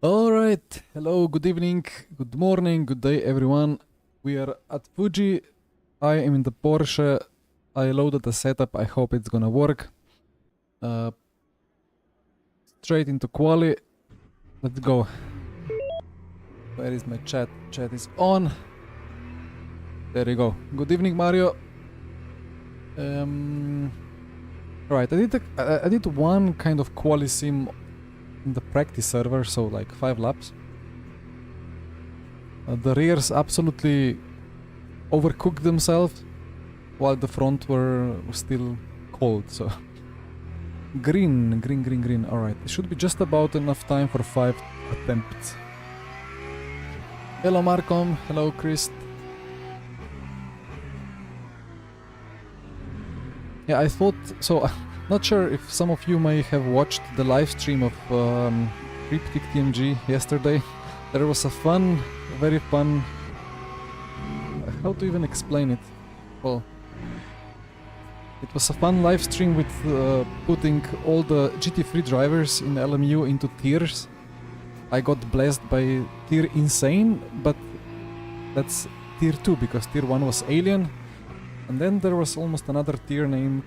Alright, hello, good evening, good morning, good day everyone. We are at Fuji. I am in the Porsche. I loaded the setup, I hope it's gonna work. Straight into quali. Let's go. Where is my chat? Chat is on. There you go. Good evening, Mario. Right, I did one kind of quali sim in the practice server, so like 5 laps. The rears absolutely overcooked themselves, while the front were still cold, so... green. Alright, it should be just about enough time for 5 attempts. Hello Marcom, hello Chris. Yeah, I thought... so, not sure if some of you may have watched the live stream of Cryptic TMG yesterday. There was a fun, very fun... how to even explain it? Well... it was a fun live stream with putting all the GT3 drivers in LMU into tiers. I got blessed by tier Insane, but that's tier 2 because tier 1 was Alien. And then there was almost another tier named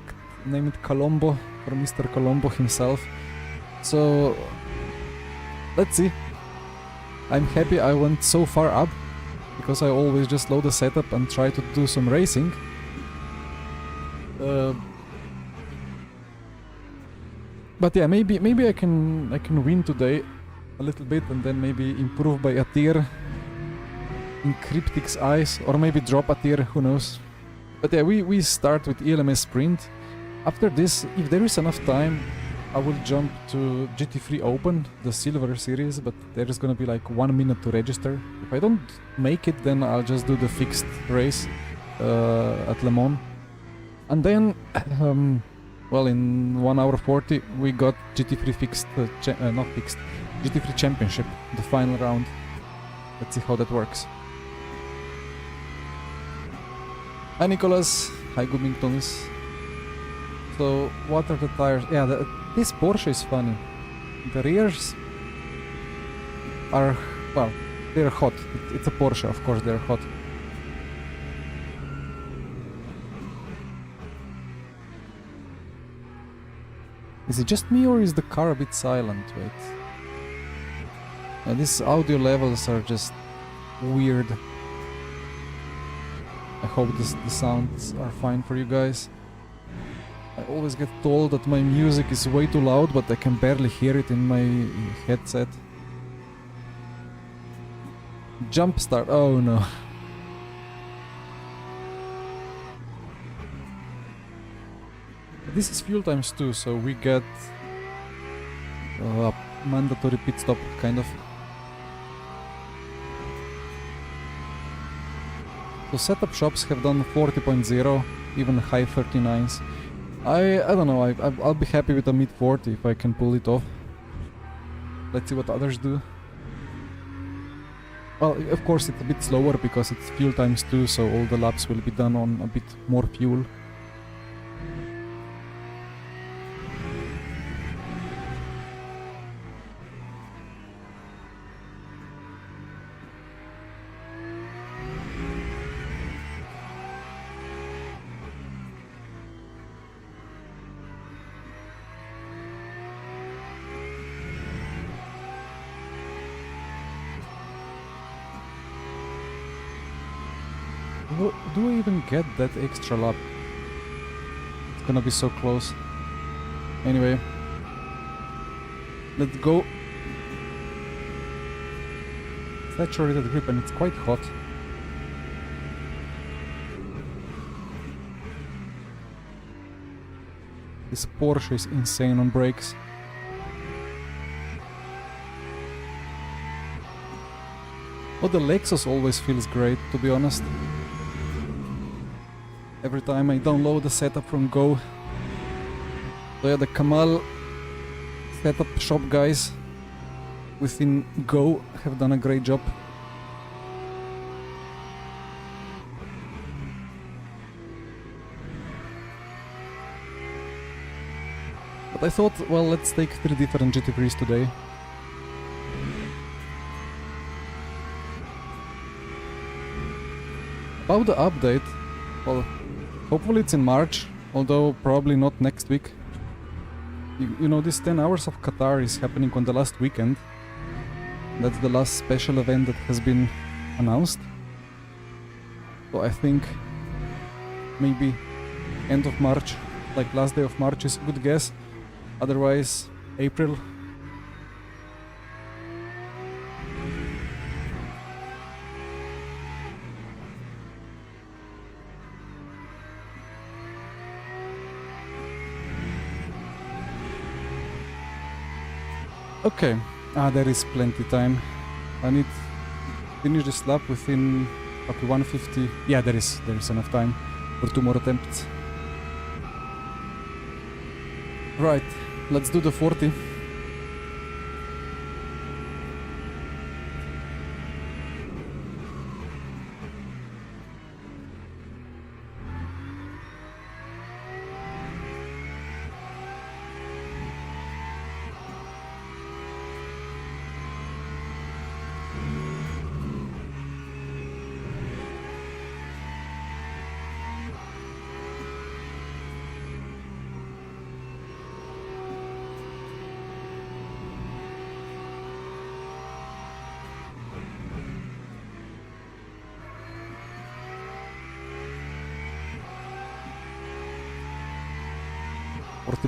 Colombo, for Mr. Colombo himself. So let's see. I'm happy I went so far up, because I always just load the setup and try to do some racing. But yeah, maybe I can win today a little bit and then maybe improve by a tier in Cryptic's eyes, or maybe drop a tier, who knows. But yeah, we start with ELMS Sprint. After this, if there is enough time, I will jump to GT3 Open, the Silver Series, but there is gonna be like 1 minute to register. If I don't make it, then I'll just do the fixed race at Le Mans. And then, well, in 1 hour 40, we got GT3 fixed, not fixed, GT3 Championship, the final round. Let's see how that works. Hi Nicholas, hi Goodmingtons. So, what are the tires? Yeah, this Porsche is funny. The rears are, well, they're hot. It's a Porsche, of course they're hot. Is it just me or is the car a bit silent? Wait. These audio levels are just weird. I hope the sounds are fine for you guys. I always get told that my music is way too loud, but I can barely hear it in my headset. Jump start, oh no. This is fuel times 2, so we get a mandatory pit stop, kind of. So setup shops have done 40.0, even high 39s. I don't know, I'll be happy with a mid 40 if I can pull it off. Let's see what others do. Well, of course it's a bit slower because it's fuel times 2, so all the laps will be done on a bit more fuel. Do I even get that extra lap? It's gonna be so close. Anyway, let's go. Saturated grip, and it's quite hot. This Porsche is insane on brakes. But the Lexus always feels great, to be honest. Every time I download the setup from Go. So yeah, the Kamal setup shop guys within Go have done a great job. But I thought, well, let's take 3 different GT3s today. About the update, well, hopefully it's in March, although probably not next week. You know, this 10 hours of Qatar is happening on the last weekend. That's the last special event that has been announced. So I think maybe end of March, like last day of March is a good guess. Otherwise, April. Okay, there is plenty time. I need to finish this lap within, okay, 150. Yeah, there is enough time for 2 more attempts. Right, let's do the 40.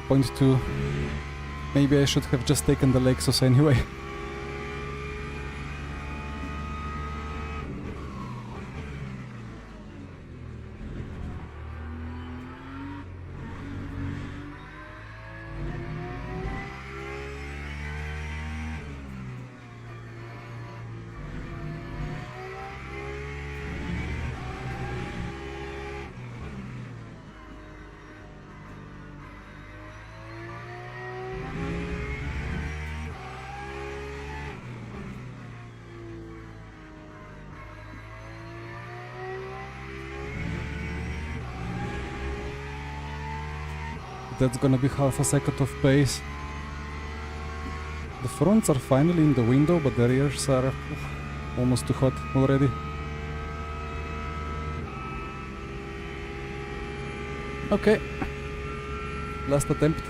.2. Maybe I should have just taken the Lexus anyway. That's gonna be half a second of pace. The fronts are finally in the window, but the rears are almost too hot already. Okay, last attempt.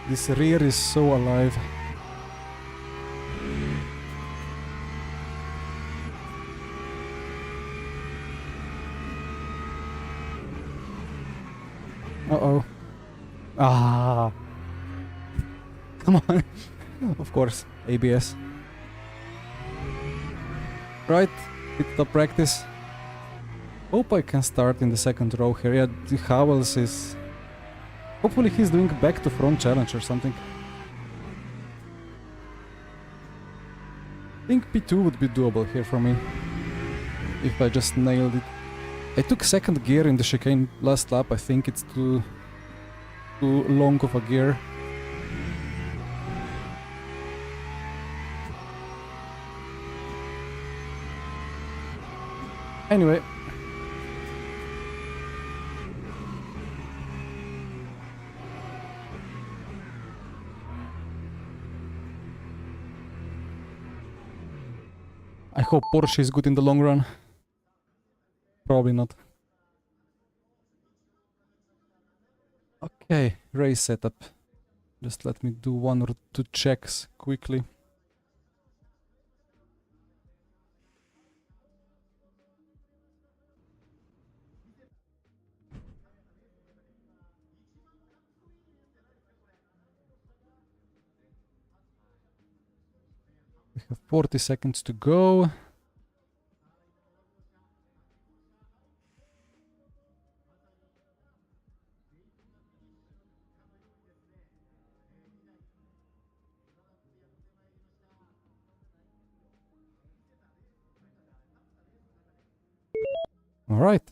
This rear is so alive. Uh-oh. Ah. Come on. Of course, ABS. Right, pit stop practice. Hope I can start in the second row here. Yeah, the Howells is... Hopefully he's doing back to front challenge or something. I think P2 would be doable here for me, if I just nailed it. I took second gear in the chicane last lap. I think it's too long of a gear. Anyway. I hope Porsche is good in the long run. Probably not. Okay, race setup. Just let me do 1 or 2 checks quickly. We have 40 seconds to go. All right.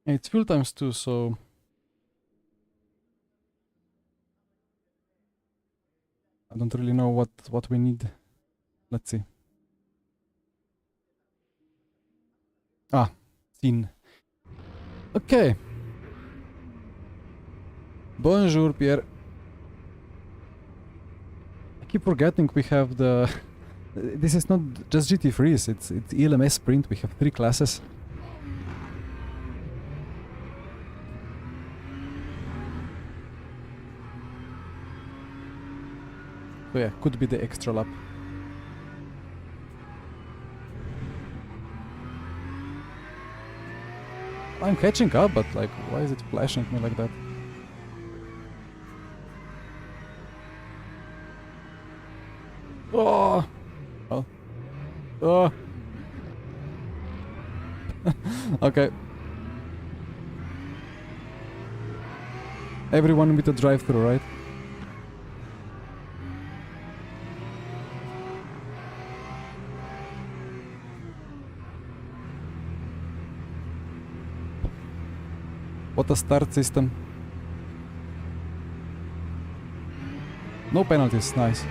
It's fuel times 2, so I don't really know what we need. Let's see. Ah, scene. Okay. Bonjour, Pierre. I keep forgetting we have the... This is not just GT3s, it's ELMS Sprint. We have 3 classes. So yeah, could be the extra lap. I'm catching up, but like, why is it flashing at me like that? Oh! Oh. Oh! Okay. Everyone with a drive-through, right? What a start system. No penalties, nice.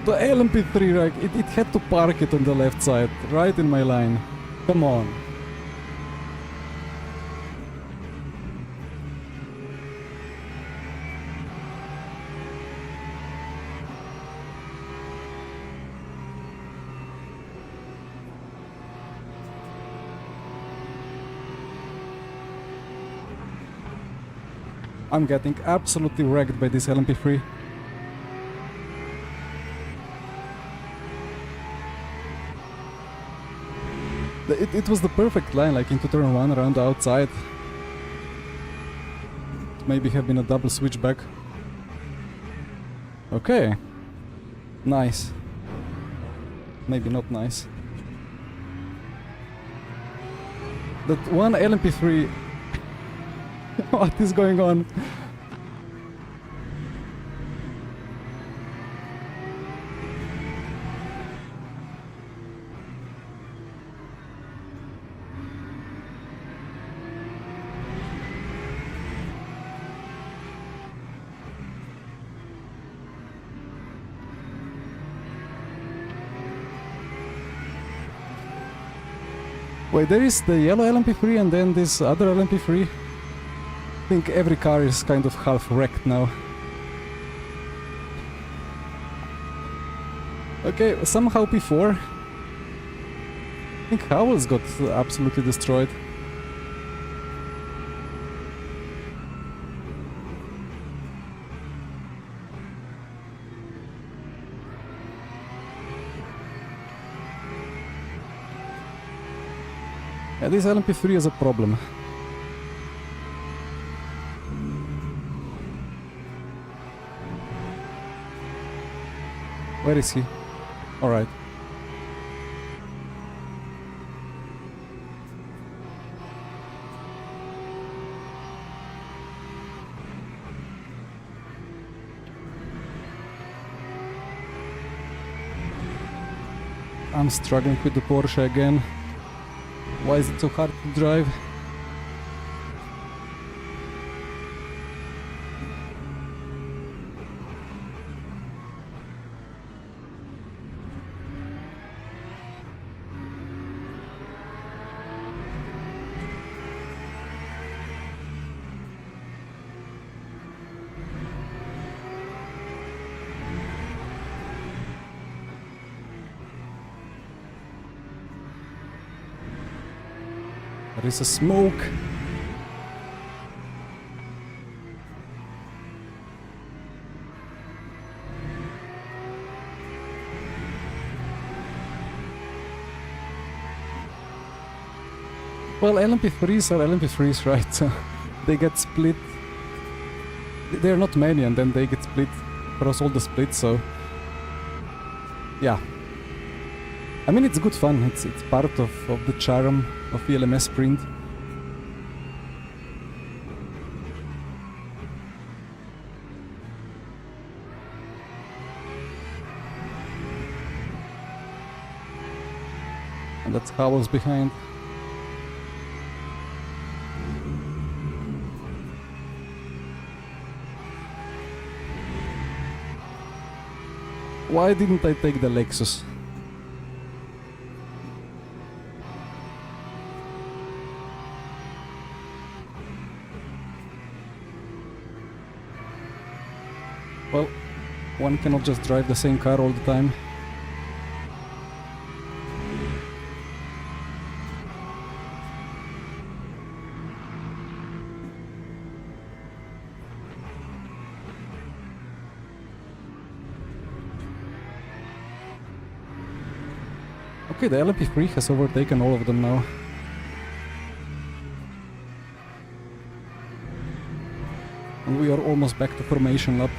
The LMP3, like, it had to park it on the left side, right in my line. Come on. I'm getting absolutely wrecked by this LMP3. It was the perfect line, like into turn 1 around the outside. Maybe have been a double switchback. Okay. Nice. Maybe not nice. That one LMP3... What is going on? Wait, there is the yellow LMP3 and then this other LMP3. I think every car is kind of half wrecked now. Okay, somehow P4. I think Howells got absolutely destroyed. Yeah, this LMP3 is a problem. Where is he? Alright. I'm struggling with the Porsche again. Why is it so hard to drive? There is a smoke. Well, LMP3s are LMP3s, right? So they get split. They're not many, and then they get split across all the splits, so yeah. I mean, it's good fun. It's part of the charm of VLMS Sprint. And that's Howells behind. Why didn't I take the Lexus? Well, one cannot just drive the same car all the time. Okay, the LMP3 has overtaken all of them now. And we are almost back to formation lap.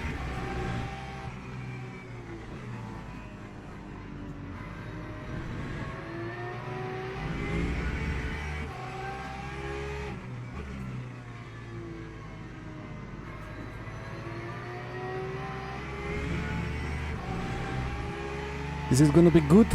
This is gonna be good.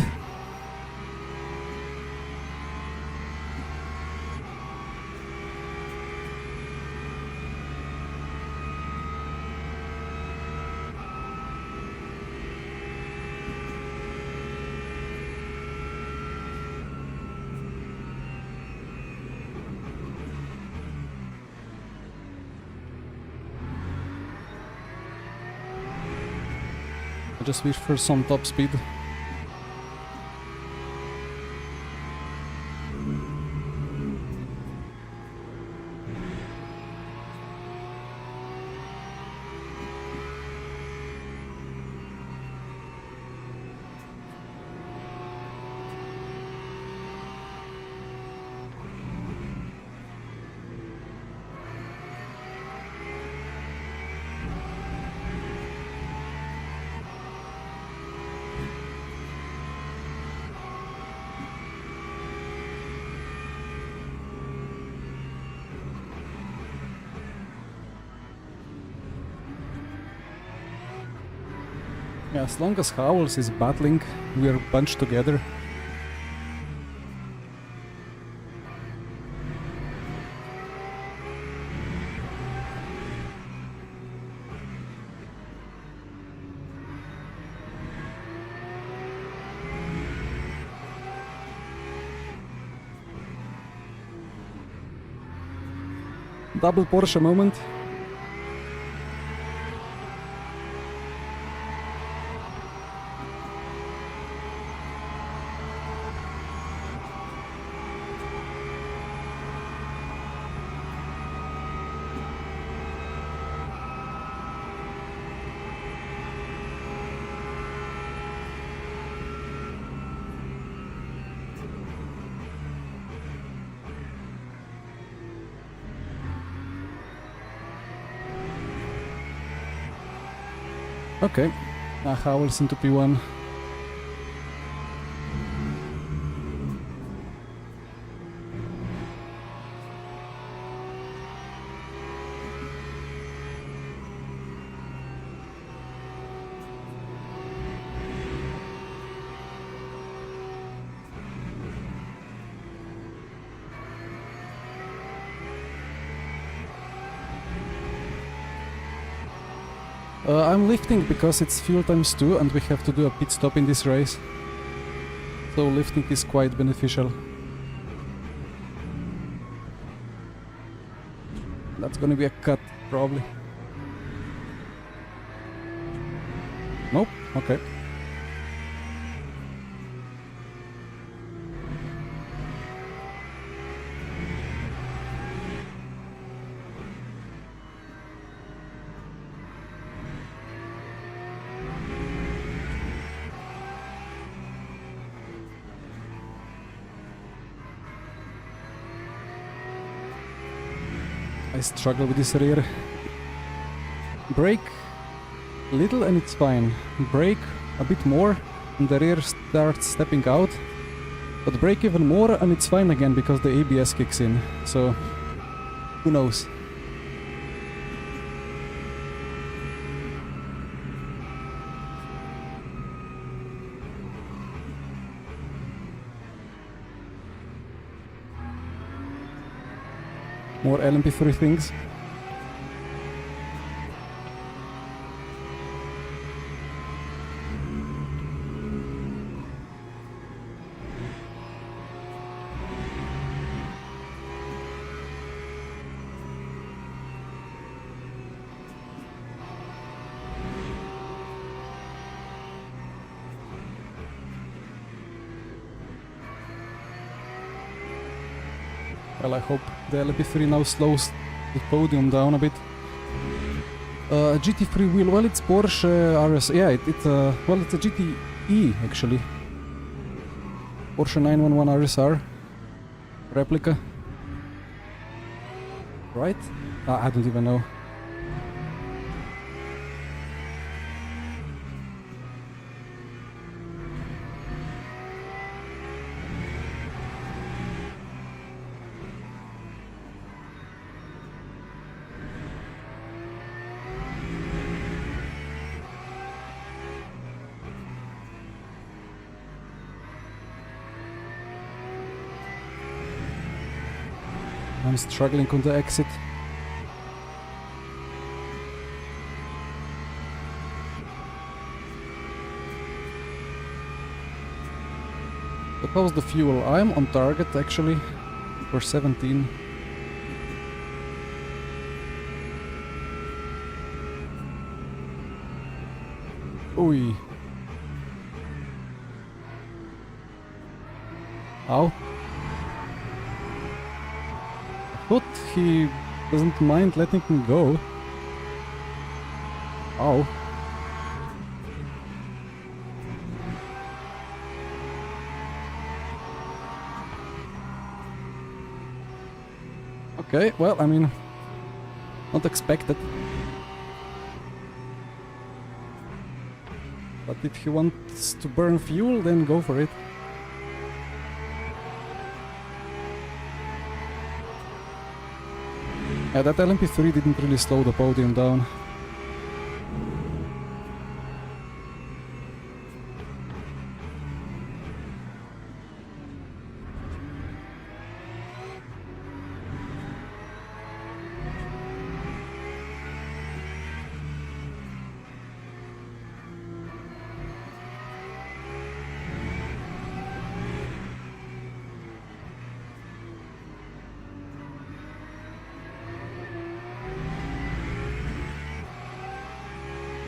I just wish for some top speed. Yeah, as long as Howells is battling, we are bunched together. Double Porsche moment. Okay, Howells into P1. I'm lifting because it's fuel times 2 and we have to do a pit stop in this race. So lifting is quite beneficial. That's gonna be a cut, probably. Nope, okay. I struggle with this rear. Brake little and it's fine. Brake a bit more and the rear starts stepping out. But brake even more and it's fine again because the ABS kicks in. So who knows? More LMP3 things. Well, I hope the LMP3 now slows the podium down a bit. GT3 wheel, well, it's Porsche RS, yeah, well, it's a GTE actually. Porsche 911 RSR replica. Right? I don't even know. I'm struggling on the exit. But how's the fuel? I'm on target actually for 17. Oi. Ow. I thought he doesn't mind letting me go. Ow. Okay, well, I mean, not expected. But if he wants to burn fuel, then go for it. Yeah, that LMP3 didn't really slow the podium down.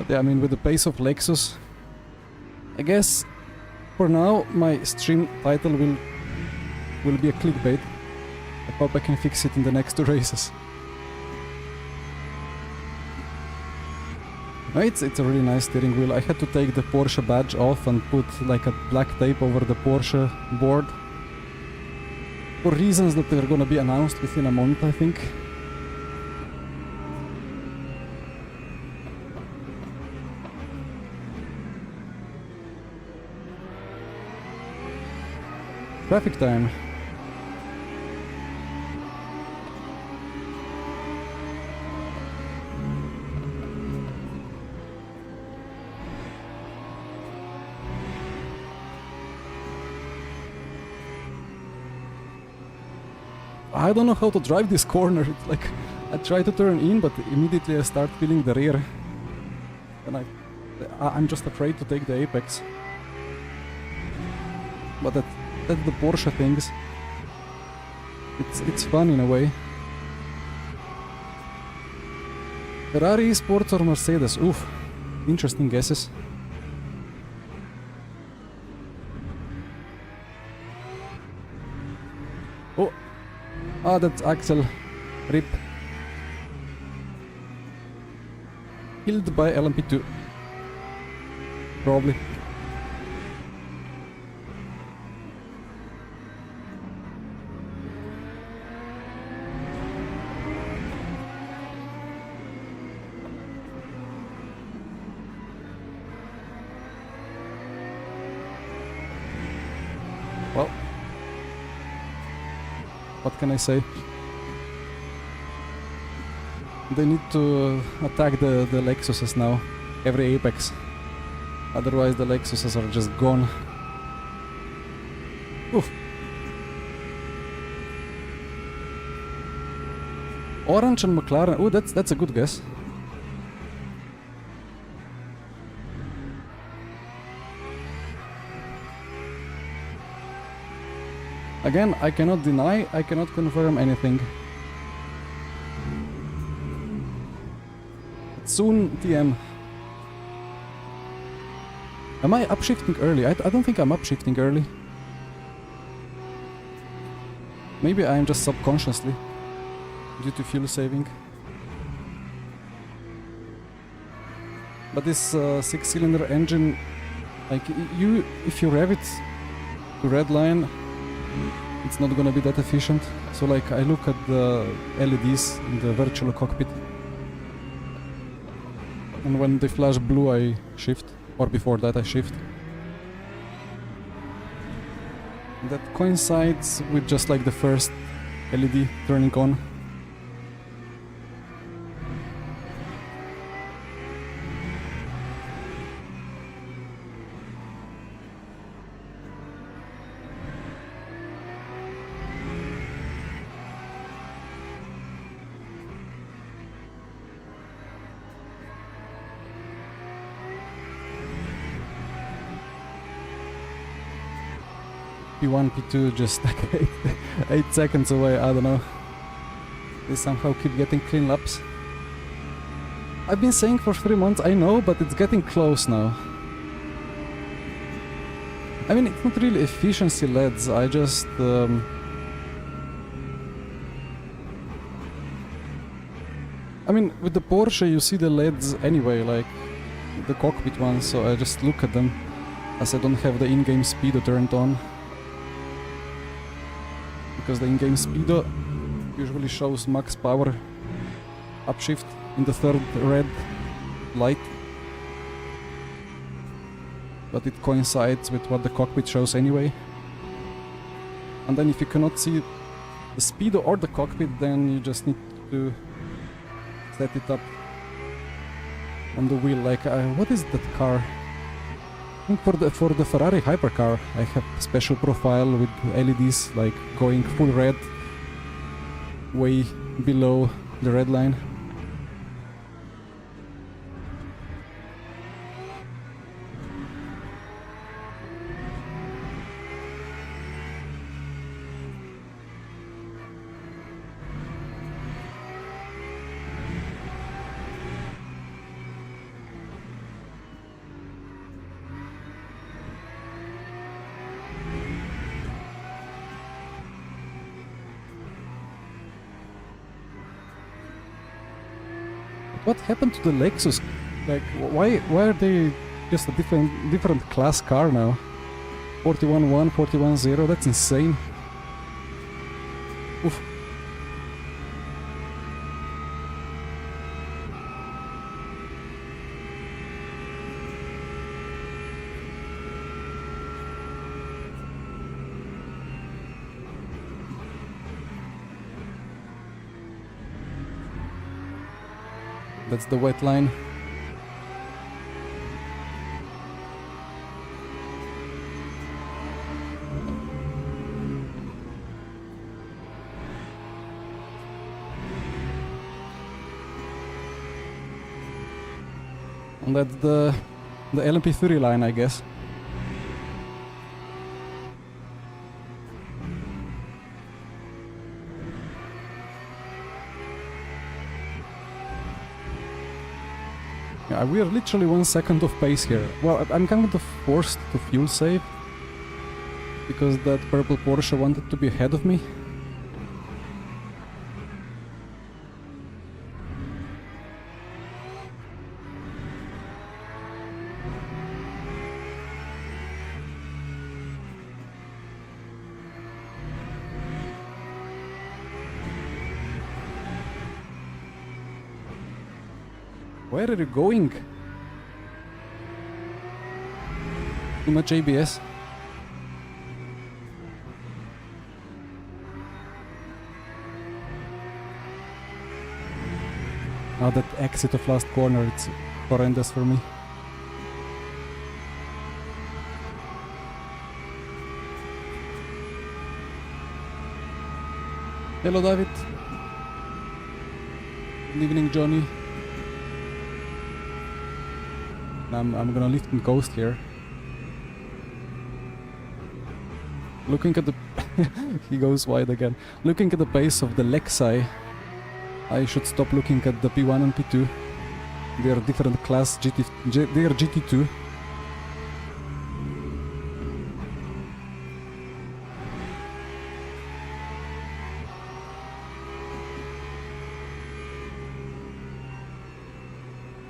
Yeah, I mean, with the pace of Lexus, I guess for now my stream title will be a clickbait. I hope I can fix it in the next 2 races. It's a really nice steering wheel. I had to take the Porsche badge off and put like a black tape over the Porsche board for reasons that are gonna be announced within a month, I think. Traffic time. I don't know how to drive this corner. It's like I try to turn in, but immediately I start feeling the rear. then I'm just afraid to take the apex. But that's the Porsche things. It's fun in a way. Ferrari, Sports or Mercedes? Oof, interesting guesses. Oh, that's Axel. RIP. Killed by LMP2. Probably. Well, what can I say? They need to attack the Lexuses now, every apex. Otherwise the Lexuses are just gone. Oof. Orange and McLaren. Oh, that's a good guess. Again, I cannot deny, I cannot confirm anything. Soon TM. Am I upshifting early? I don't think I'm upshifting early. Maybe I'm just subconsciously, due to fuel saving. But this 6-cylinder engine, like if you rev it to red line, it's not gonna be that efficient. So like I look at the LEDs in the virtual cockpit, and when they flash blue I shift, or before that I shift. That coincides with just like the first LED turning on. P1, P2 just like 8 seconds away, I don't know. They somehow keep getting clean laps. I've been saying for 3 months, I know, but it's getting close now. I mean, it's not really efficiency LEDs, I just... I mean, with the Porsche you see the LEDs anyway, like the cockpit ones, so I just look at them, as I don't have the in-game speedo turned on. Because the in-game speedo usually shows max power upshift in the third red light. But it coincides with what the cockpit shows anyway. And then if you cannot see the speedo or the cockpit, then you just need to set it up on the wheel. Like, what is that car? I think for the Ferrari hypercar, I have a special profile with LEDs like going full red, way below the red line. What happened to the Lexus? Like, why are they just a different class car now? 41.1, 41.0, that's insane. Oof. That's the wet line. And that's the LMP3 line, I guess. Yeah, we are literally 1 second of pace here. Well, I'm kind of forced to fuel save because that purple Porsche wanted to be ahead of me. Where are you going? Too much ABS. Now that exit of last corner, it's horrendous for me. Hello, David. Good evening, Johnny. I'm gonna lift and coast here. Looking at the... he goes wide again. Looking at the pace of the Lexi, I should stop looking at the P1 and P2. They are different class they are GT2.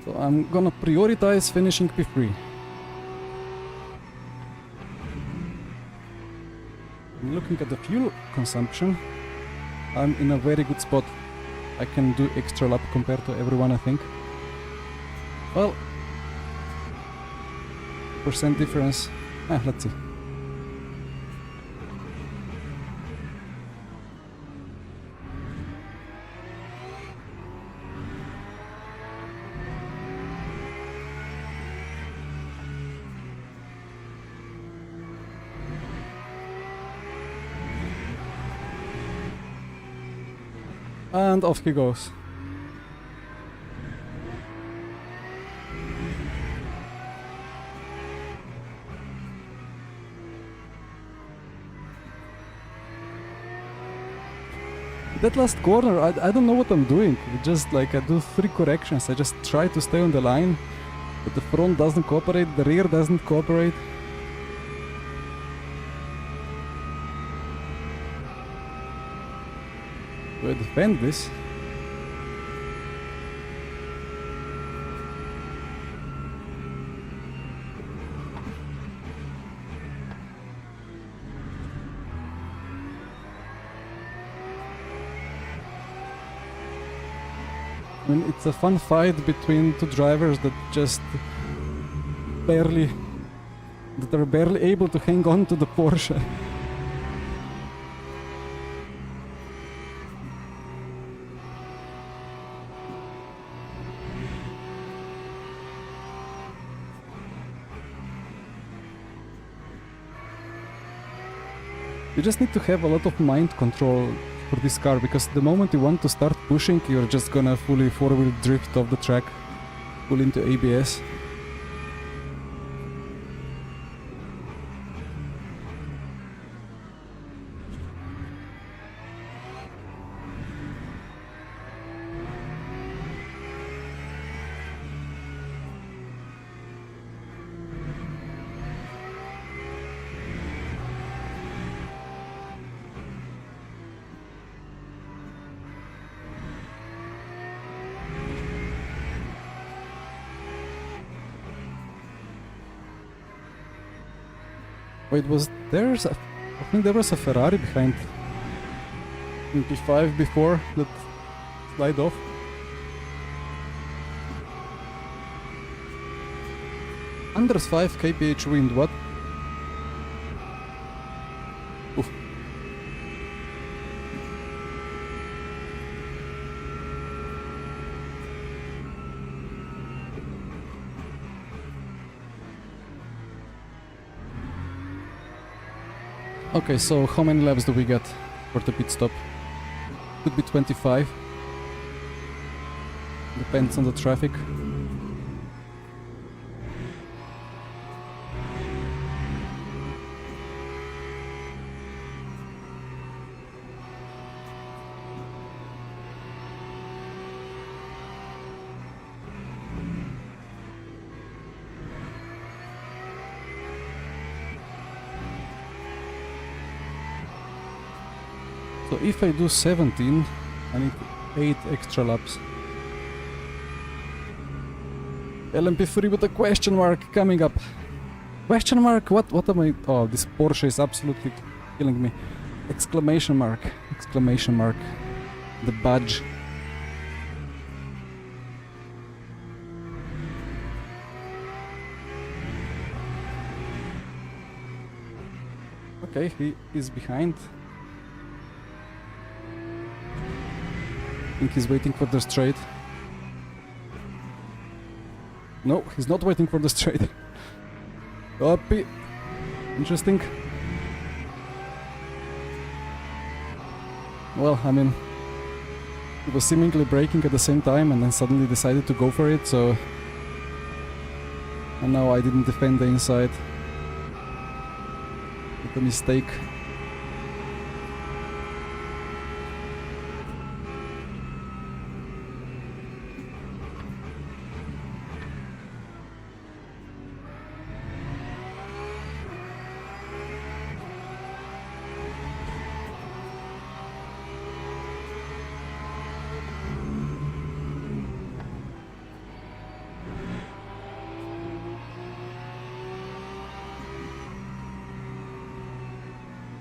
So I'm gonna prioritize finishing P3. Looking at the fuel consumption, I'm in a very good spot. I can do extra lap compared to everyone, I think. Well, percent difference. Let's see. And off he goes. That last corner, I don't know what I'm doing. Just like I do 3 corrections. I just try to stay on the line, but the front doesn't cooperate, the rear doesn't cooperate. Do I defend this? I mean, it's a fun fight between 2 drivers that just barely... that are barely able to hang on to the Porsche. You just need to have a lot of mind control for this car, because the moment you want to start pushing, you're just gonna fully 4-wheel drift off the track, pull into ABS. Wait, I think there was a Ferrari behind in P5 before that slide off. Under 5 kph wind, what? Oof. Okay, so how many laps do we get for the pit stop? Could be 25. Depends on the traffic. So if I do 17, I need 8 extra laps. LMP3 with a question mark coming up. Question mark? What am I... Oh, this Porsche is absolutely killing me. Exclamation mark. Exclamation mark. The badge. Okay, he is behind. I think he's waiting for the straight. No, he's not waiting for the straight. Copy. Interesting. Well, I mean, he was seemingly braking at the same time and then suddenly decided to go for it, so... And now I didn't defend the inside. Make a mistake.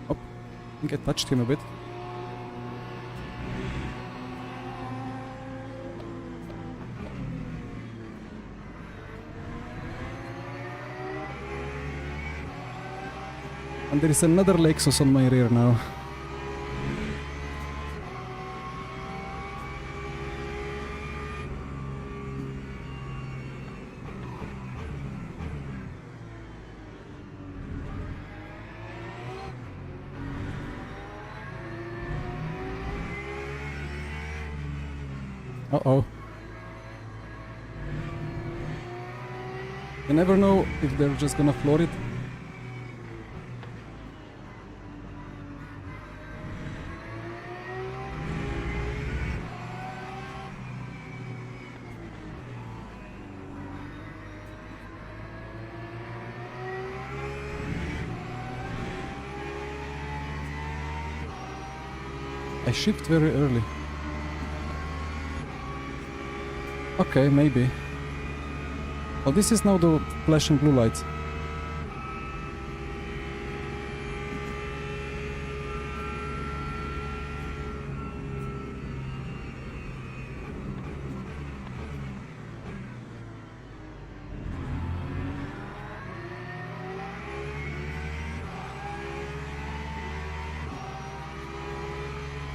I think I touched him a bit. And there is another Lexus on my rear now. Uh-oh. You never know if they're just gonna floor it. I shift very early. Okay, maybe. Oh, this is now the flashing blue lights.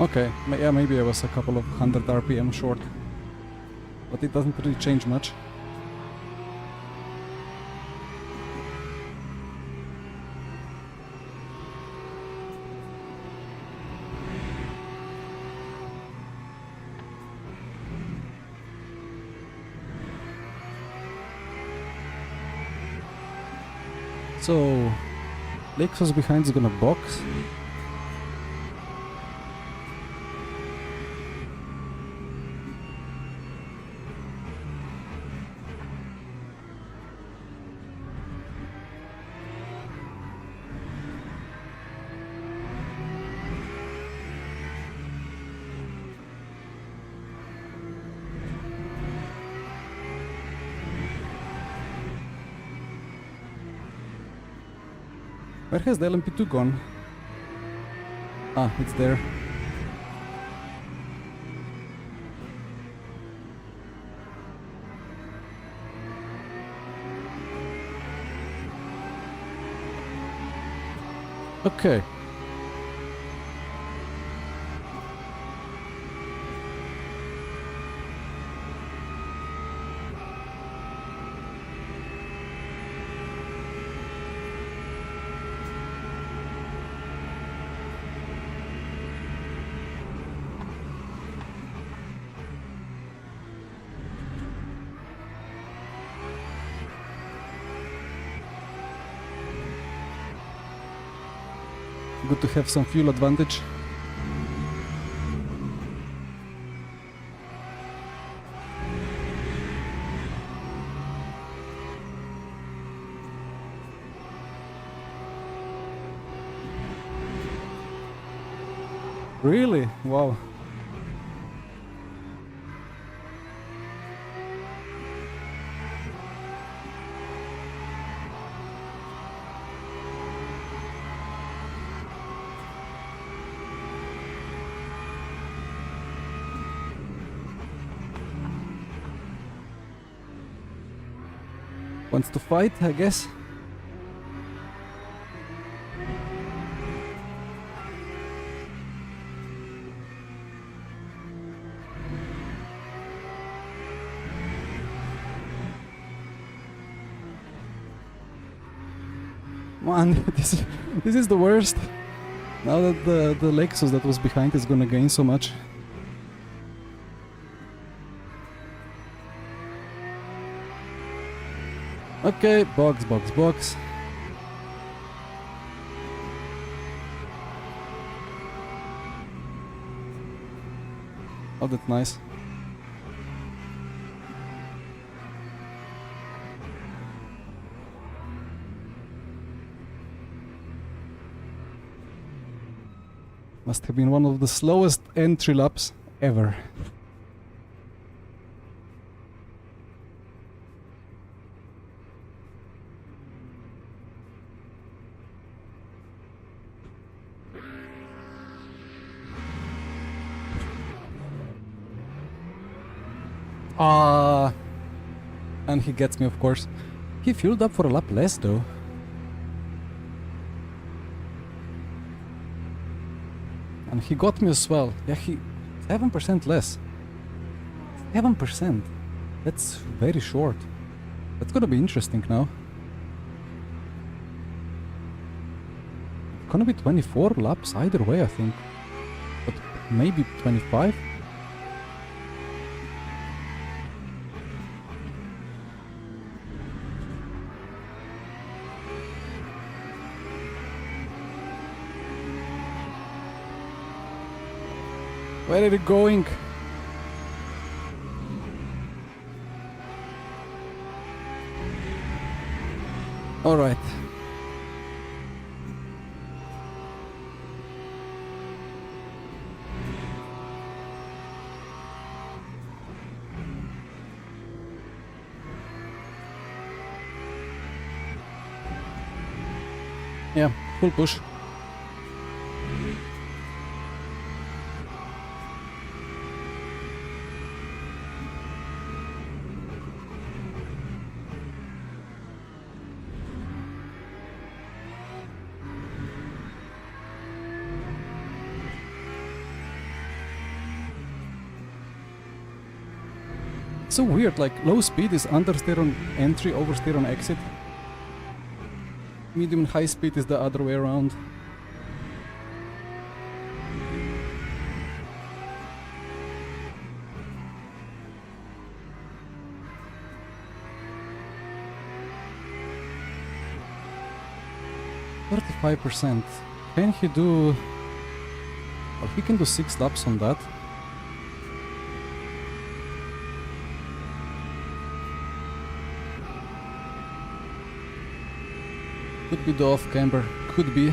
Okay, yeah, maybe I was a couple of 100 RPM short. But it doesn't really change much. So, Lexus behind is gonna box. Where has the LMP2 gone? Ah, it's there. Okay. Good to have some fuel advantage. Really? Wow. Wants to fight, I guess. Man, this is the worst. Now that the Lexus that was behind is gonna gain so much. Okay, box. Oh, that's nice. Must have been one of the slowest entry laps ever. And he gets me, of course. He fueled up for a lap less, though. And he got me as well. Yeah, 7% less. 7%. That's very short. That's gonna be interesting now. Gonna be 24 laps either way, I think. But maybe 25? Where are you going? All right. Yeah, full push. So weird, like low speed is understeer on entry, oversteer on exit. Medium and high speed is the other way around. %. Can he do... Well, he can do 6 laps on that. Could be the off-camber, could be.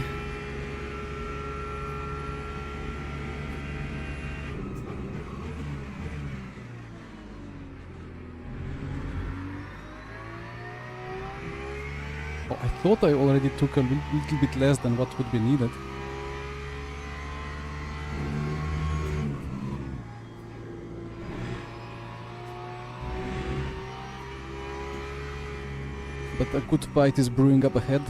Oh, I thought I already took a little bit less than what would be needed. But a good fight is brewing up ahead.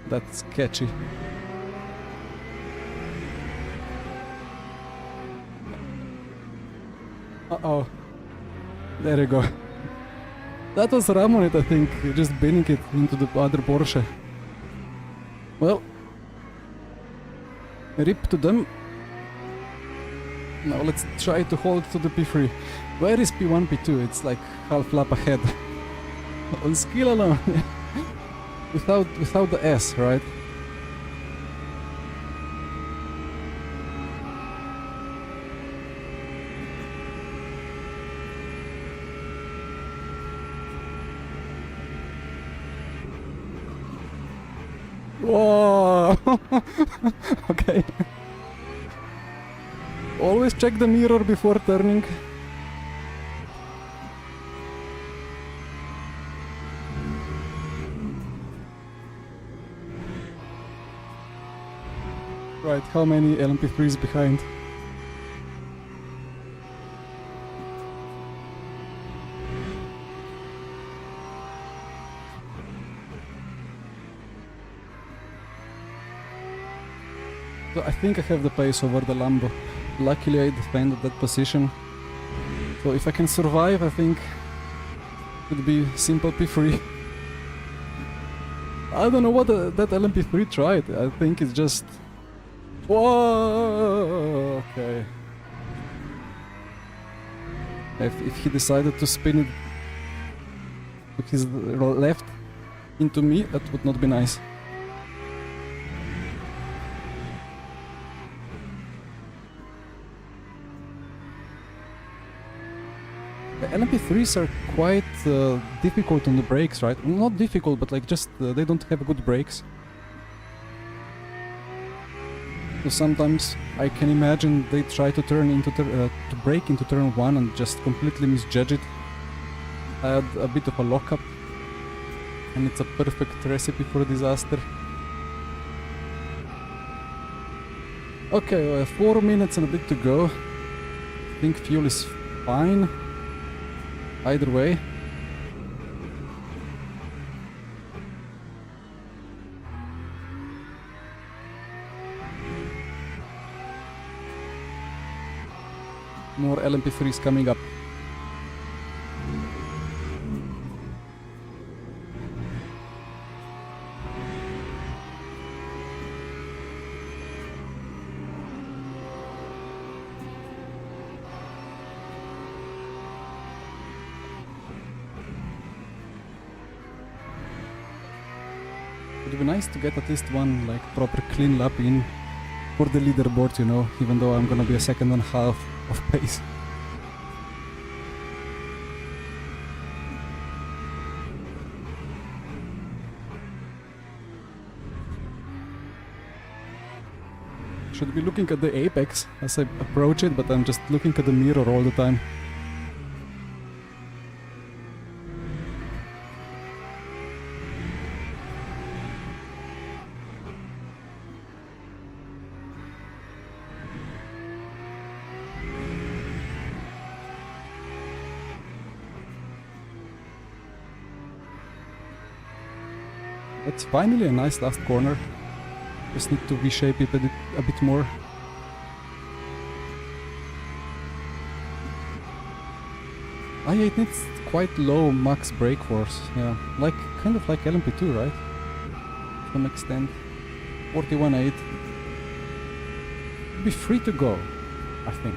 That's sketchy. Uh-oh. There you go. That was Ramonit, I think, just binning it into the other Porsche. Well, rip to them. Now let's try to hold to the P3. Where is P1, P2? It's like half lap ahead. On skill alone. without the S, right? Whoa! Okay. Always check the mirror before turning. Right, how many LMP3s behind? So I think I have the pace over the Lambo. Luckily I defended that position. So if I can survive, I think it would be simple P3. I don't know what that LMP3 tried. I think it's just... Whoa! Okay. If he decided to spin it to his left into me, that would not be nice. The LMP3s are quite difficult on the brakes, right? Not difficult, but like just they don't have good brakes. So sometimes I can imagine they try to turn into to brake into turn 1 and just completely misjudge it. I had a bit of a lockup, and it's a perfect recipe for disaster. Okay, 4 minutes and a bit to go. I think fuel is fine. Either way. More LMP3s coming up. It would be nice to get at least one like proper clean lap in for the leaderboard, you know, even though I'm gonna be a second and a half of pace. Should be looking at the apex as I approach it, but I'm just looking at the mirror all the time. That's finally a nice last corner. Just need to reshape it a bit more. Ah, yeah, it needs quite low max brake force. Yeah, like kind of like LMP2, right? To some extent. 41.8. Be free to go, I think.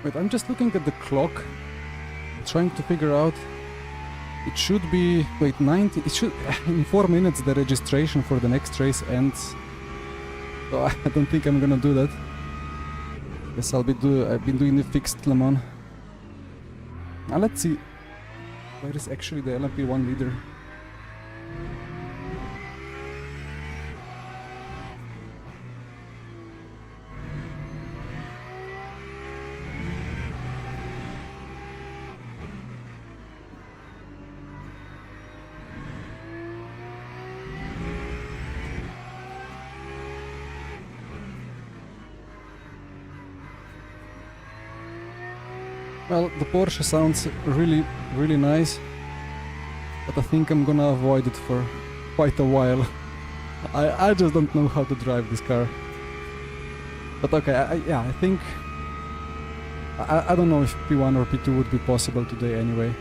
Wait, I'm just looking at the clock, trying to figure out. It should be, wait, 90. It should in 4 minutes the registration for the next race ends. So I don't think I'm gonna do that. Guess I've been doing the fixed Le Mans. Now let's see. Where is actually the LMP1 leader? Well, the Porsche sounds really, really nice, but I think I'm gonna avoid it for quite a while. I just don't know how to drive this car. But okay, yeah, I think... I don't know if P1 or P2 would be possible today anyway.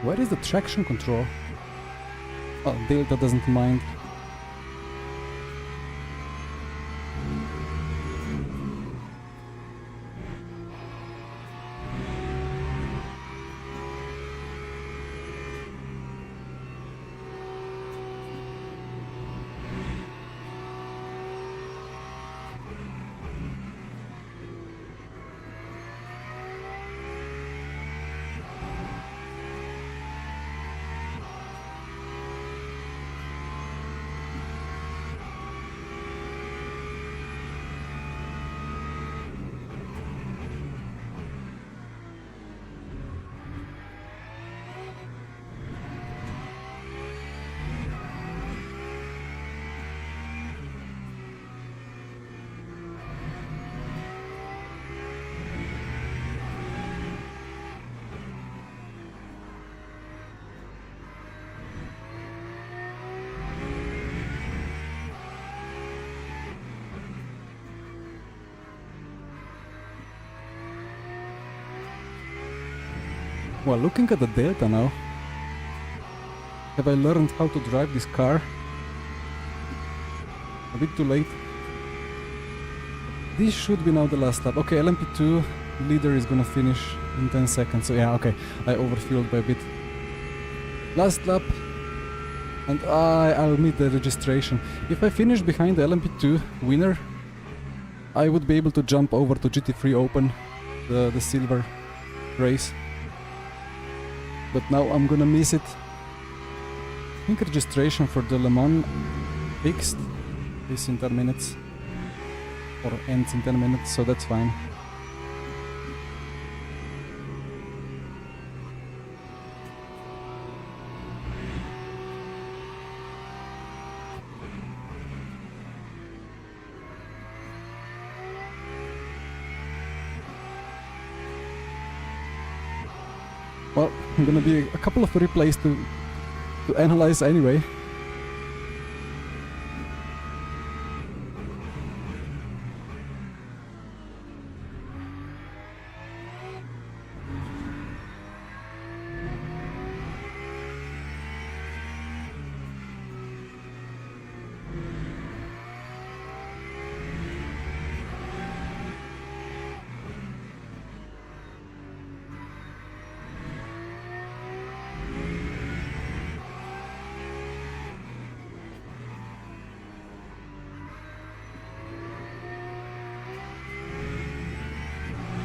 Where is the traction control? Oh, Delta doesn't mind. Well, looking at the Delta now, have I learned how to drive this car? A bit too late. This should be now the last lap. Okay, LMP2 leader is gonna finish in 10 seconds. So yeah, okay, I overfueled by a bit. Last lap, and I'll meet the registration. If I finish behind the LMP2 winner, I would be able to jump over to GT3 Open, the silver race. But now I'm gonna miss it. I think registration for the Le Mans fixed is in 10 minutes. Or ends in 10 minutes, so that's fine. Well, I'm gonna be a couple of replays to analyze anyway.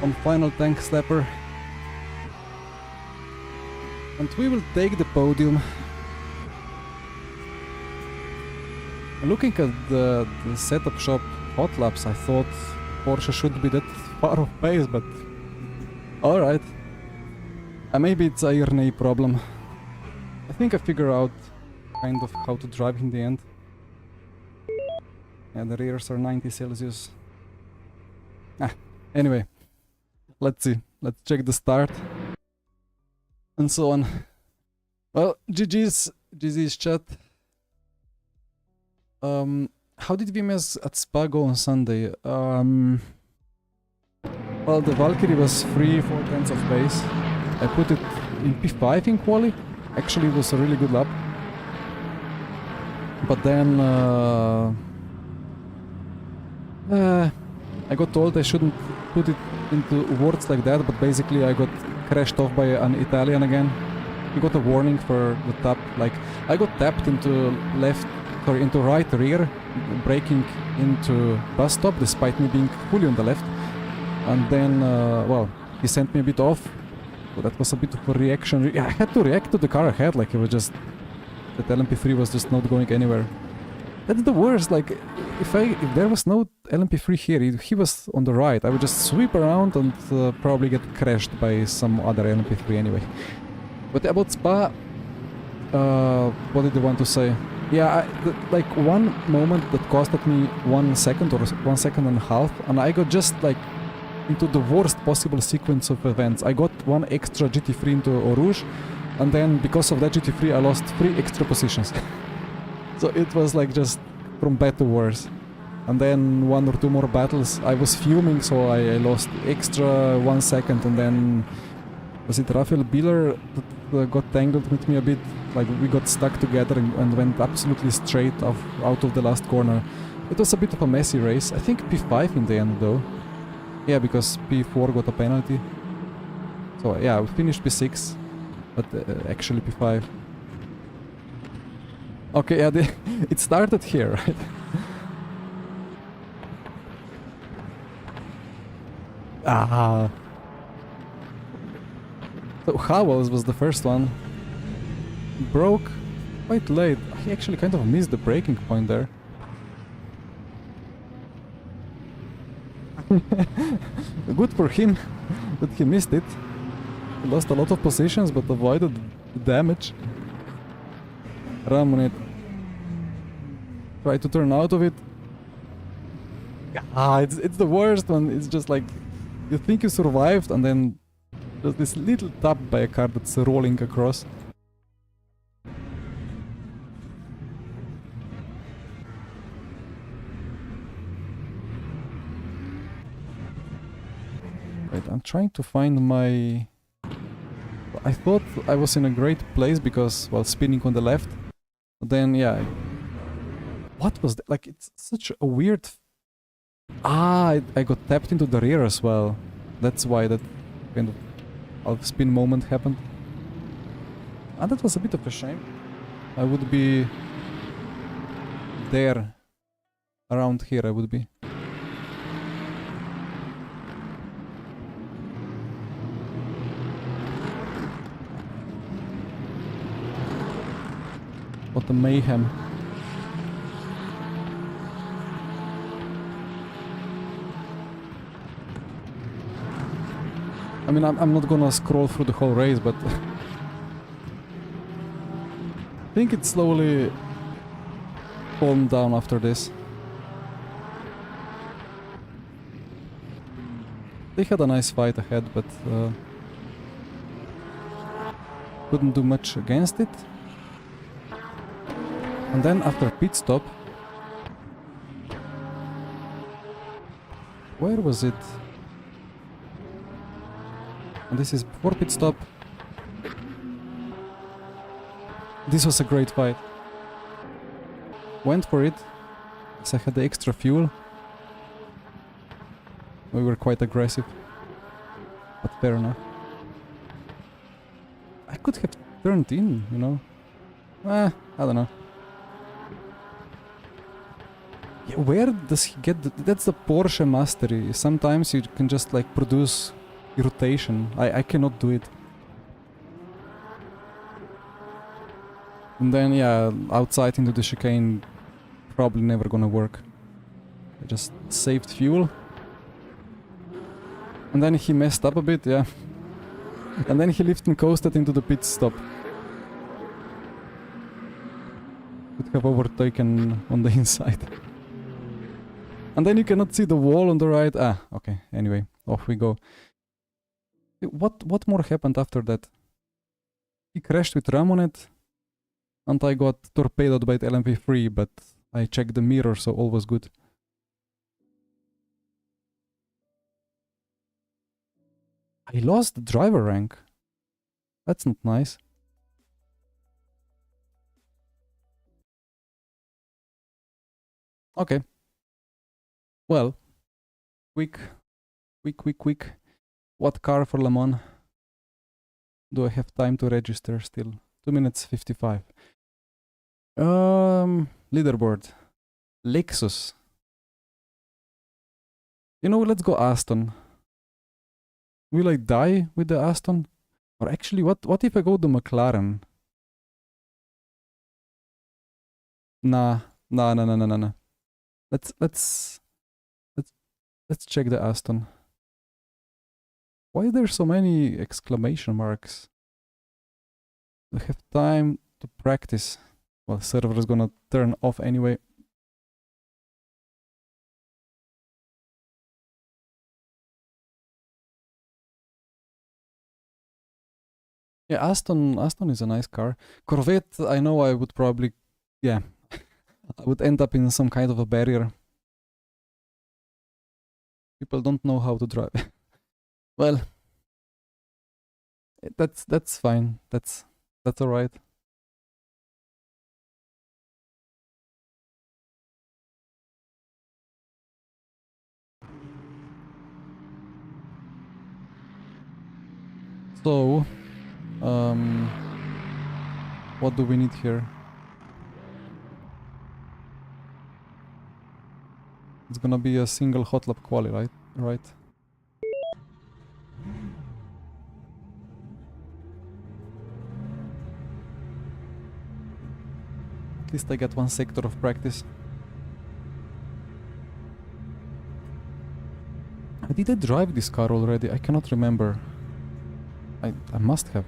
One final tank slapper, and we will take the podium. Looking at the setup shop hot laps, I thought Porsche should be that far off pace, but alright. Maybe it's a Irnay problem. I think I figure out kind of how to drive in the end. Yeah, the rears are 90 Celsius. Anyway. Let's see. Let's check the start. And so on. Well, GG's chat. How did we miss at Spa go on Sunday? Well, the Valkyrie was free 4/10 of pace. I put it in P5 in quali. Actually, it was a really good lap. But then I got told I shouldn't put it into words like that, but basically I got crashed off by an Italian again. He got a warning for the tap, like I got tapped into right rear, braking into bus stop despite me being fully on the left. And then, well, he sent me a bit off, so that was a bit of a reaction. I had to react to the car ahead, like it was just, that LMP3 was just not going anywhere. That's the worst, like, if there was no LMP3 here, he was on the right, I would just sweep around and probably get crashed by some other LMP3 anyway. But about Spa, what did I want to say? Yeah, like one moment that costed me 1 second or 1 second and a half, and I got just like into the worst possible sequence of events. I got one extra GT3 into Eau Rouge, and then because of that GT3 I lost 3 extra positions. So it was like just from bad to worse. And then 1 or 2 more battles I was fuming, so I lost extra 1 second, and then was it Rafael Bieler that got tangled with me a bit? Like we got stuck together and went absolutely straight out of the last corner. It was a bit of a messy race. I think P5 in the end though. Yeah, because P4 got a penalty. So yeah, we finished P6, but actually P5. Okay, yeah, it started here, right? Ah. So Howells was the first one. Broke quite late. He actually kind of missed the breaking point there. Good for him that he missed it. He lost a lot of positions but avoided the damage. Ramonet tried to turn out of it. It's the worst one. It's just like you think you survived and then there's this little tap by a car that's rolling across. Wait, I'm trying to find my... I thought I was in a great place because, well, spinning on the left. But then, yeah. What was that? Like, it's such a weird... I got tapped into the rear as well. That's why that kind of half-spin moment happened. And that was a bit of a shame. I would be... there. Around here I would be. What a mayhem. I mean, I'm not gonna scroll through the whole race, but... I think it slowly calmed down after this. They had a nice fight ahead, but... couldn't do much against it. And then after pit stop... Where was it? And this is before pit stop. This was a great fight. Went for it, because I had the extra fuel. We were quite aggressive. But fair enough. I could have turned in, you know. I don't know. Yeah, where does he get that's the Porsche mastery. Sometimes you can just like produce irritation. I cannot do it. And then yeah, outside into the chicane probably never gonna work. I just saved fuel. And then he messed up a bit, yeah. And then he lifted and coasted into the pit stop. Could have overtaken on the inside. And then you cannot see the wall on the right. Okay, anyway, off we go. What more happened after that? He crashed with Ramonet, and I got torpedoed by the LMP3, but I checked the mirror, so all was good. I lost the driver rank. That's not nice. Okay. Well, quick. What car for Le Mans? Do I have time to register still? 2 minutes 55. Leaderboard. Lexus. You know, let's go Aston. Will I die with the Aston? Or actually, what if I go the McLaren? Nah. Let's check the Aston. Why are there so many exclamation marks? We have time to practice. Well, server is gonna turn off anyway. Yeah, Aston is a nice car. Corvette, I know I would probably, yeah, I would end up in some kind of a barrier. People don't know how to drive. Well, that's fine. That's all right. So, what do we need here? It's gonna be a single hot lap quali, right? Right. At least I get one sector of practice. Did I drive this car already? I cannot remember. I must have.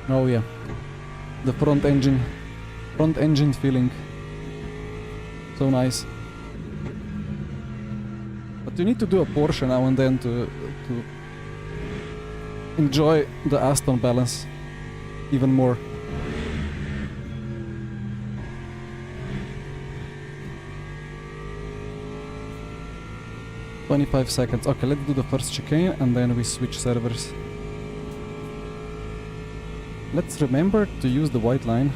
Oh yeah, the front engine feeling, so nice. But you need to do a Porsche now and then to enjoy the Aston balance even more. "25 seconds. Okay, let's do the first chicane and then we switch servers. Let's remember to use the white line.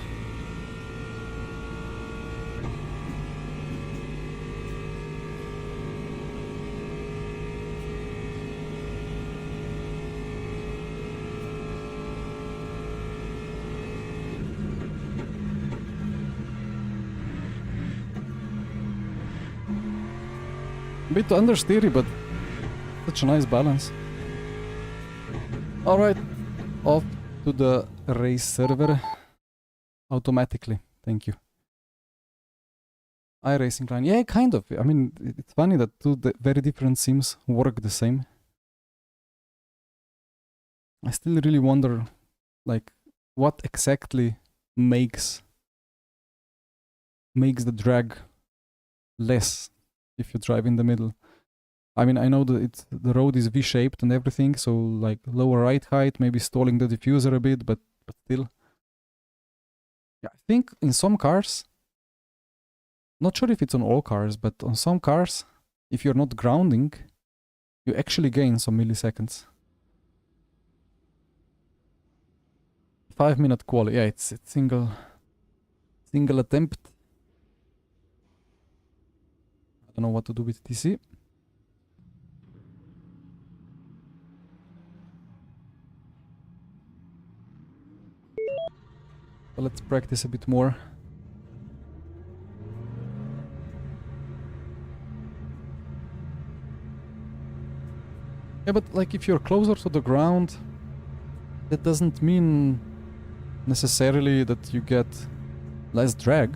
A bit understeery, but such a nice balance. Alright, off to the race server automatically. Thank you. iRacing line. Yeah, kind of. I mean, it's funny that two very different sims work the same. I still really wonder, like, what exactly makes the drag less if you drive in the middle. I mean, I know that the road is V-shaped and everything, so like lower ride height, maybe stalling the diffuser a bit, but still. Yeah, I think in some cars, not sure if it's on all cars, but on some cars, if you're not grounding, you actually gain some milliseconds. 5-minute quali. Yeah, it's single attempt. I don't know what to do with TC. But let's practice a bit more. Yeah, but like if you're closer to the ground, that doesn't mean necessarily that you get less drag.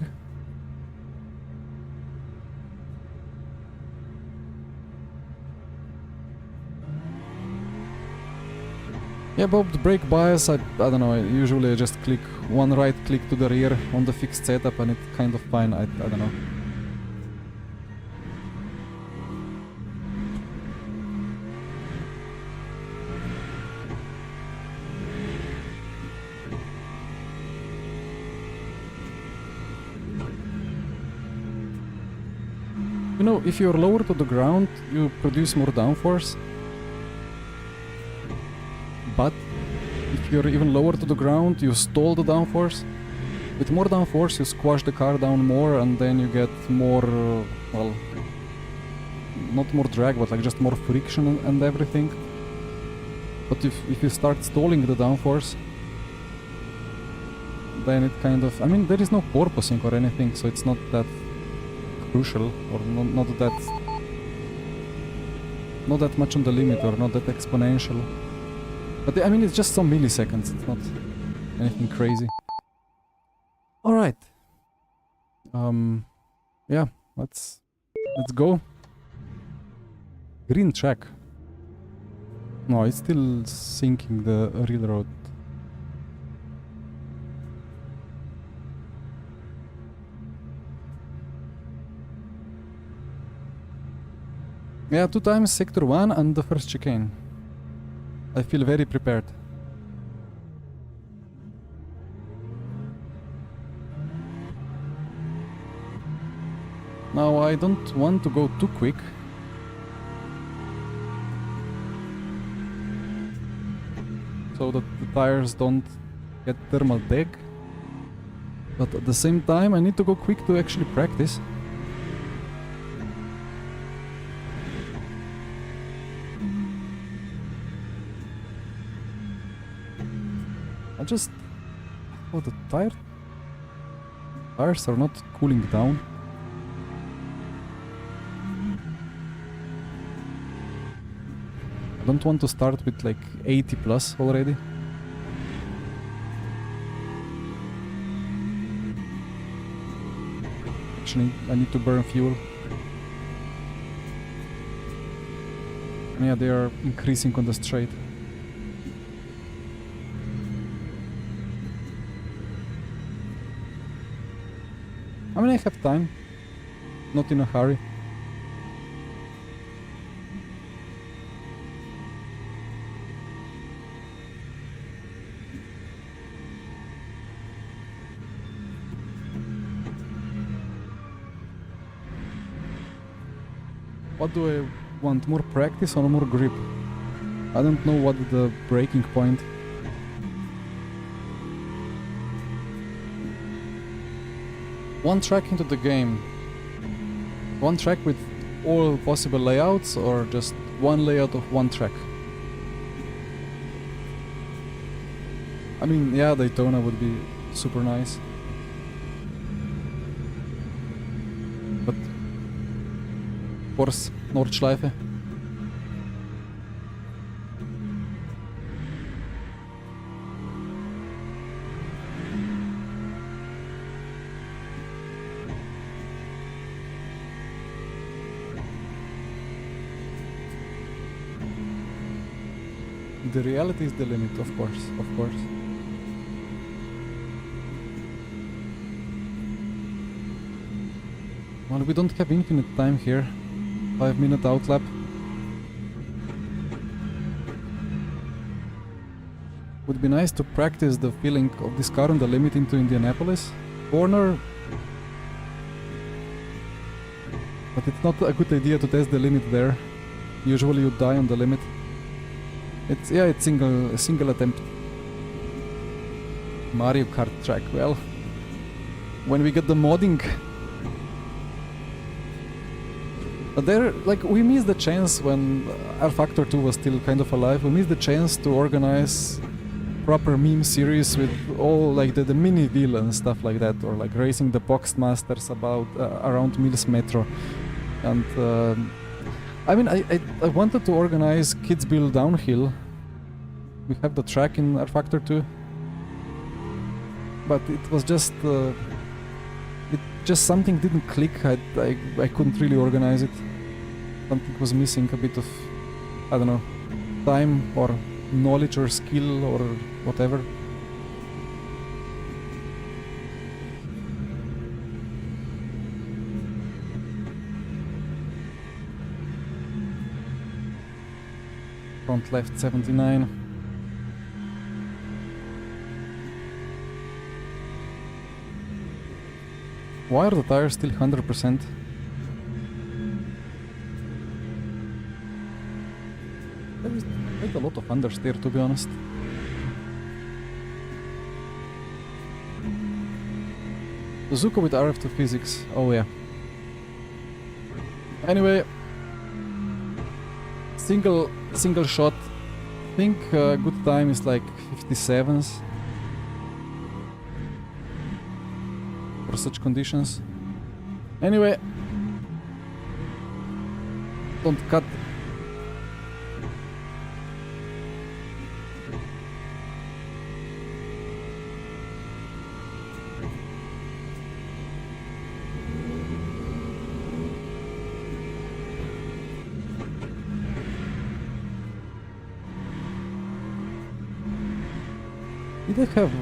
Yeah, but the brake bias, I don't know, usually I just click one right click to the rear on the fixed setup and it's kind of fine, I don't know. You know, if you're lower to the ground, you produce more downforce. But if you're even lower to the ground, you stall the downforce. With more downforce, you squash the car down more, and then you get more, well, not more drag, but like just more friction and everything. But if you start stalling the downforce, then it kind of, I mean, there is no porpoising or anything, so it's not that crucial, or not that not that much on the limit or not that exponential. But I mean, it's just some milliseconds, it's not anything crazy. Alright. Yeah, let's go. Green track. No, it's still sinking the real road. Yeah, 2 times sector 1 and the first chicane. I feel very prepared. Now I don't want to go too quick. So that the tires don't get thermal deck. But at the same time I need to go quick to actually practice. I just... Oh, the tires are not cooling down. I don't want to start with like 80 plus already. Actually, I need to burn fuel. And yeah, they are increasing on the straight. I mean, I have time. Not in a hurry. What do I want? More practice or more grip? I don't know what the breaking point. One track into the game. One track with all possible layouts or just one layout of one track? I mean, yeah, Daytona would be super nice. But of course, Nordschleife. The reality is the limit, of course, of course. Well, we don't have infinite time here. 5-minute outlap. Would be nice to practice the feeling of this car on the limit into Indianapolis. Corner. But it's not a good idea to test the limit there. Usually you die on the limit. It's single attempt. Mario Kart track. Well, when we get the modding, but there, like, we missed the chance when R Factor 2 was still kind of alive. We missed the chance to organize proper meme series with all like the mini wheel and stuff like that, or like racing the Boxmasters about around Mills Metro, and. I mean, I wanted to organize Kidsville Downhill. We have the track in R Factor 2. But it was just... something didn't click. I couldn't really organize it. Something was missing, a bit of, I don't know, time or knowledge or skill or whatever. Front left 79. Why are the tires still 100%? There is quite a lot of understeer, to be honest. Suzuka with RF2 physics. Oh yeah. Anyway. Single shot. I think good time is like 57s for such conditions. Anyway, don't cut Did I have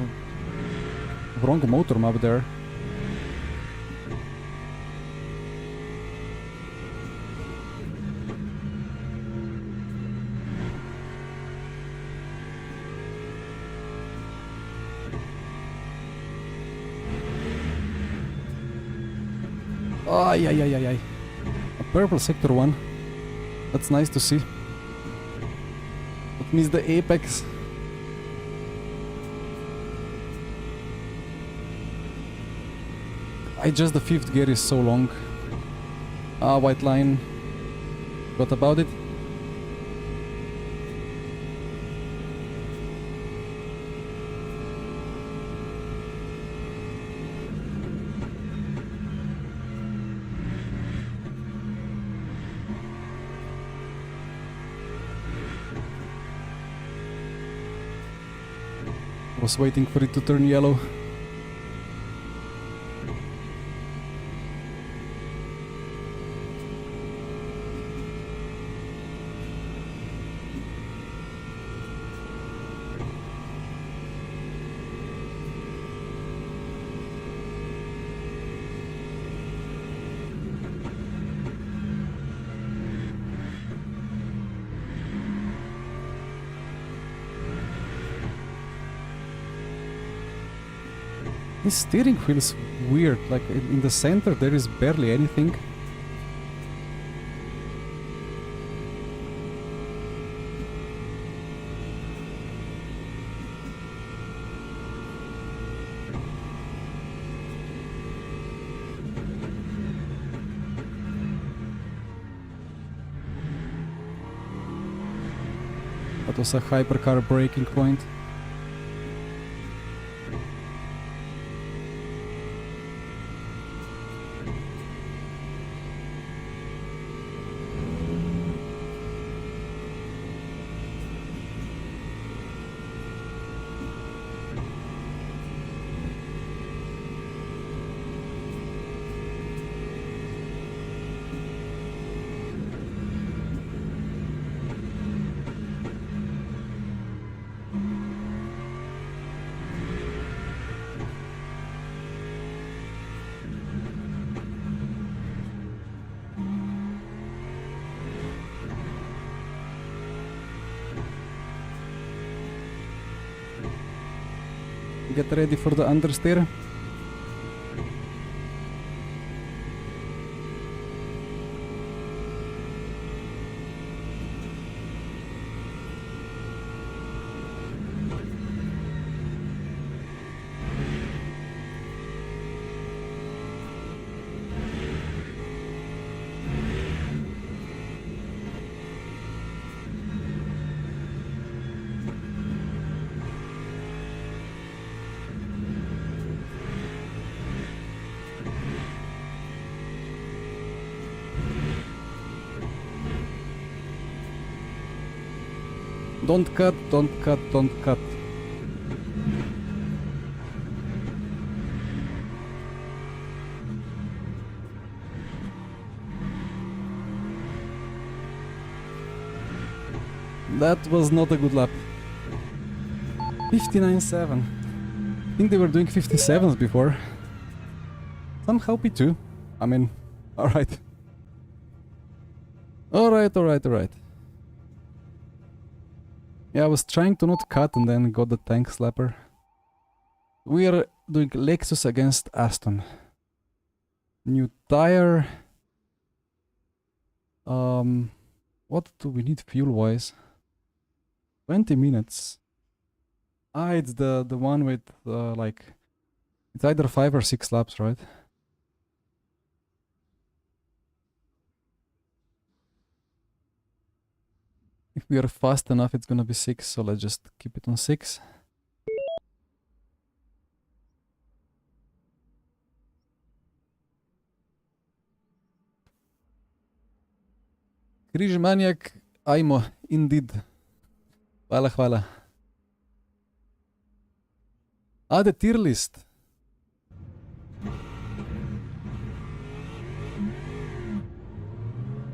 wrong motor map there? Ay, ay, ay, ay, ay. A purple sector 1. That's nice to see. That means the apex. The fifth gear is so long. Ah, white line. What about it? Was waiting for it to turn yellow. This steering feels weird, like in the center there is barely anything. That was a hypercar braking point. Get ready for the understeer. Don't cut, don't cut, don't cut. That was not a good lap. 59.7. I think they were doing 57s before. Somehow P2. I mean, alright. Alright. Yeah, I was trying to not cut and then got the tank slapper. We are doing Lexus against Aston. New tire. What do we need fuel-wise? 20 minutes. Ah, it's the one with like... It's either 5 or 6 laps, right? If we are fast enough, it's gonna be 6, so let's just keep it on 6. Križ Maniak, ajmo, indeed. Hvala. The tier list.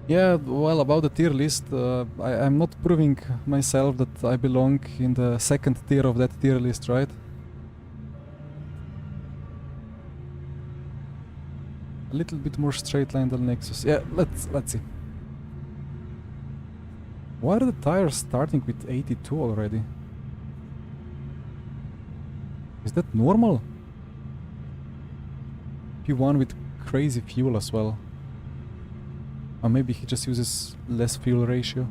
Yeah, well, about the tier list, I'm not proving myself that I belong in the second tier of that tier list, right? A little bit more straight line than Nexus. Yeah, let's see. Why are the tires starting with 82 already? Is that normal? P1 with crazy fuel as well. Or maybe he just uses less fuel ratio.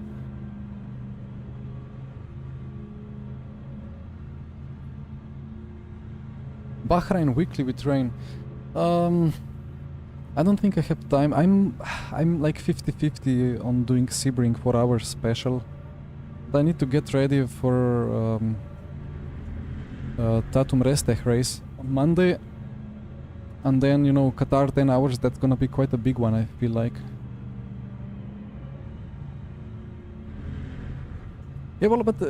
Bahrain weekly with rain. I don't think I have time. I'm like 50-50 on doing Sebring 4 hours special. But I need to get ready for Tatum Restech race on Monday. And then, you know, Qatar 10 hours, that's gonna be quite a big one, I feel like. Yeah, well, but,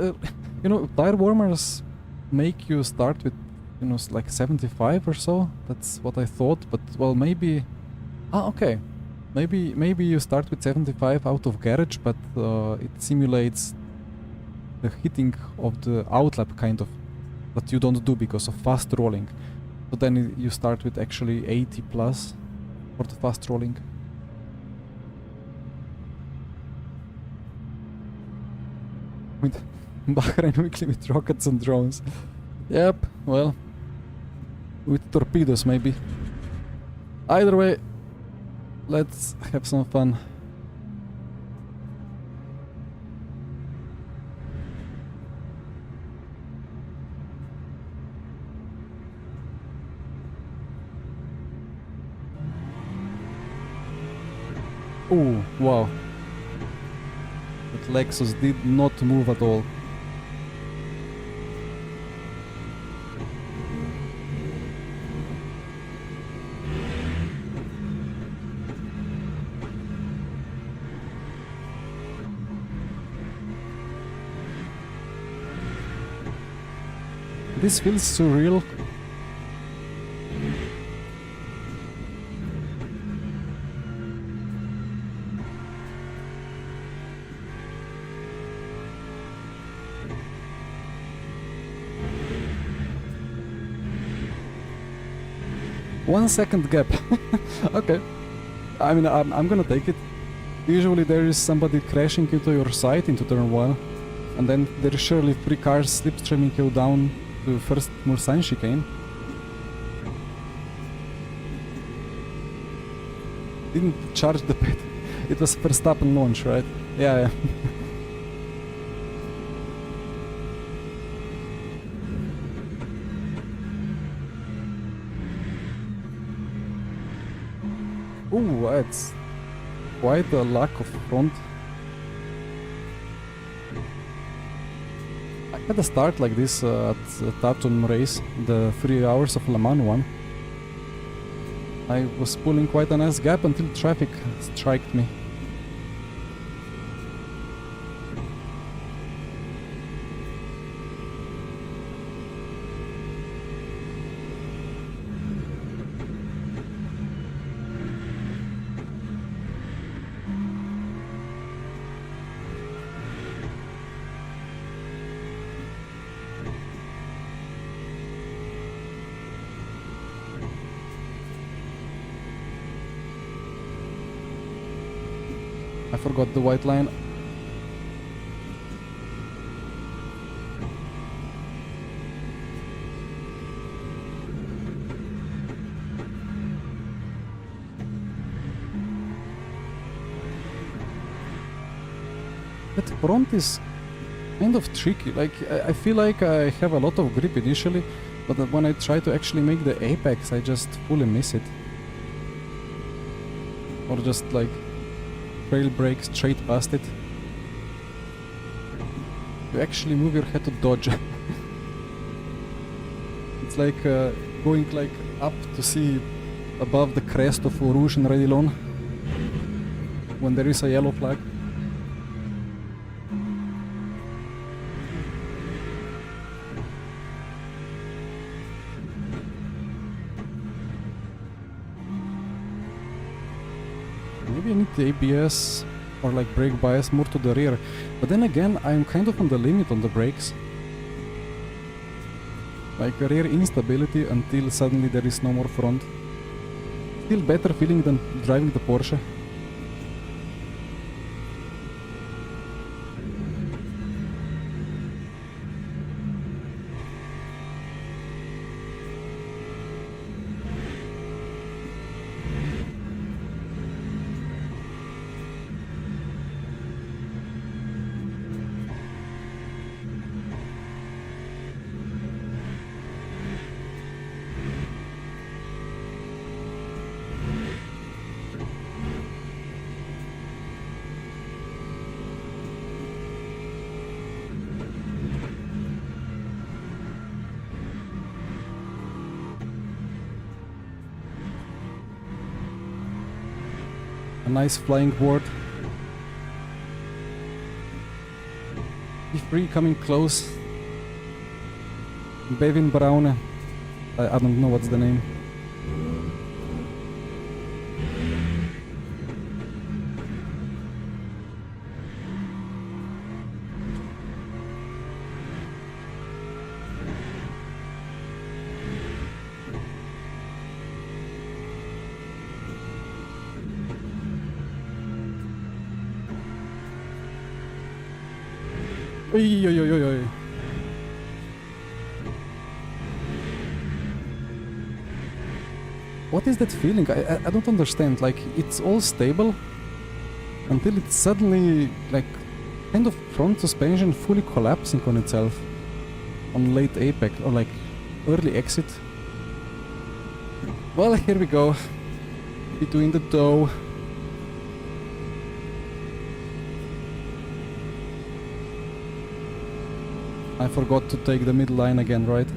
you know, tire warmers make you start with, you know, like 75 or so. That's what I thought, but, well, maybe... Ah, okay. Maybe you start with 75 out of garage, but it simulates the hitting of the outlap, kind of, that you don't do because of fast rolling. So then you start with actually 80 plus for the fast rolling. With Bahrain weekly with rockets and drones. Yep, well, with torpedoes maybe. Either way, let's have some fun. Oh, wow. That Lexus did not move at all. This feels surreal. One second gap. Okay. I mean, I'm gonna take it. Usually there is somebody crashing into your side into turn 1, and then there is surely 3 cars slipstreaming you down to first Mulsanne chicane. Didn't charge the pit. It was first up and launch, right? Yeah. Ooh, that's quite a lack of front. I had a start like this at the Tatum race, the 3 hours of Le Mans one. I was pulling quite a nice gap until traffic striked me. I forgot the white line. That front is kind of tricky. Like, I feel like I have a lot of grip initially, but when I try to actually make the apex, I just fully miss it. Or just like trail brake straight past it. You actually move your head to dodge. It's like going like up to see above the crest of Rouge and Redillon when there is a yellow flag. Maybe I need the ABS. or like brake bias more to the rear. But then again, I'm kind of on the limit on the brakes. Like rear instability until suddenly there is no more front. Still better feeling than driving the Porsche. A nice flying board. GT3 coming close. Bevin Braune. I don't know what's the name. Oi, oi, oi, oi, oi. What is that feeling? I don't understand. Like, it's all stable until it's suddenly, like, kind of front suspension fully collapsing on itself on late apex or like early exit. Well, here we go. Between the toe. I forgot to take the middle line again, right?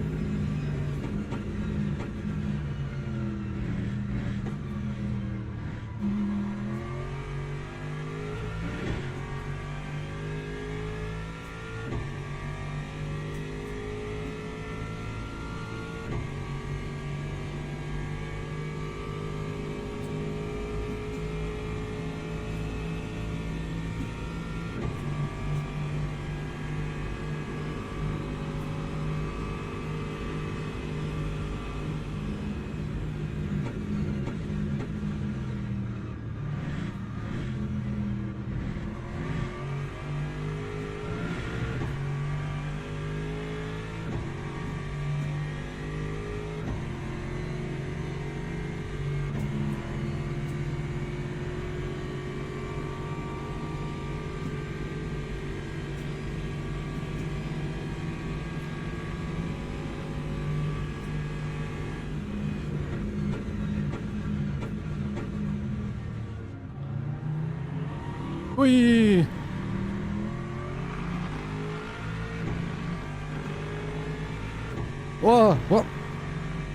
Whee! Whoa! What?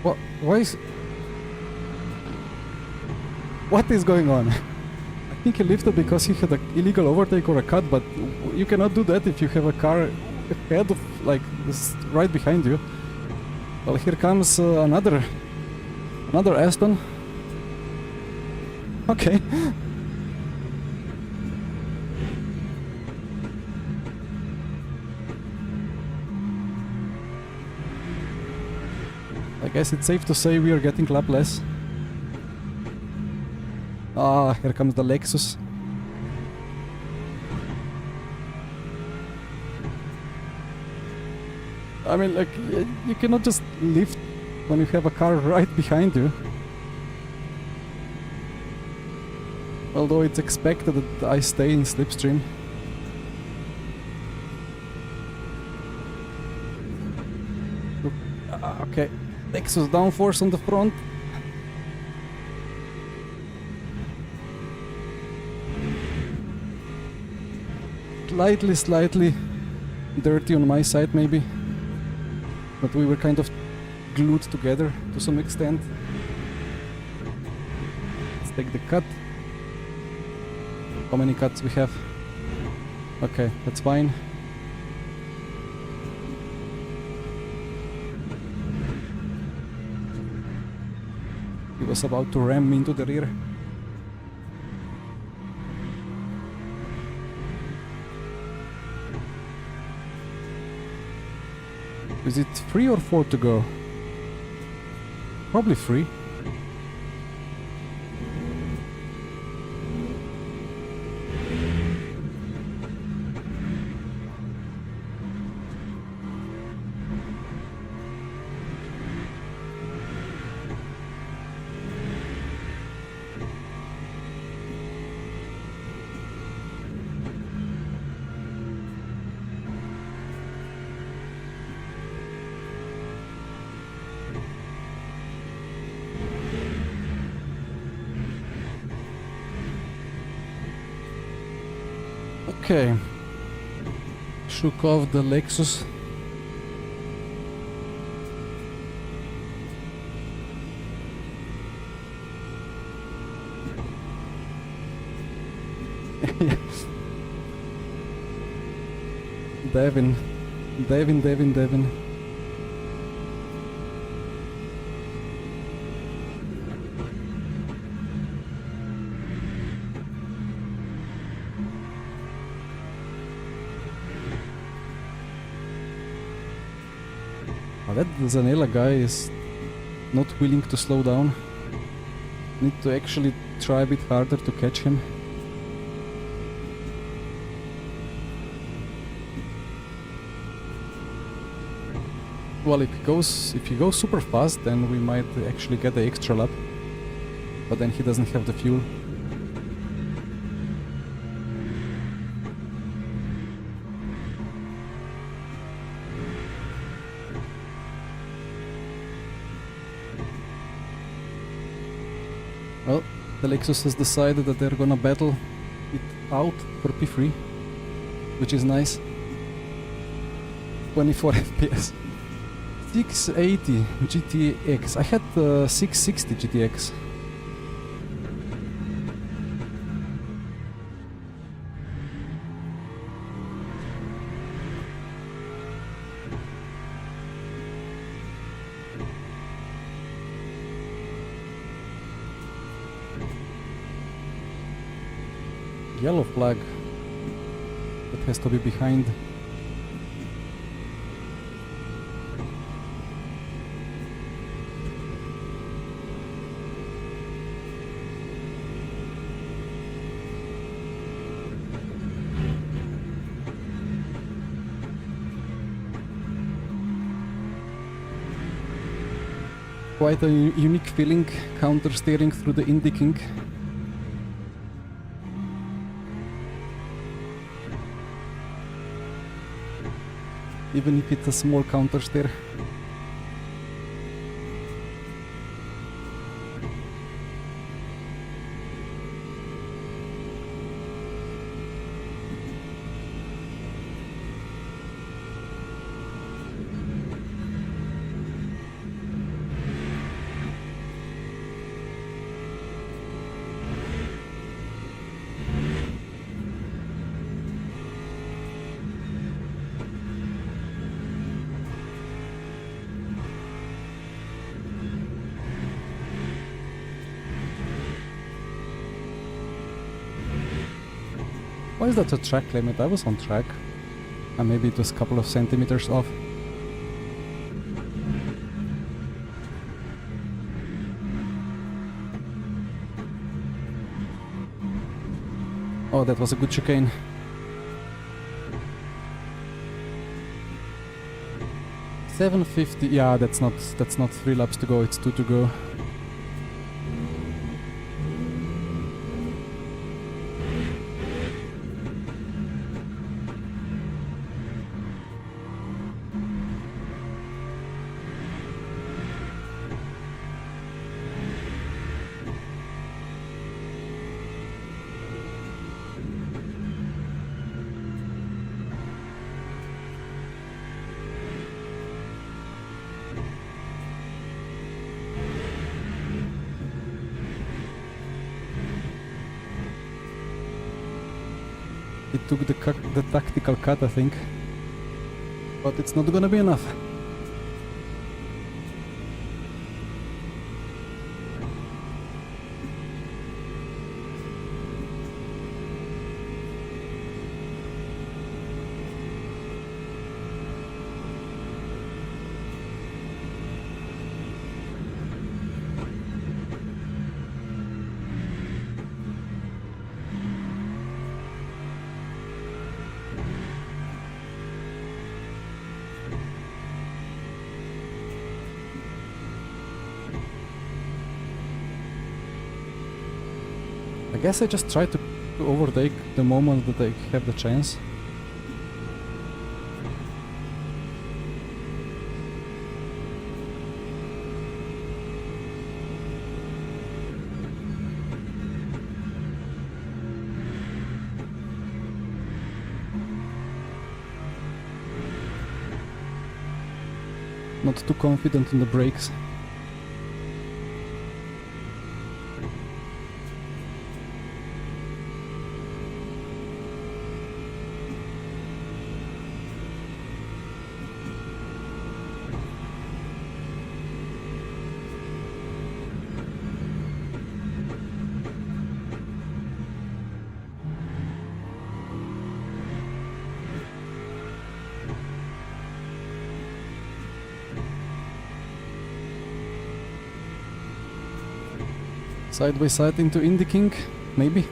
What? Why is... What is going on? I think he lifted because he had an illegal overtake or a cut, but you cannot do that if you have a car ahead of, like, this right behind you. Well, here comes another Aston. Okay. I guess it's safe to say we are getting lapless. Ah, here comes the Lexus. I mean, like, you cannot just lift when you have a car right behind you. Although it's expected that I stay in slipstream. Okay, Lexus downforce on the front. Slightly dirty on my side maybe, but we were kind of glued together to some extent. Let's take the cut. How many cuts we have? Okay, that's fine. He was about to ram me into the rear. Is it 3 or 4 to go? Probably 3. Okay, shook off the Lexus. Devin. That Zanella guy is not willing to slow down. Need to actually try a bit harder to catch him. Well, if he goes super fast, then we might actually get the extra lap. But then he doesn't have the fuel. Well, the Lexus has decided that they're gonna battle it out for P3, which is nice. 24 FPS. 680 GTX. I had 660 GTX. Yellow flag. That has to be behind. Quite a unique feeling, counter-steering through the Indy King. Even if it's a small counter-steer. Why is that a track limit? I was on track. And maybe it was a couple of centimeters off. Oh, that was a good chicane. $750. Yeah, that's not 3 laps to go, it's 2 to go. It took the tactical cut, I think. But it's not gonna be enough. guess I just try to overtake the moment that I have the chance. Not too confident in the brakes. Side by side into Indie King, maybe.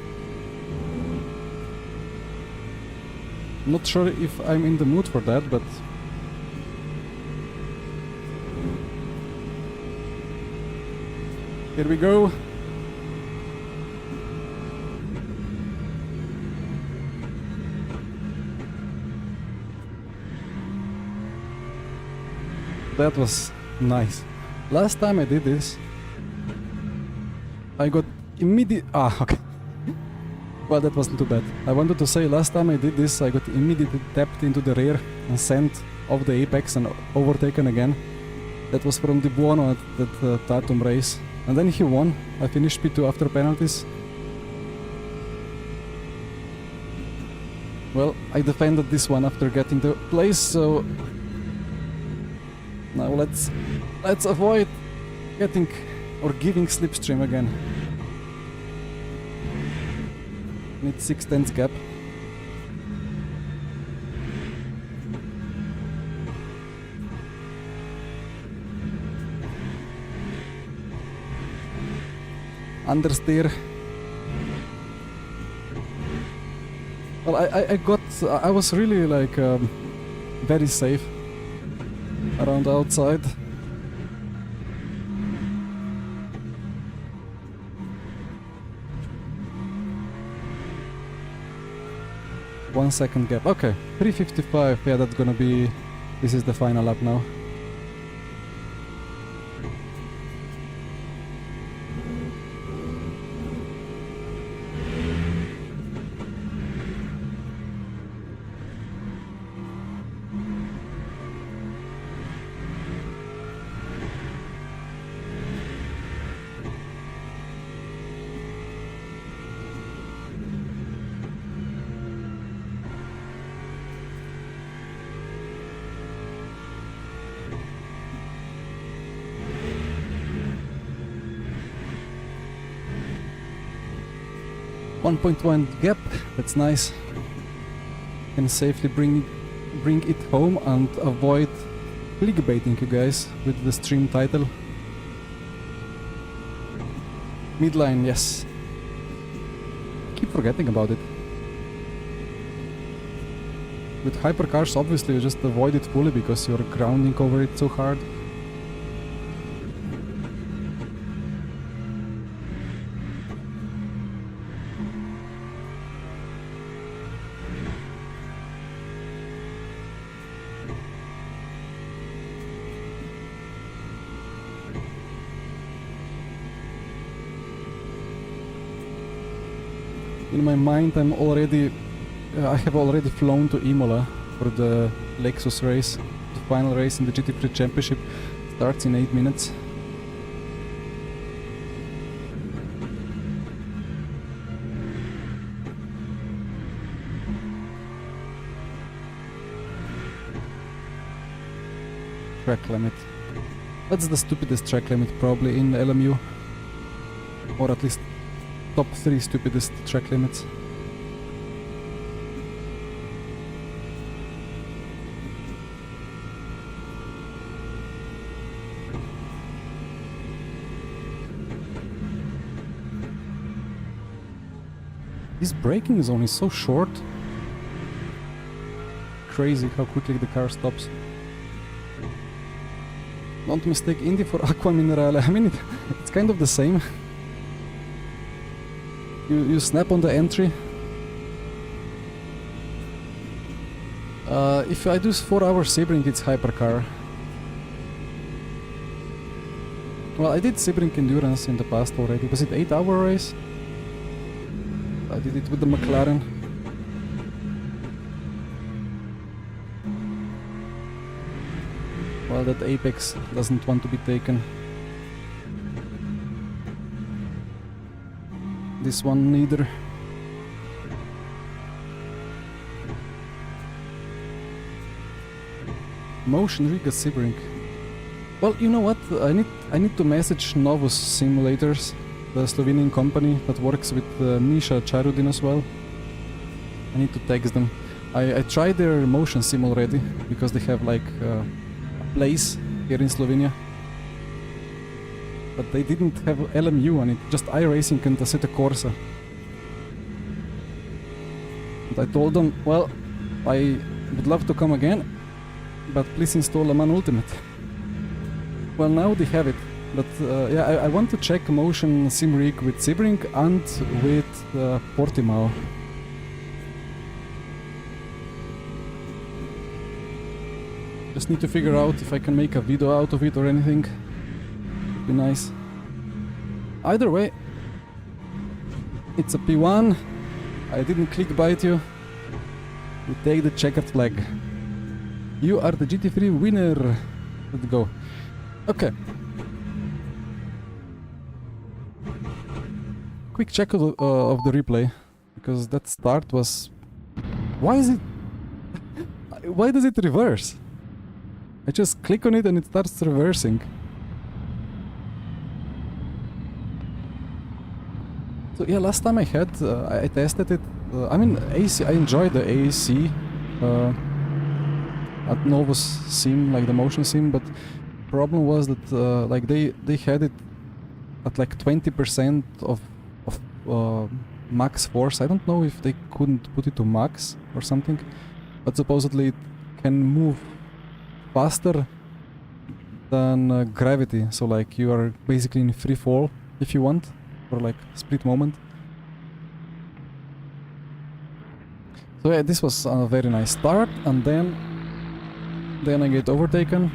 Not sure if I'm in the mood for that, but here we go. That was nice. Last time I did this, I got immediate... okay. Well, that wasn't too bad. I wanted to say last time I did this, I got immediately tapped into the rear and sent off the apex and overtaken again. That was from Di Buono at that Tatum race. And then he won. I finished P2 after penalties. Well, I defended this one after getting the place, so... Now let's avoid getting... or giving slipstream again. Need 6/10 gap. Understeer. Well, I was really like very safe around the outside. One second gap. Okay, 3:55. Yeah, that's gonna be... This is the final lap now. .1 gap, that's nice. Can safely bring it home and avoid clickbaiting you guys with the stream title. Midline, yes. Keep forgetting about it. With hypercars, obviously you just avoid it fully because you're grounding over it so hard. In my mind, I have already flown to Imola for the Lexus race. The final race in the GT3 Championship starts in 8 minutes. Track limit. That's the stupidest track limit probably in LMU. Or at least top 3 stupidest track limits. This braking is only so short. Crazy how quickly the car stops. Don't mistake Indy for Aqua Minerale. I mean, it's kind of the same. You snap on the entry. If I do 4 hours Sebring, it's hypercar. Well, I did Sebring Endurance in the past already. Was it 8-hour race? I did it with the McLaren. Well, that Apex doesn't want to be taken. This one neither. Motion rig at Sebring. Well, you know what? I need to message Novus Simulators, the Slovenian company that works with Misha Charudin as well. I need to text them. I tried their motion sim already because they have like a place here in Slovenia. But they didn't have LMU on it, just iRacing and Assetto Corsa. And I told them, well, I would love to come again, but please install Le Mans Ultimate. Well, now they have it, but yeah, I want to check motion sim rig with Sebring and with Portimao. Just need to figure out if I can make a video out of it or anything. Would be nice. Either way, it's a P1. I didn't clickbait you. You take the checkered flag. You are the GT3 winner. Let's go. Okay. Quick check of the replay, because that start was... Why is it... Why does it reverse? I just click on it and it starts reversing. So yeah, last time I had, I tested it. I mean, AC, I enjoyed the AC at Novus Sim, like the motion sim, but problem was that like they had it at like 20% of max force. I don't know if they couldn't put it to max or something, but supposedly it can move faster than gravity, so like you are basically in free fall if you want, or like split moment. So yeah, this was a very nice start, and then I get overtaken.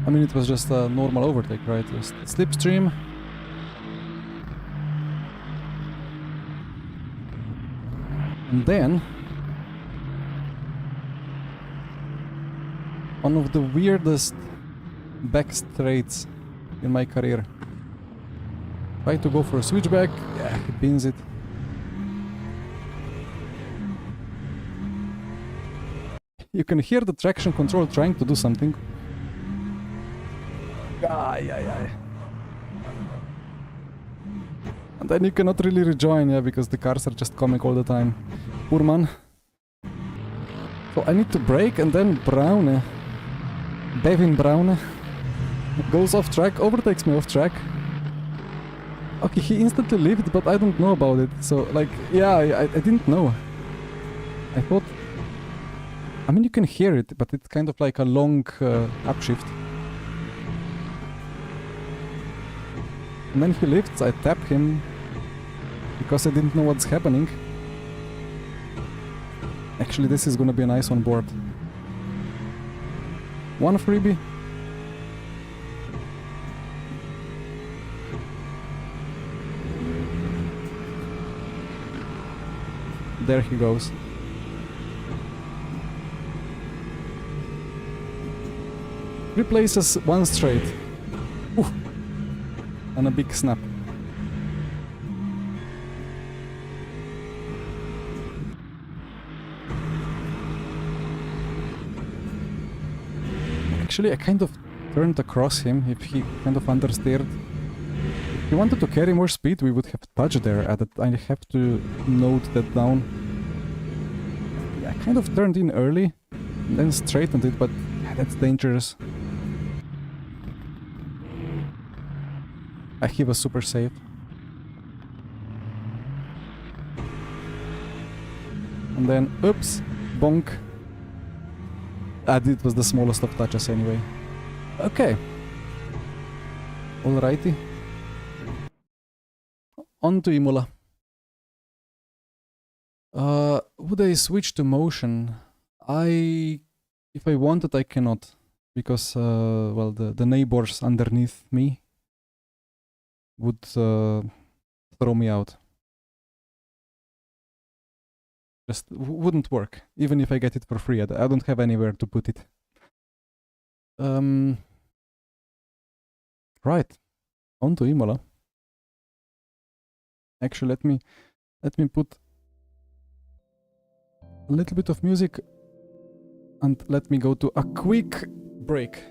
I mean, it was just a normal overtake, right? Just slipstream. And then one of the weirdest back straights in my career. Try to go for a switchback. Yeah, he pins it. You can hear the traction control trying to do something. Ay. And then you cannot really rejoin, yeah, because the cars are just coming all the time. Poor man. So I need to brake, and then Braune, Bevin Braune, goes off track, overtakes me off track. Okay, he instantly lived, but I don't know about it. So, like, yeah, I didn't know. I thought... I mean, you can hear it, but it's kind of like a long upshift. And then he lifts, I tap him, because I didn't know what's happening. Actually, this is gonna be a nice on board. One freebie. There he goes. Replaces one straight. Oof. And a big snap. Actually, I kind of turned across him if he kind of understeered. If he wanted to carry more speed, we would have touched there. I have to note that down. I kind of turned in early, and then straightened it, but yeah, that's dangerous. He was super safe. And then, oops, bonk. It was the smallest of touches anyway. Okay. Alrighty. On to Imola. Would I switch to motion? If I wanted, I cannot. Because, well, the neighbors underneath me would throw me out. Just wouldn't work, even if I get it for free. I don't have anywhere to put it. Right, on to Imola. Actually, let me put a little bit of music and let me go to a quick break.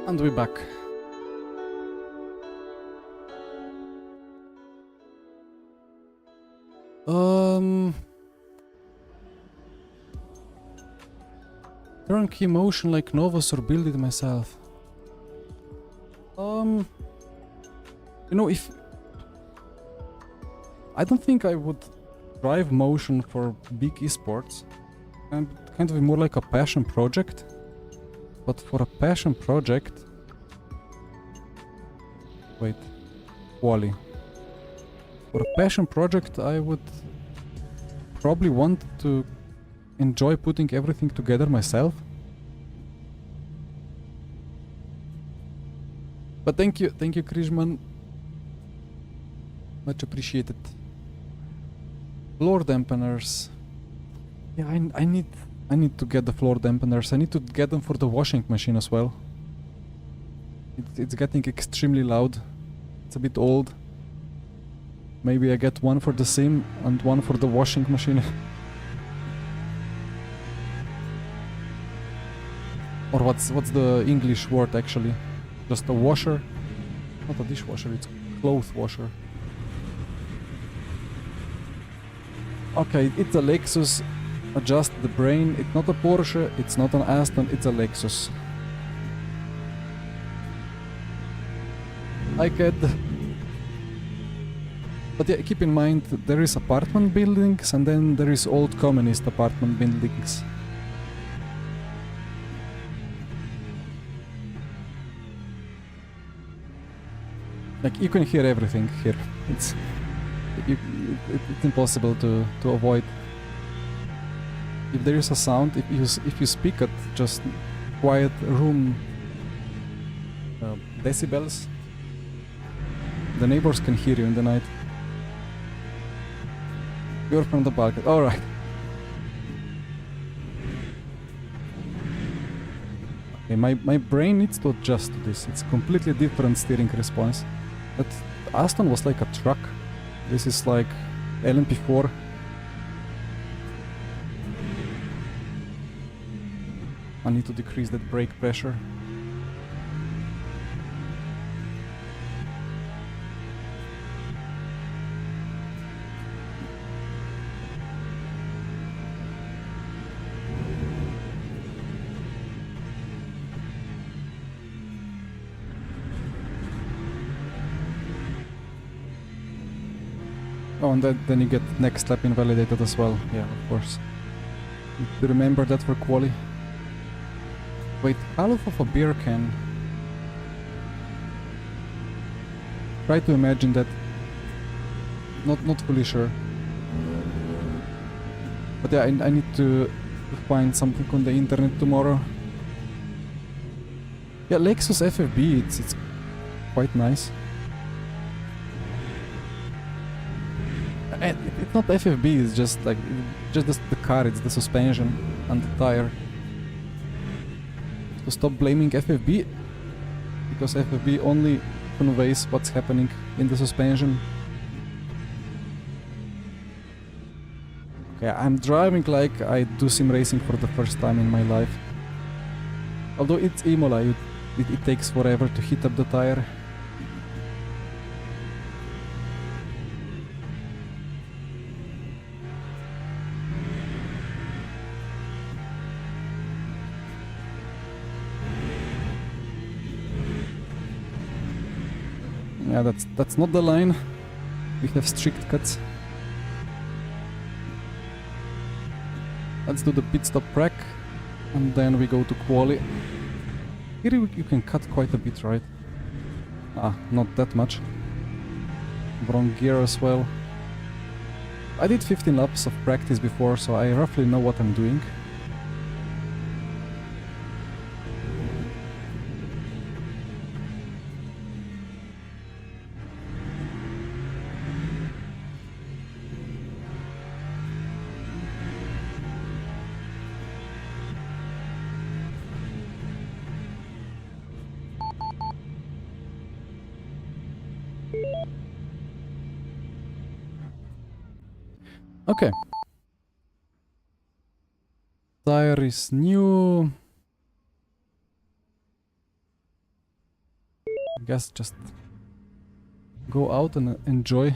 And we're back. Turn key motion like Novus or build it myself. You know, if I don't think I would drive motion for big esports. Kind of more like a passion project. But for a passion project... Wait. Wally. For a passion project I would probably want to enjoy putting everything together myself. But thank you Krishman. Much appreciated. Floor dampeners. Yeah, I need to get the floor dampeners. I need to get them for the washing machine as well. It's getting extremely loud. It's a bit old. Maybe I get one for the sim and one for the washing machine. Or what's the English word actually? Just a washer? Not a dishwasher, it's a clothes washer. Okay, it's a Lexus. Adjust the brain. It's not a Porsche, it's not an Aston, it's a Lexus. I could... But yeah, keep in mind, there is apartment buildings and then there is old communist apartment buildings. Like, you can hear everything here. It's impossible to avoid. If there is a sound, if you speak at just quiet room decibels, the neighbors can hear you in the night. You're from the balcony. Alright. Okay, my brain needs to adjust to this. It's completely different steering response. That Aston was like a truck. This is like LMP4. I need to decrease that brake pressure. Oh, and then you get next lap invalidated as well. Yeah, of course. Need to remember that for quali. Wait, half of a beer can. Try to imagine that. Not fully sure. But yeah, I need to find something on the internet tomorrow. Yeah, Lexus FFB, it's quite nice. And it's not FFB, it's just like the car, it's the suspension and the tire. To stop blaming FFB, because FFB only conveys what's happening in the suspension. Okay, I'm driving like I do sim racing for the first time in my life. Although it's Imola, it takes forever to heat up the tire. Yeah, that's not the line. We have strict cuts. Let's do the pit stop track, and then we go to quali. Here you can cut quite a bit, right? Ah, not that much. Wrong gear as well. I did 15 laps of practice before, so I roughly know what I'm doing. Okay. Tire is new. I guess just go out and enjoy.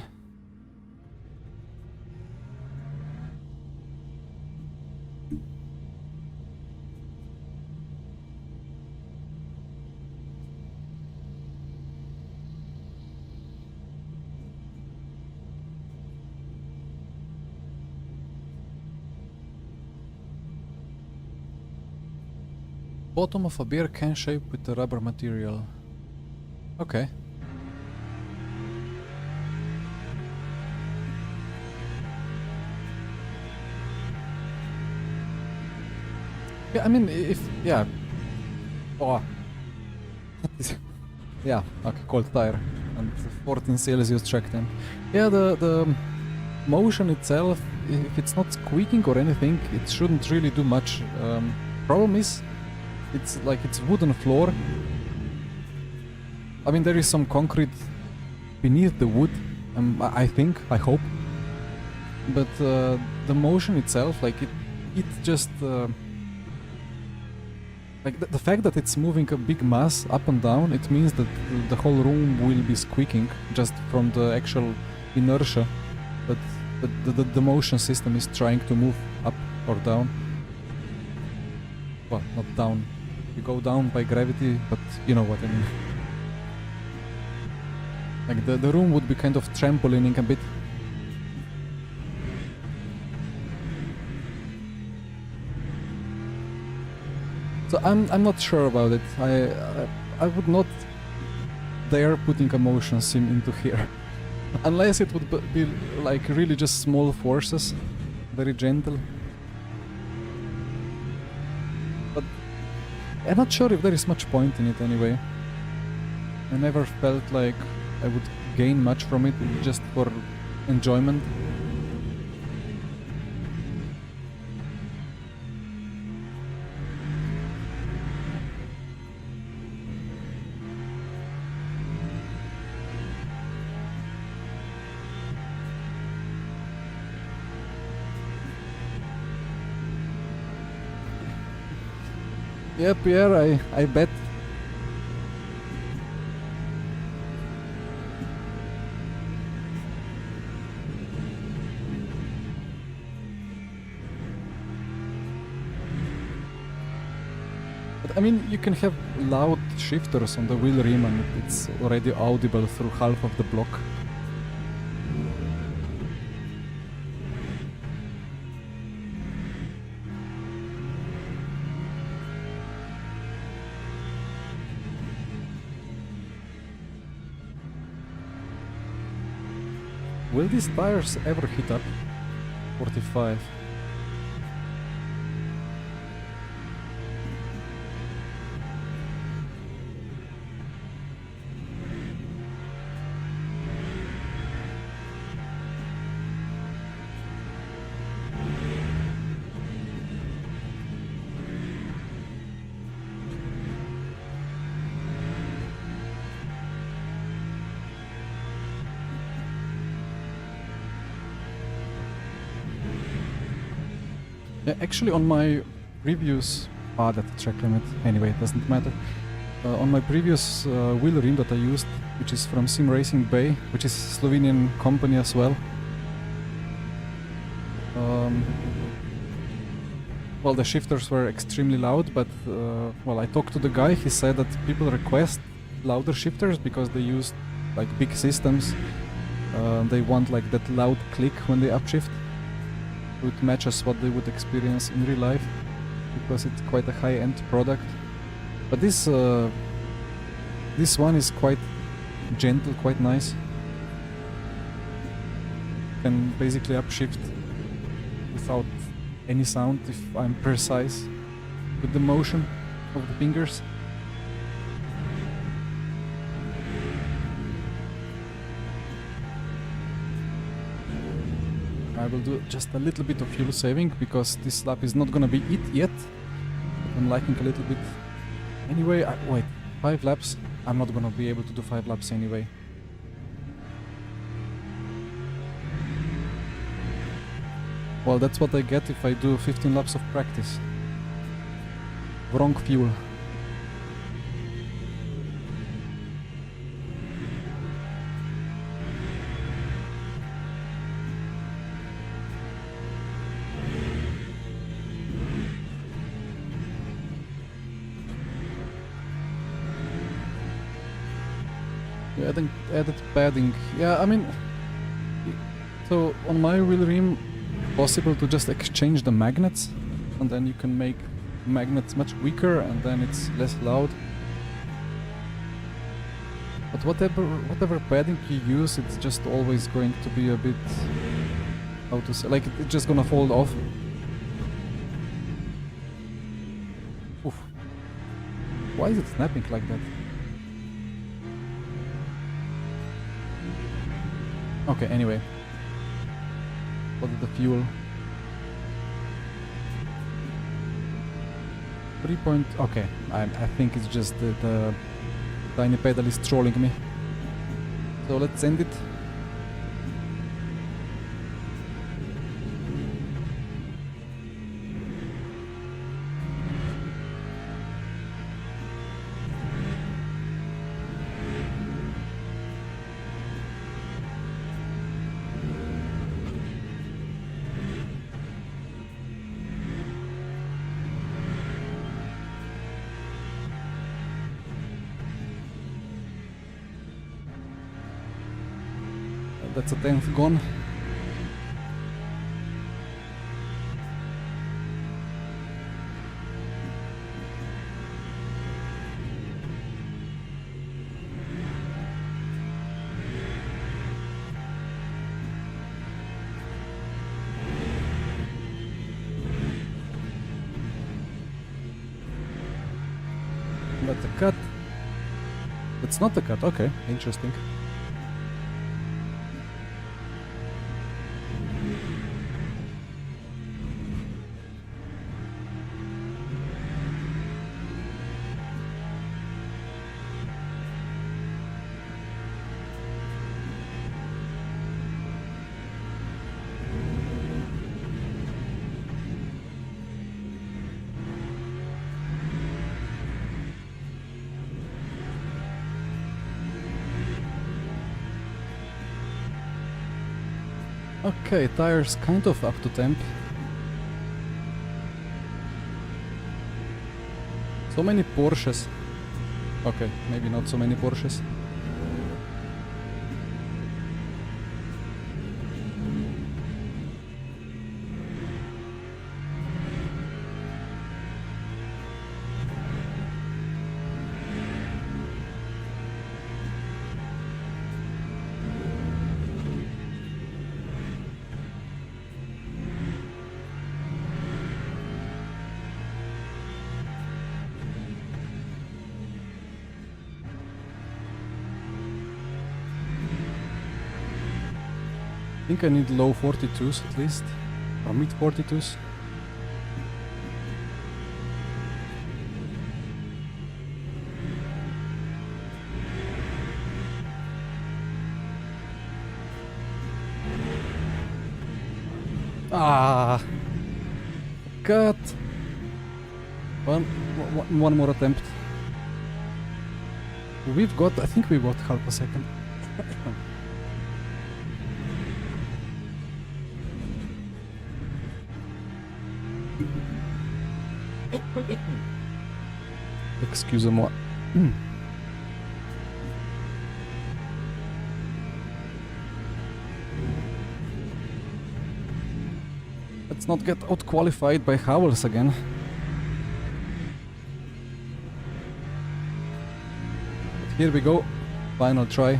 Bottom of a beer can shape with the rubber material. Okay. Yeah, I mean, yeah. Oh. Yeah, okay, cold tire. And 14 Celsius track temp. Yeah, the motion itself, if it's not squeaking or anything, it shouldn't really do much. Problem is, it's like it's wooden floor. I mean, there is some concrete beneath the wood, I think, I hope. But the motion itself, like it just... like the fact that it's moving a big mass up and down, it means that the whole room will be squeaking just from the actual inertia. But the motion system is trying to move up or down. Well, not down. You go down by gravity, but you know what I mean. Like the room would be kind of trampolining a bit. So I'm not sure about it. I would not dare putting a motion sim into here. Unless it would be like really just small forces, very gentle. But I'm not sure if there is much point in it anyway. I never felt like I would gain much from it just for enjoyment. Yeah, Pierre, I bet. But I mean, you can have loud shifters on the wheel rim and it's already audible through half of the block. Will these tires ever hit up 45? Yeah, actually on my previous... Ah, that's a track limit. Anyway, it doesn't matter. On my previous wheel rim that I used, which is from Sim Racing Bay, which is a Slovenian company as well. Well, the shifters were extremely loud, but well, I talked to the guy. He said that people request louder shifters because they use like big systems. They want like that loud click when they upshift. It matches what they would experience in real life because it's quite a high-end product. But this one is quite gentle, quite nice. Can basically upshift without any sound if I'm precise with the motion of the fingers. I will do just a little bit of fuel saving because this lap is not gonna be it yet. I'm liking a little bit. Anyway, wait, 5 laps? I'm not gonna be able to do 5 laps anyway. Well, that's what I get if I do 15 laps of practice. Wrong fuel. Added padding. Yeah, I mean, so on my wheel rim, possible to just exchange the magnets, and then you can make magnets much weaker, and then it's less loud. But whatever padding you use, it's just always going to be a bit, how to say, like it's just gonna fall off. Oof. Why is it snapping like that? Okay, anyway. What is the fuel? 3 point... Okay, I think it's just the tiny pedal is trolling me. So let's end it. That's a 10th gone. That's a cut. It's not a cut, okay, interesting. Okay, tires kind of up to temp. So many Porsches. Okay, maybe not so many Porsches. I think I need low 42s at least, or mid 42s. Ah, God. One more attempt. I think we got half a second. Excusez-moi. Let's not get out-qualified by Howells again. But here we go. Final try.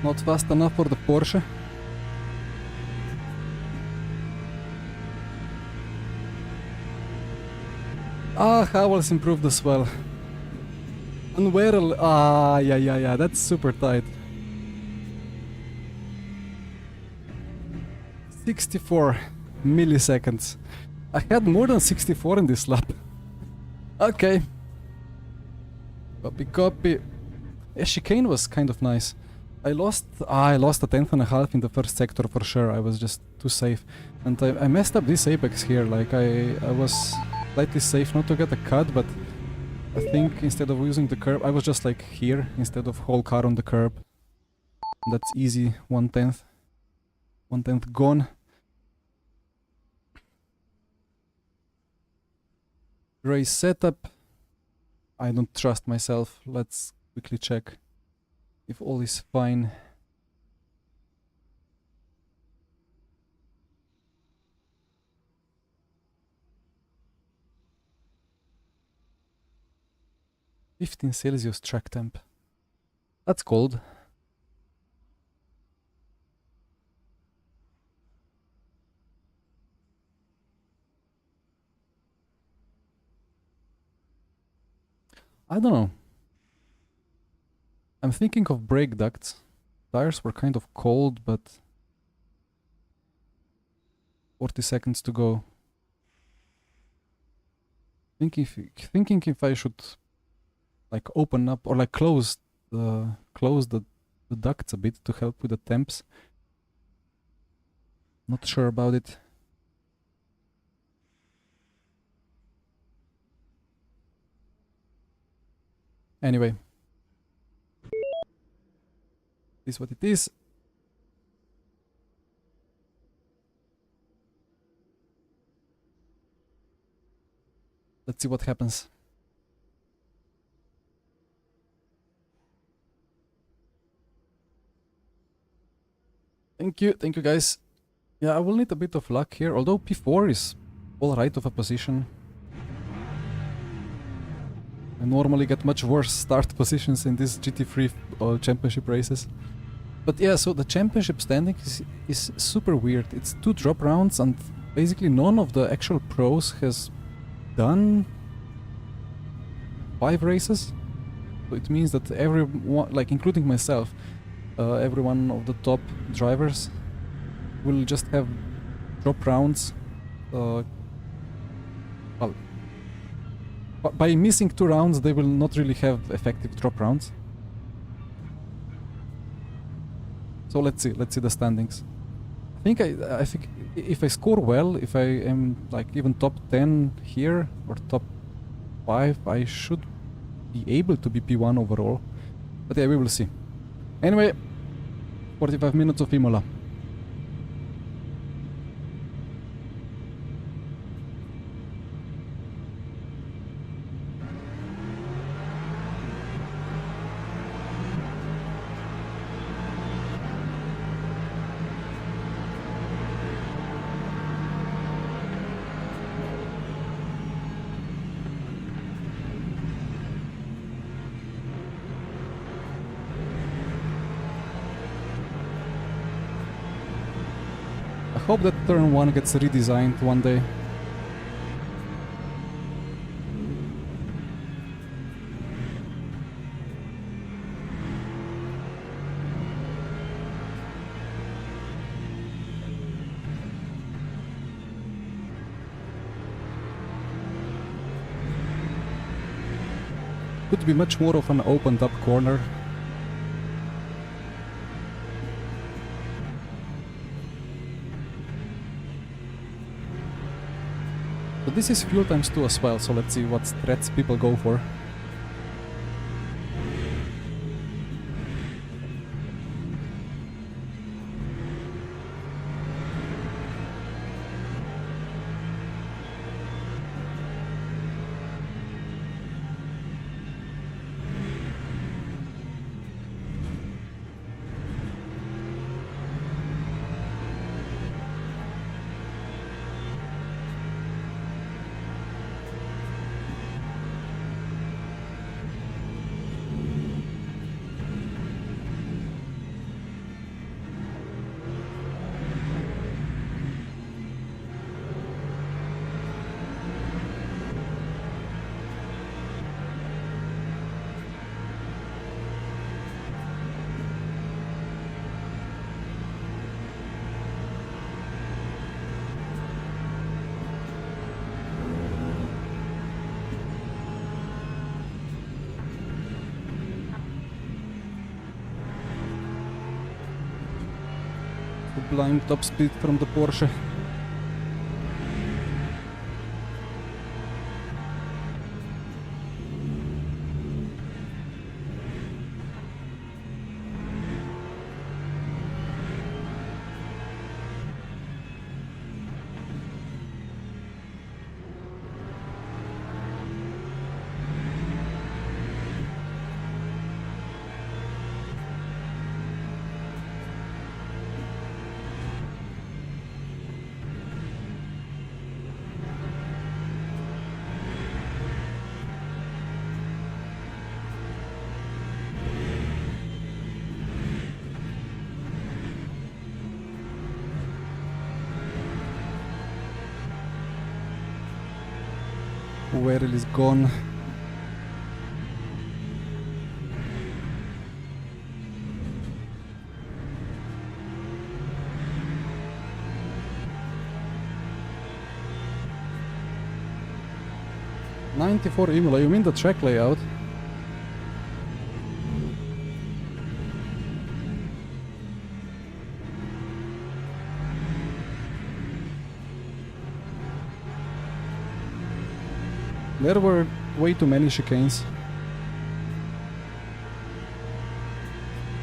Not fast enough for the Porsche. Ah, Howells improved as well. Unwearable. Ah, yeah, that's super tight. 64 milliseconds. I had more than 64 in this lap. Okay. Copy. Yeah, chicane was kind of nice. I lost a tenth and a half in the first sector for sure. I was just too safe. And I messed up this apex here. Like I was slightly safe not to get a cut, but I think instead of using the curb, I was just like here instead of whole car on the curb. That's easy, 1/10. 1/10 gone. Race setup. I don't trust myself. Let's quickly check if all is fine. -15 Celsius track temp. That's cold. I don't know. I'm thinking of brake ducts. Tires were kind of cold, but 40 seconds to go. Thinking if I should like open up or like close the ducts a bit to help with the temps. Not sure about it. Anyway, this is what it is. Let's see what happens. Thank you guys. Yeah, I will need a bit of luck here, although P4 is alright of a position. I normally get much worse start positions in these GT3 championship races. But yeah, so the championship standing is super weird. It's 2 drop rounds and basically none of the actual pros has done 5 races. So it means that everyone, like including myself, every one of the top drivers will just have drop rounds. Well, by missing 2 rounds, they will not really have effective drop rounds. So let's see the standings. I think if I score well, if I am like even top 10 here or top 5, I should be able to be P1 overall. But yeah, we will see. Anyway, 45 minutes of Imola. I hope that turn 1 gets redesigned one day. Could be much more of an opened up corner. But this is fuel times 2 as well, so let's see what threats people go for. Blind top speed from the Porsche. Weryl is gone. 94 Imola, you mean the track layout? There were way too many chicanes.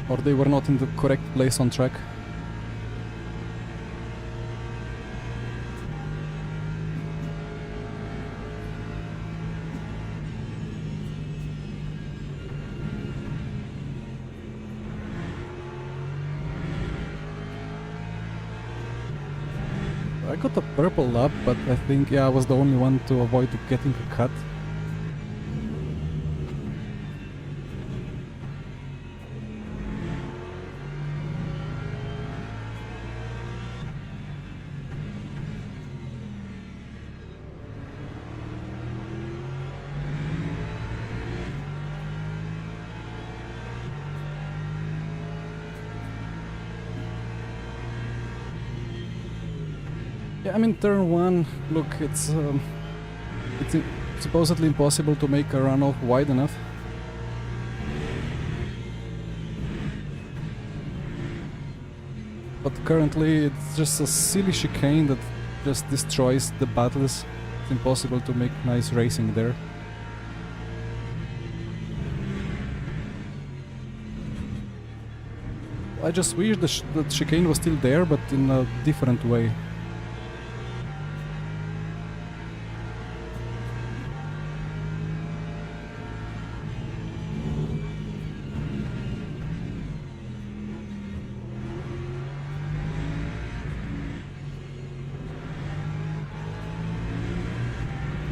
Or they were not in the correct place on track. I got a purple lap, but I think, yeah, I was the only one to avoid getting a cut. Yeah, I mean, turn 1, look, it's supposedly impossible to make a runoff wide enough. But currently it's just a silly chicane that just destroys the battles. It's impossible to make nice racing there. I just wish the chicane was still there, but in a different way.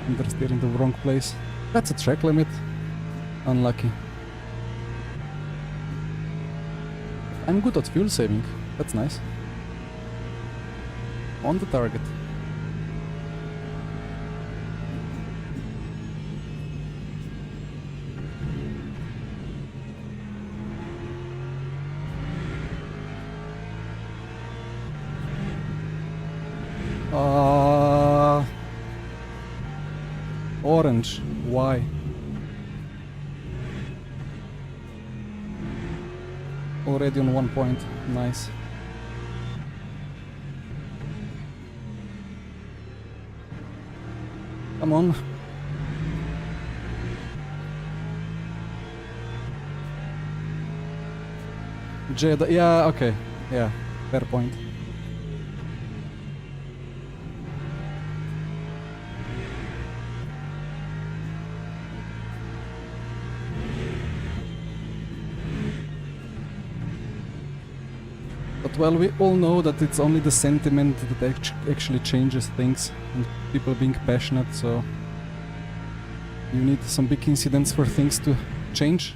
Understeer in the wrong place. That's a track limit. Unlucky. I'm good at fuel saving. That's nice. On the target. Orange. Why? Already on 1 point. Nice. Come on. Jedi. Yeah, okay. Yeah, fair point. But well, we all know that it's only the sentiment that actually changes things, and people being passionate, so you need some big incidents for things to change.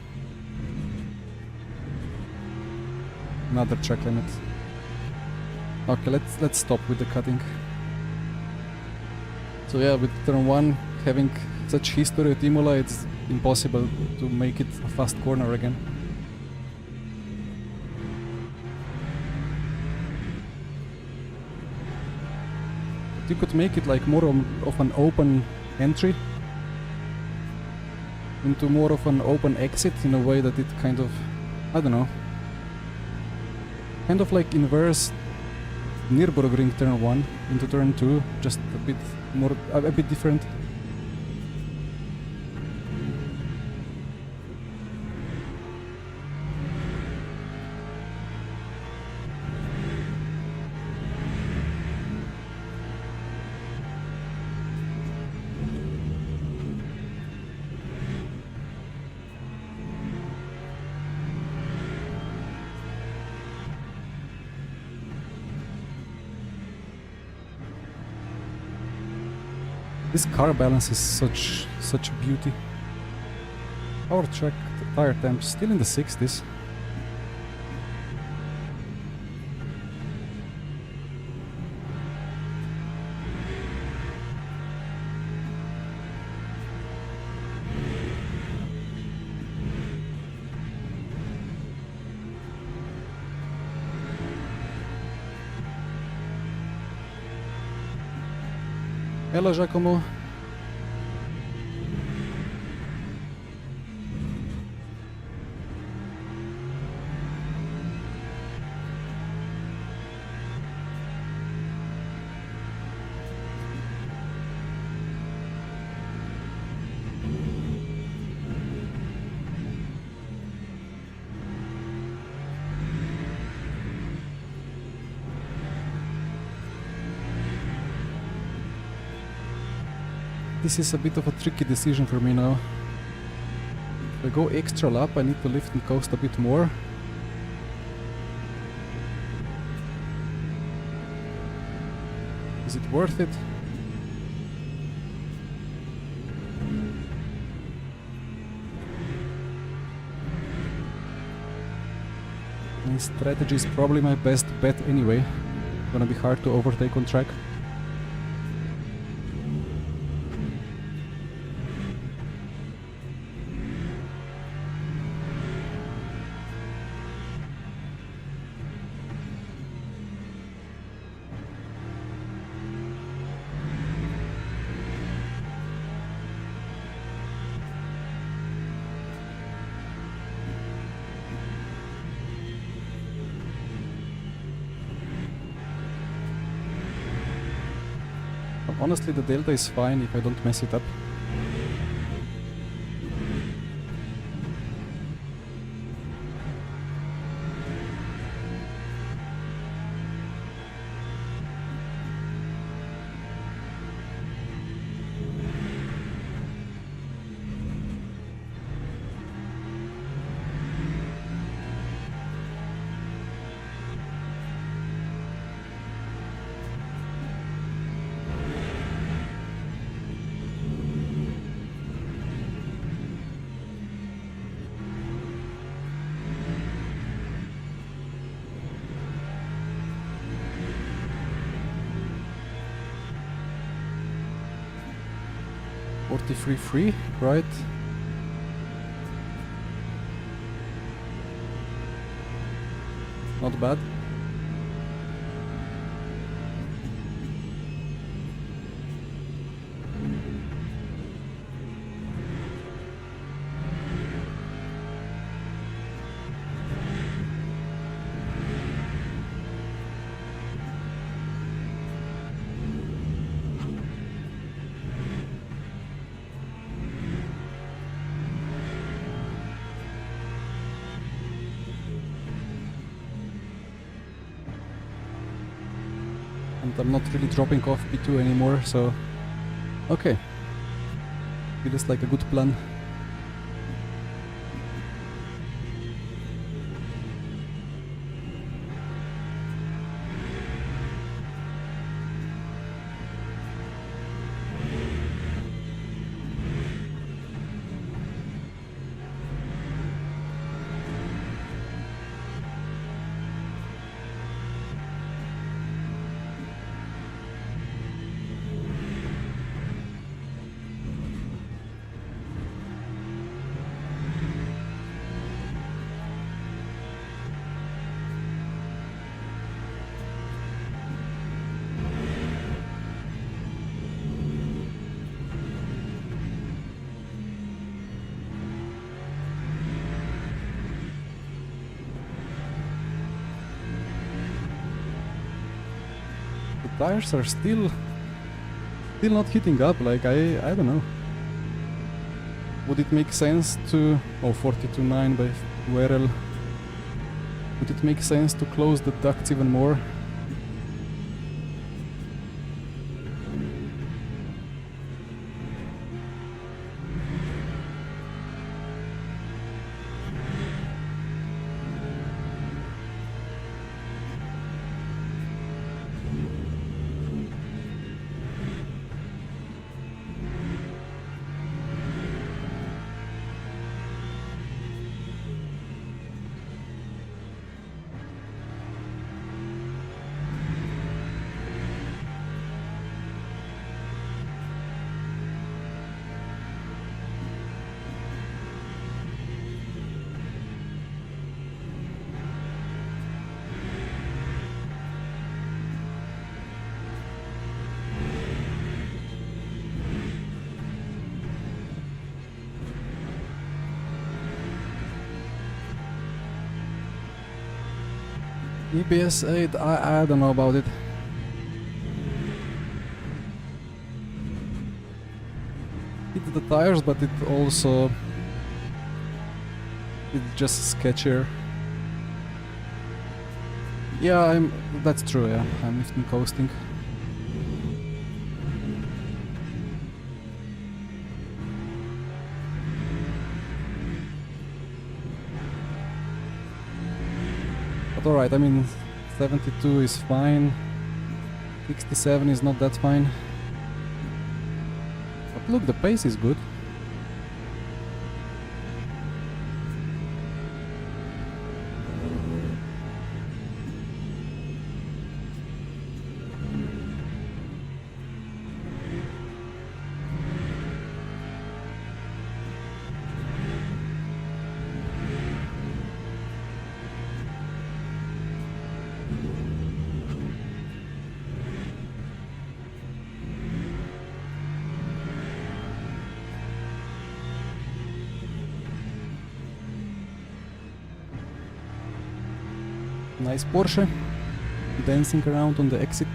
Another track limit. Okay, let's stop with the cutting. So yeah, with turn 1 having such history at Imola, it's impossible to make it a fast corner again. You could make it like more of an open entry into more of an open exit in a way that it kind of, I don't know, kind of like inverse Nürburgring turn 1 into turn 2, just a bit more, a bit different. This car balance is such beauty. Our track tire temp still in the 60s. Hello, Giacomo. This is a bit of a tricky decision for me now. If I go extra lap, I need to lift and coast a bit more. Is it worth it? My strategy is probably my best bet anyway. Gonna be hard to overtake on track. Honestly, the delta is fine if I don't mess it up. Free, right? Not bad. And I'm not really dropping off P2 anymore, so okay. Feels like a good plan. Tires are still not heating up, like I don't know. Would it make sense to 42.9 by URL? Would it make sense to close the ducts even more? EBS 8, I don't know about it. It's the tires, but it also... it's just sketchier. Yeah, that's true, yeah. I'm lifting coasting. alright. I mean, 72 is fine. 67 is not that fine. But look, the pace is good. Nice Porsche, dancing around on the exit.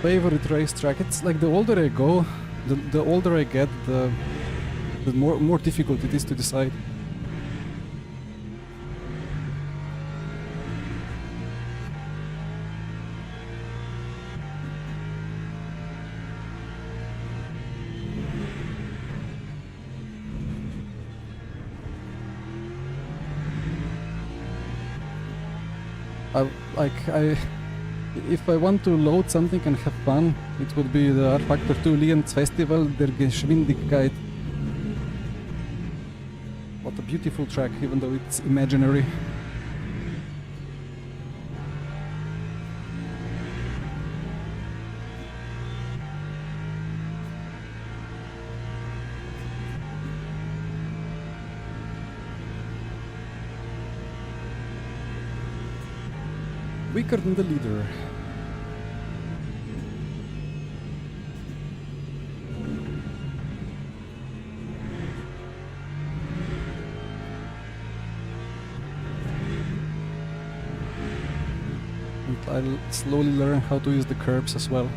Favorite racetrack? It's like the older I go, the older I get, the more difficult it is to decide. If I want to load something and have fun, it would be the R-Factor 2 Lienz Festival der Geschwindigkeit. What a beautiful track, even though it's imaginary. Weaker than the leader. And I'll slowly learn how to use the curbs as well.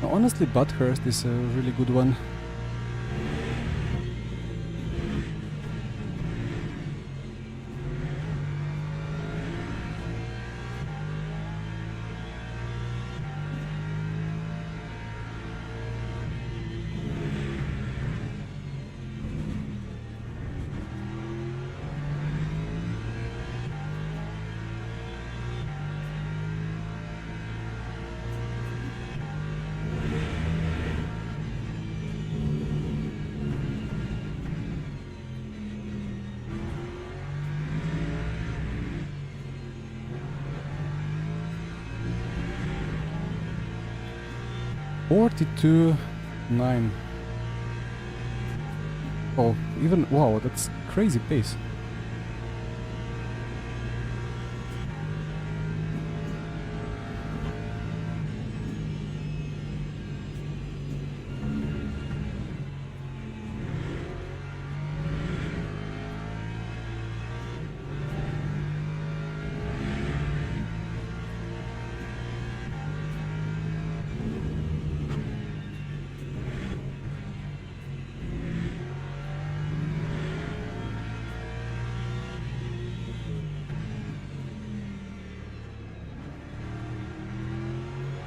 Honestly, Butthurst is a really good one. (42.9). Oh, even wow, that's crazy pace.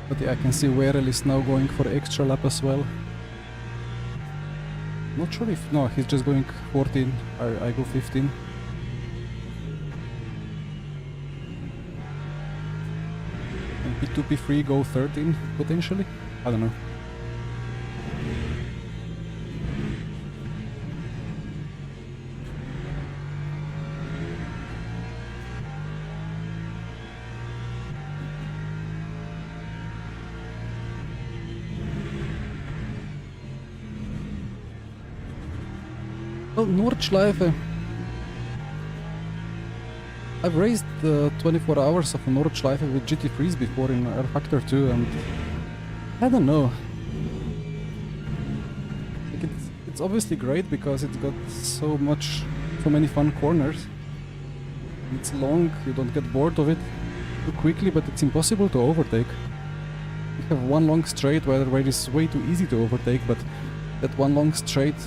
But yeah, I can see Werel is now going for extra lap as well. Not sure if... no, he's just going 14, I go 15. And P2, P3 go 13, potentially? I don't know. Well, Nordschleife. I've raced 24 hours of Nordschleife with GT3s before in R-Factor 2 and I don't know. It's obviously great because it's got so many fun corners. It's long, you don't get bored of it too quickly, but it's impossible to overtake. You have one long straight where it is way too easy to overtake, but that one long straight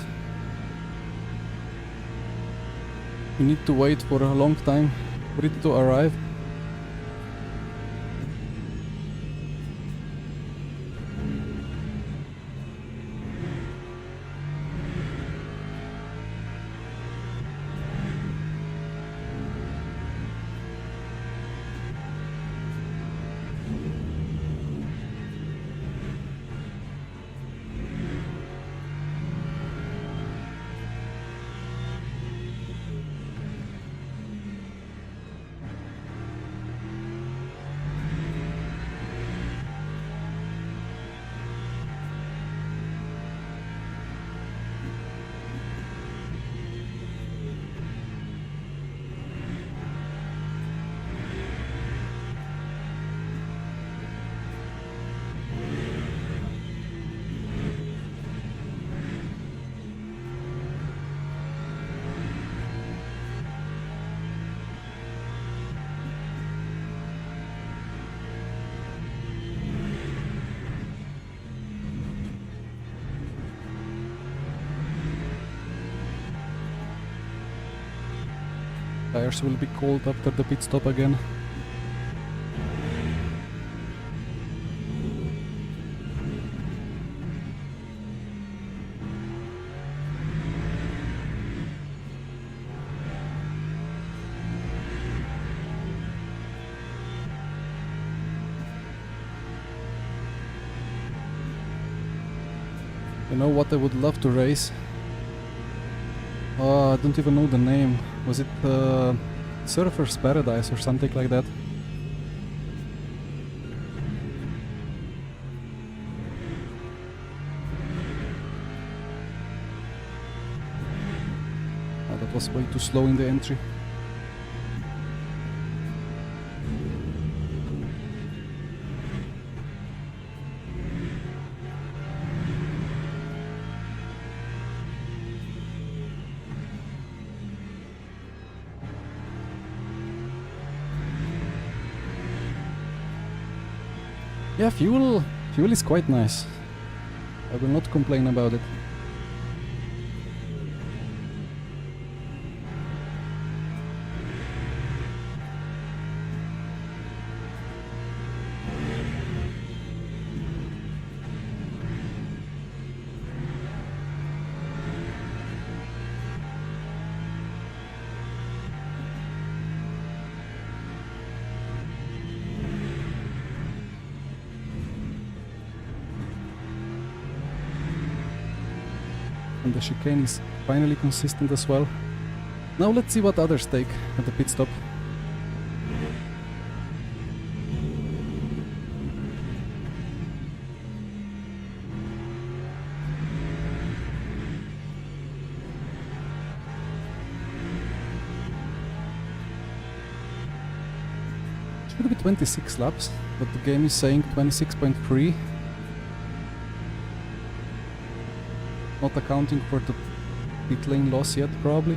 you need to wait for a long time for it to arrive. Tires will be cold after the pit stop again. You know what I would love to race? Oh, I don't even know the name. Was it Surfer's Paradise or something like that? Oh, that was way too slow in the entry. Yeah, fuel is quite nice. I will not complain about it. And the chicane is finally consistent as well. Now let's see what others take at the pit stop. Should be 26 laps, but the game is saying 26.3. Not accounting for the pit lane loss yet, probably.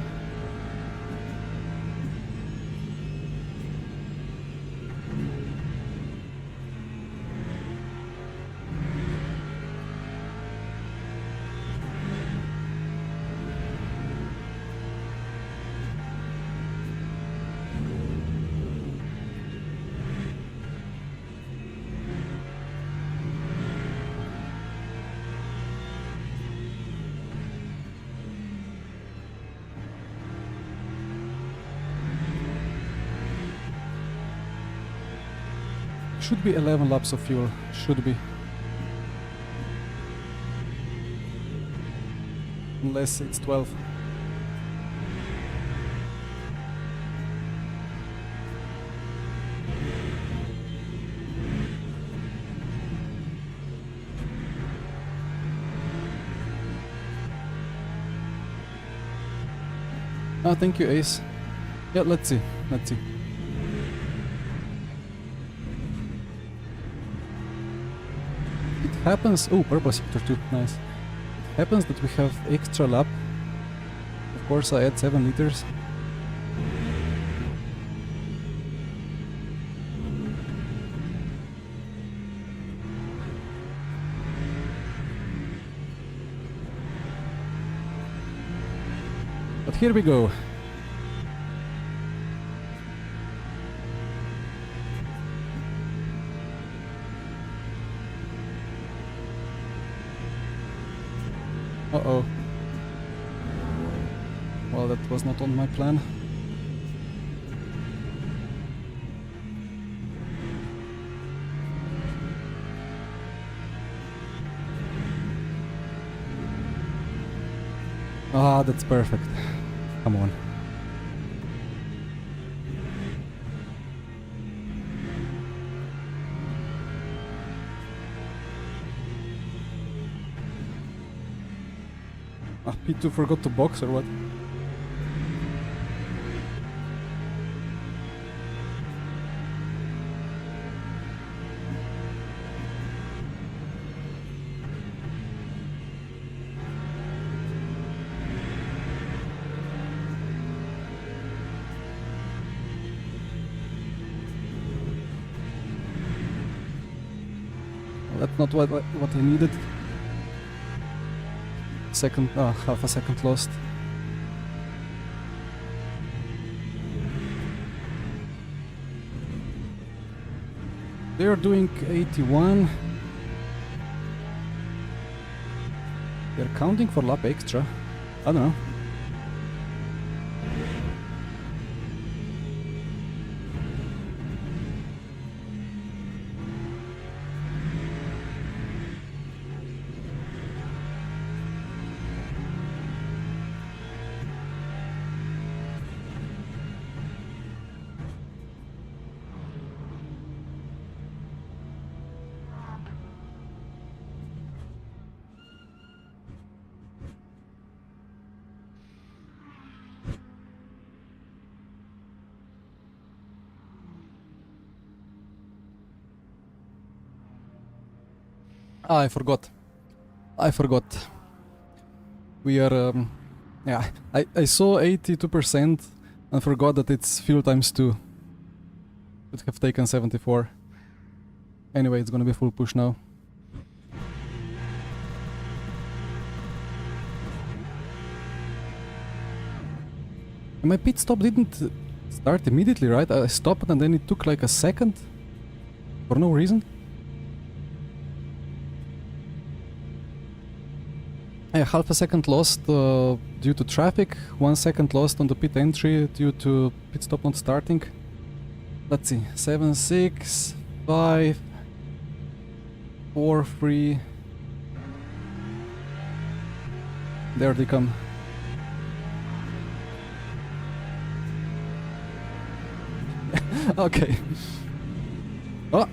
Should be 11 laps of fuel, should be. Unless it's 12. Ah, thank you, Ace. Yeah, let's see. Happens. Oh, purple sector too. Nice. It happens that we have extra lap. Of course, I add 7 liters. But here we go. Uh-oh. Well, that was not on my plan. Ah, that's perfect. Come on. Ah, P2 forgot to box or what? That's not what I needed. Second, half a second lost. They're doing 81. They're counting for lap extra. I don't know. Ah, I forgot. We are, yeah, I saw 82% and forgot that it's fuel times 2. Would have taken 74. Anyway, it's gonna be full push now. And my pit stop didn't start immediately, right? I stopped and then it took like a second for no reason. Yeah, half a second lost due to traffic, 1 second lost on the pit entry due to pit stop not starting. Let's see, 7, 6, 5, 4, 3. There they come. Okay. Oh,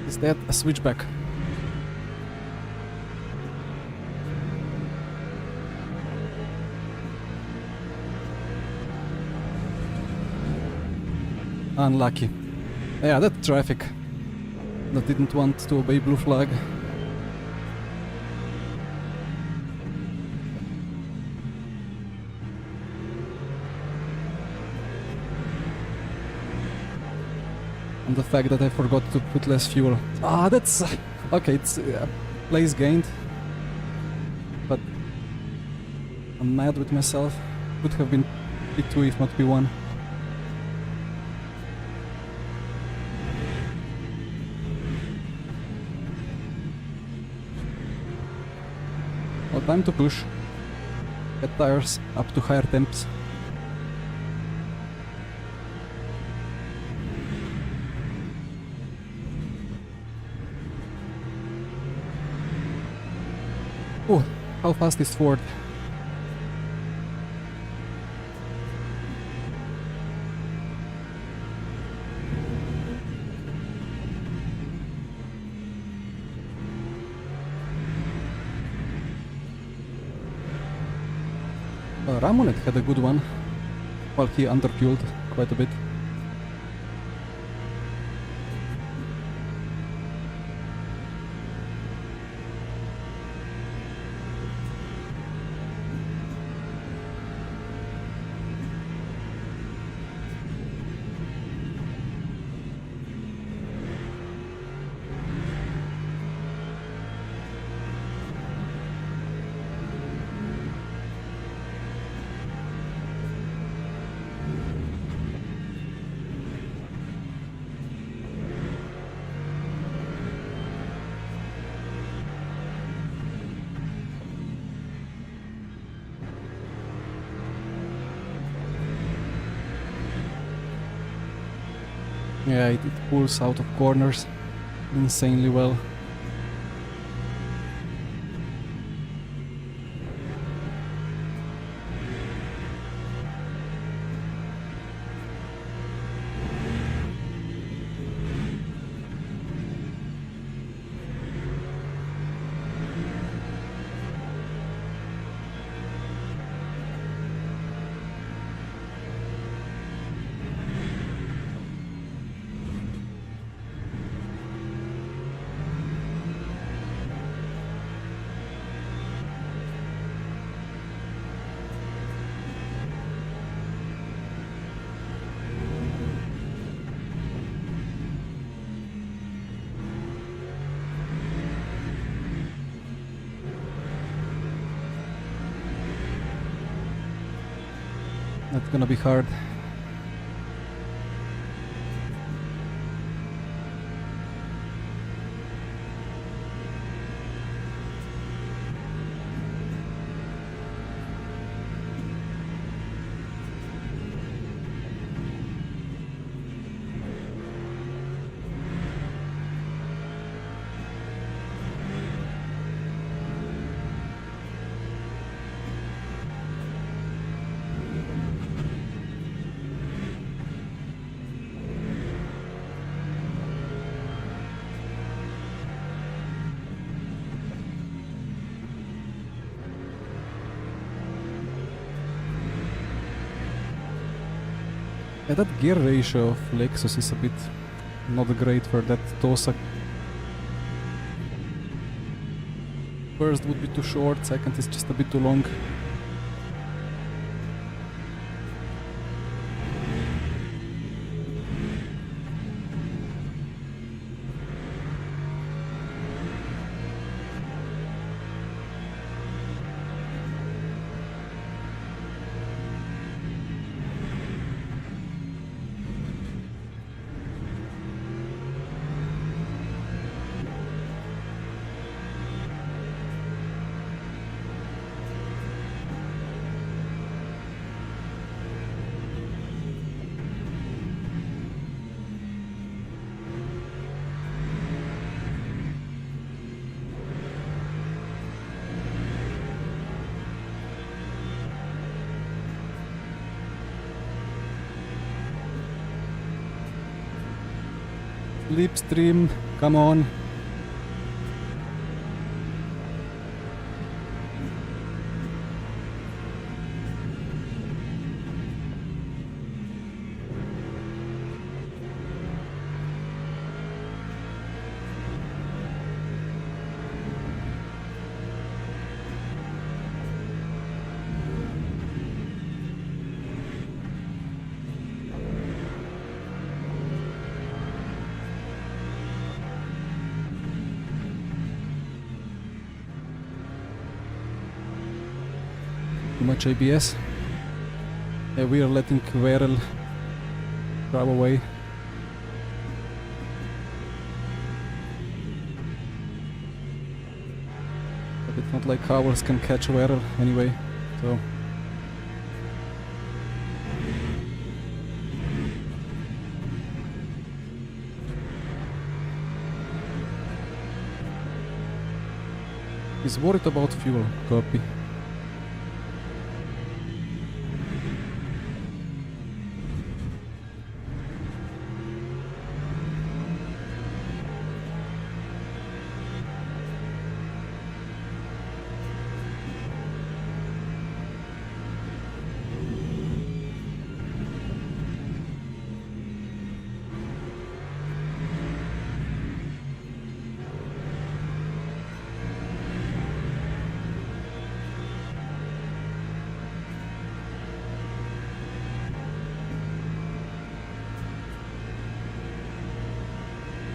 is that a switchback? Unlucky. Yeah, that traffic that didn't want to obey blue flag. And the fact that I forgot to put less fuel. Ah, that's... okay, it's place gained. But I'm mad with myself. Could have been P2 if not P1. Well, time to push. Get tires up to higher temps. Oh, how fast is Ford? Ramonet had a good one, while he underfueled quite a bit. Yeah, it pulls out of corners insanely well. That's gonna be hard. Yeah, that gear ratio of Lexus is a bit not great for that Tosa. First would be too short, second is just a bit too long. Slipstream, come on. Too much ABS. Yeah, we are letting Verel drive away. But it's not like ours can catch Verel anyway, so... He's worried about fuel, copy.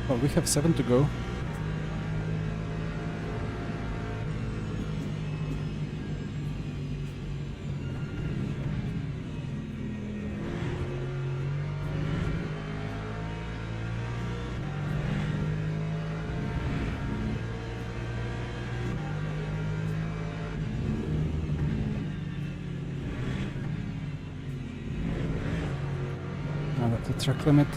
Well, we have 7 to go. Now that's the track limit.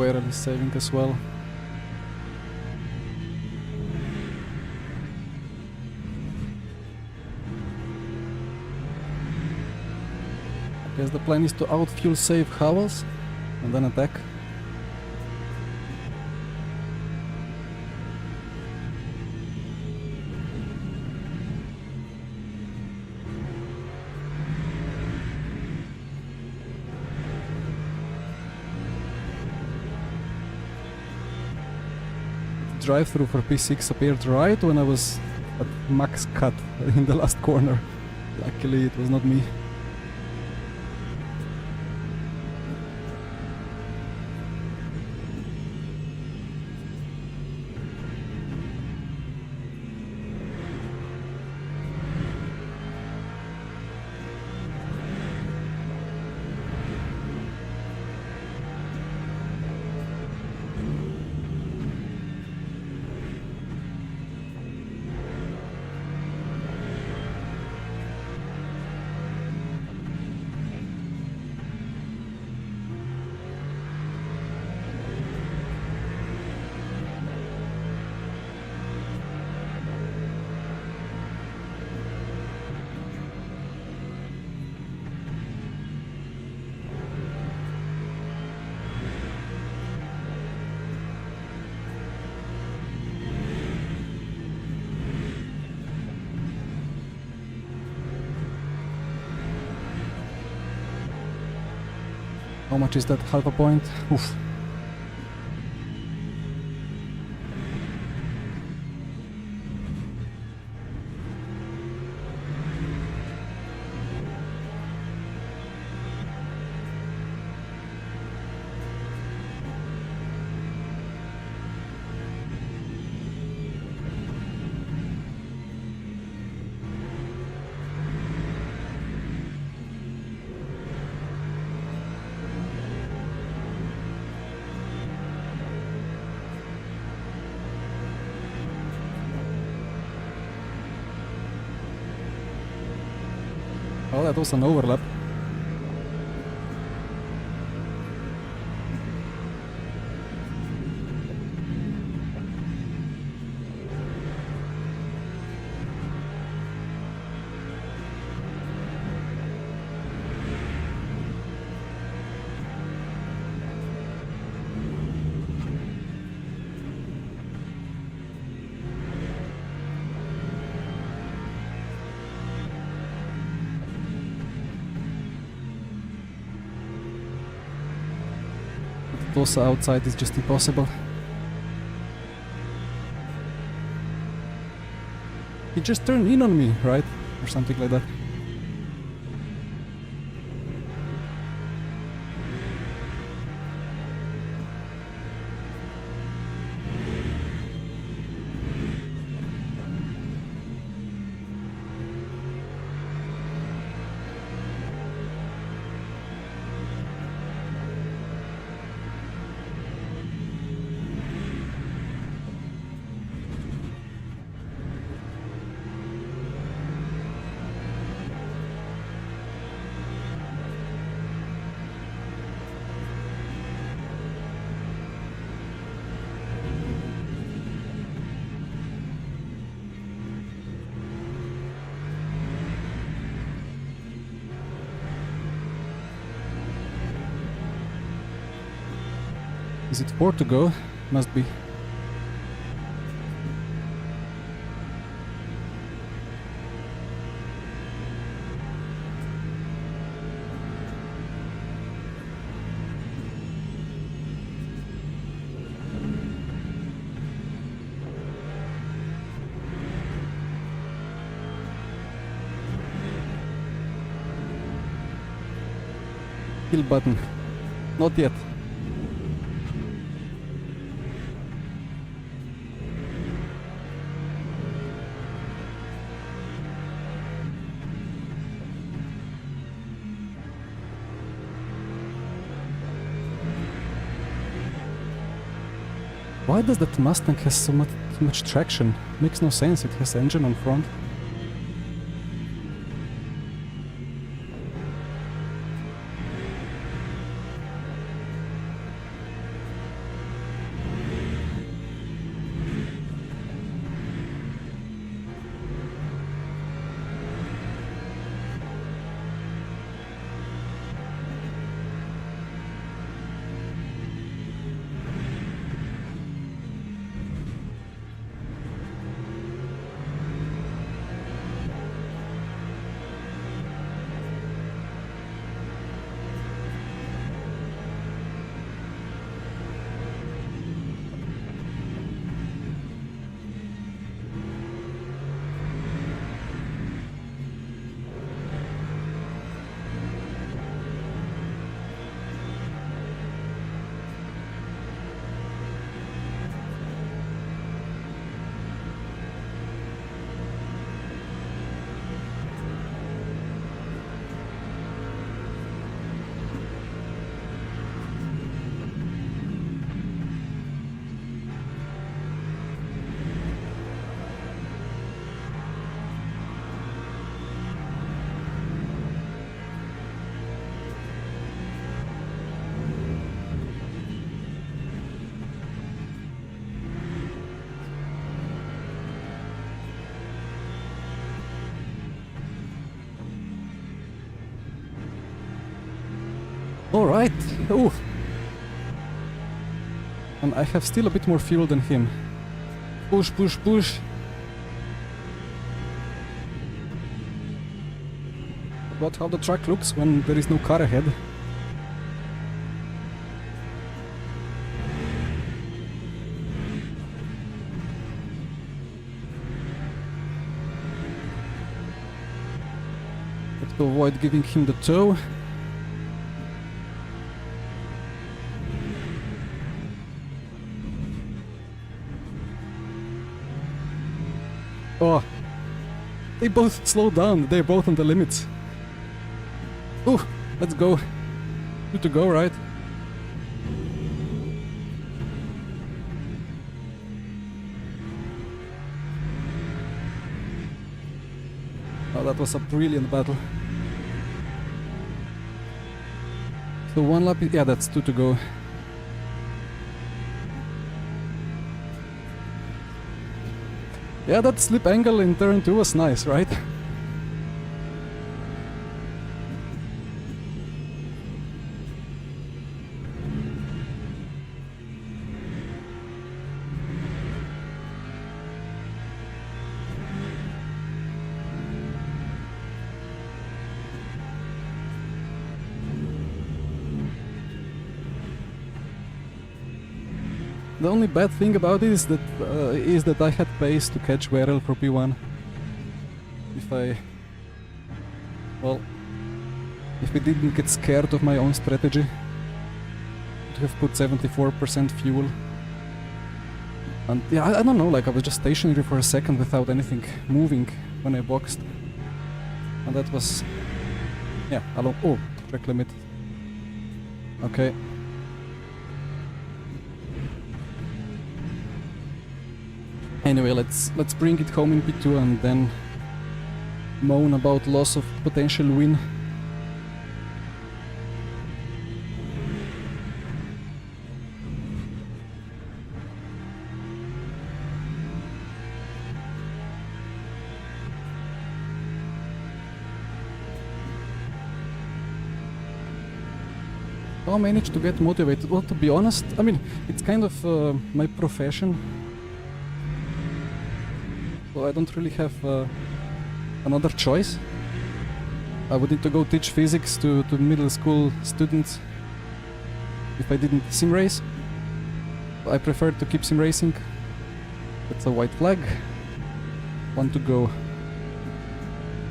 warily saving as well. I guess the plan is to outfuel save Howells and then attack. Drive-through for P6 appeared right when I was at max cut in the last corner. Luckily it was not me. How much is that? Half a point? Oof. Oh, that was an overlap. Also outside is just impossible. He just turned in on me, right? Or something like that. Is it 4 to go? Must be. Kill button. Not yet. Why does that Mustang has so much traction? Makes no sense, it has engine on front. Alright. Oh. And I have still a bit more fuel than him. Push, push, push. But how the truck looks when there is no car ahead. Have to avoid giving him the tow. Oh, they both slowed down. They're both on the limits. Oh, let's go. Good to go, right? Oh, that was a brilliant battle. So one lap, yeah, that's 2 to go. Yeah, that slip angle in turn 2 was nice, right? The only bad thing about it is that I had pace to catch Werel for P1. If we didn't get scared of my own strategy, I would have put 74% fuel. And yeah, I don't know, like I was just stationary for a second without anything moving when I boxed. And that was, yeah, oh, track limit. Okay. Anyway, let's bring it home in P2 and then moan about loss of potential win. How I managed to get motivated? Well, to be honest, I mean, it's kind of my profession. So I don't really have another choice. I would need to go teach physics to middle school students if I didn't sim race. I prefer to keep sim racing. That's a white flag. 1 to go.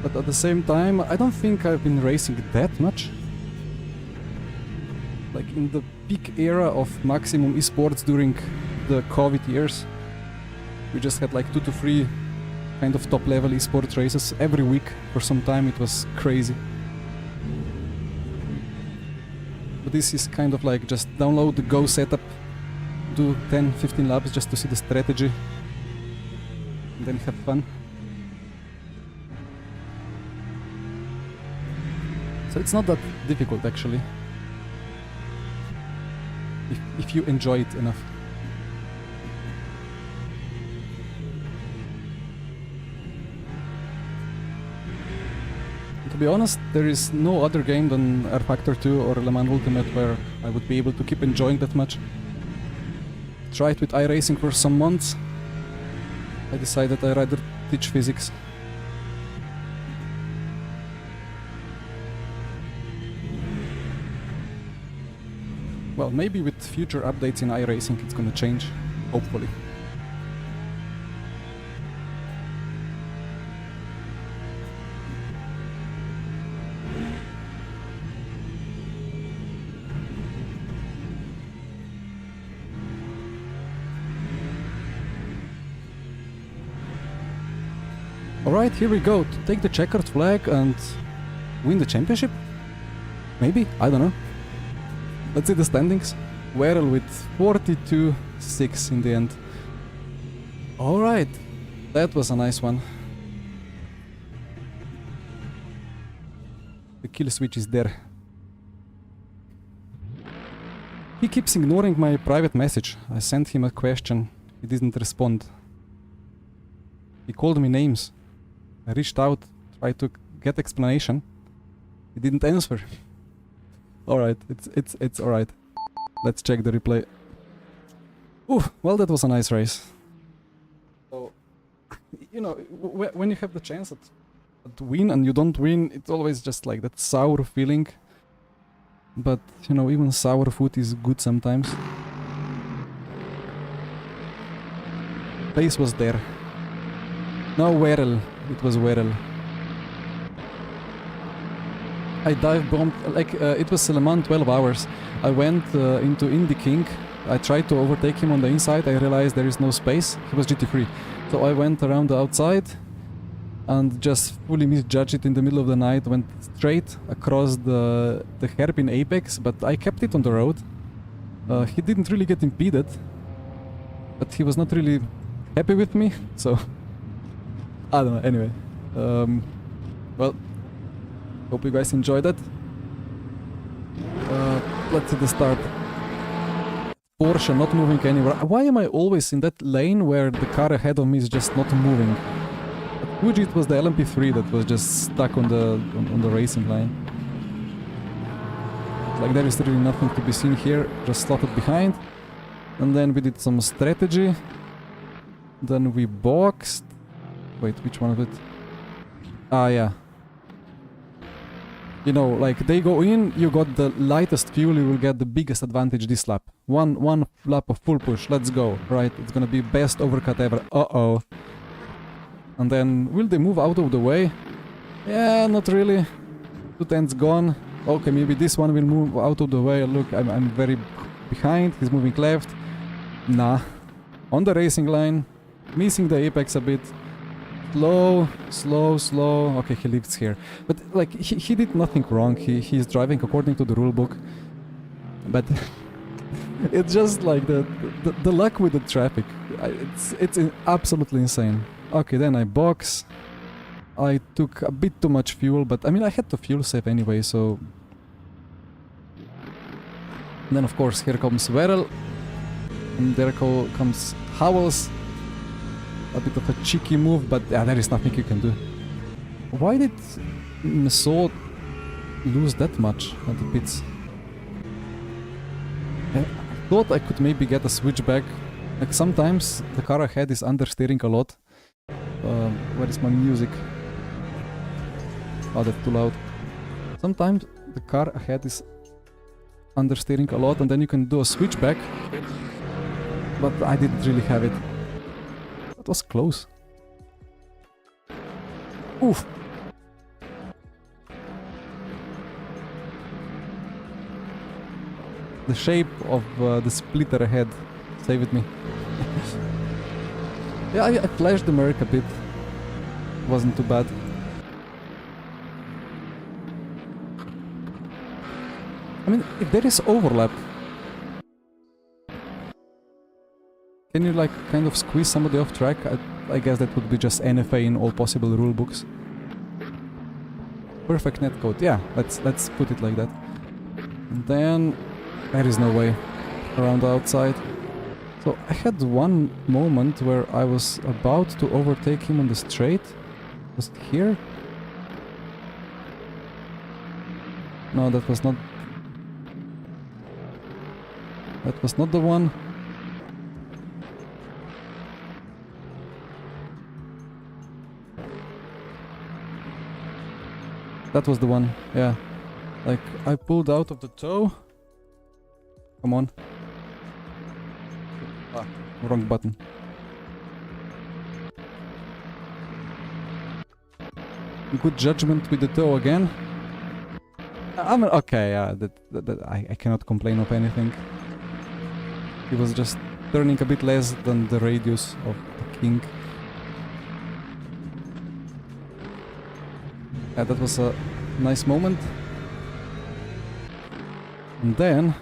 But at the same time, I don't think I've been racing that much. Like in the peak era of maximum esports during the COVID years, we just had like 2 to 3 kind of top level esports races every week for some time. It was crazy. But this is kind of like just download the Go setup, do 10-15 laps just to see the strategy, and then have fun. So it's not that difficult actually, if you enjoy it enough. To be honest, there is no other game than R Factor 2 or Le Mans Ultimate where I would be able to keep enjoying that much. Tried with iRacing for some months. I decided I'd rather teach physics. Well, maybe with future updates in iRacing it's gonna change, hopefully. Alright, here we go, to take the checkered flag and win the championship? Maybe? I don't know. Let's see the standings. Werel with 42-6 in the end. Alright, that was a nice one. The kill switch is there. He keeps ignoring my private message. I sent him a question, he didn't respond. He called me names. I reached out, tried to get explanation. He didn't answer. Alright, it's alright. Let's check the replay. Ooh, well, that was a nice race. So, you know, when you have the chance to win and you don't win, it's always just like that sour feeling. But, you know, even sour food is good sometimes. Pace was there. No, Werrell. It was Werrell. I dive bombed, like, it was Le Mans 12 hours. I went into Indy King. I tried to overtake him on the inside. I realized there is no space. He was GT3. So I went around the outside and just fully misjudged it in the middle of the night. Went straight across the hairpin apex, but I kept it on the road. He didn't really get impeded, but he was not really happy with me, so I don't know. Anyway, well, hope you guys enjoyed it. Let's see the start. Porsche not moving anywhere. Why am I always in that lane where the car ahead of me is just not moving? At Fuji it was the LMP3 that was just stuck on the racing line. Like there is really nothing to be seen here, just slotted behind. And then we did some strategy. Then we boxed. Wait, which one of it? Ah, yeah. You know, like they go in, you got the lightest fuel, you will get the biggest advantage this lap. One lap of full push, let's go, right? It's gonna be best overcut ever. Uh-oh. And then, will they move out of the way? Yeah, not really. 210's gone. Okay, maybe this one will move out of the way. Look, I'm very behind, he's moving left. Nah. On the racing line, missing the apex a bit. Slow, slow, slow. Okay, he lives here. But like he did nothing wrong. He's driving according to the rule book. But it's just like the luck with the traffic. It's absolutely insane. Okay, then I box. I took a bit too much fuel, but I mean I had to fuel save anyway, so. And then of course here comes Werrell. And there comes Howells. A bit of a cheeky move, but yeah, there is nothing you can do. Why did Massot lose that much at the pits? I thought I could maybe get a switchback. Like sometimes the car ahead is understeering a lot. Where is my music? Oh, that's too loud. Sometimes the car ahead is understeering a lot and then you can do a switchback. But I didn't really have it. That was close. Oof. The shape of the splitter ahead saved me. Yeah, I flashed the Merc a bit. Wasn't too bad. I mean, if there is overlap, can you like kind of squeeze somebody off track? I guess that would be just NFA in all possible rule books. Perfect netcode. Yeah, let's put it like that. And then there is no way around the outside. So I had one moment where I was about to overtake him on the straight. Was it here? No, that was not. That was not the one. That was the one, yeah. Like, I pulled out of the toe. Come on. Ah, wrong button. Good judgment with the toe again. I mean, okay, yeah, I cannot complain of anything. He was just turning a bit less than the radius of the king. Yeah, that was a nice moment. And then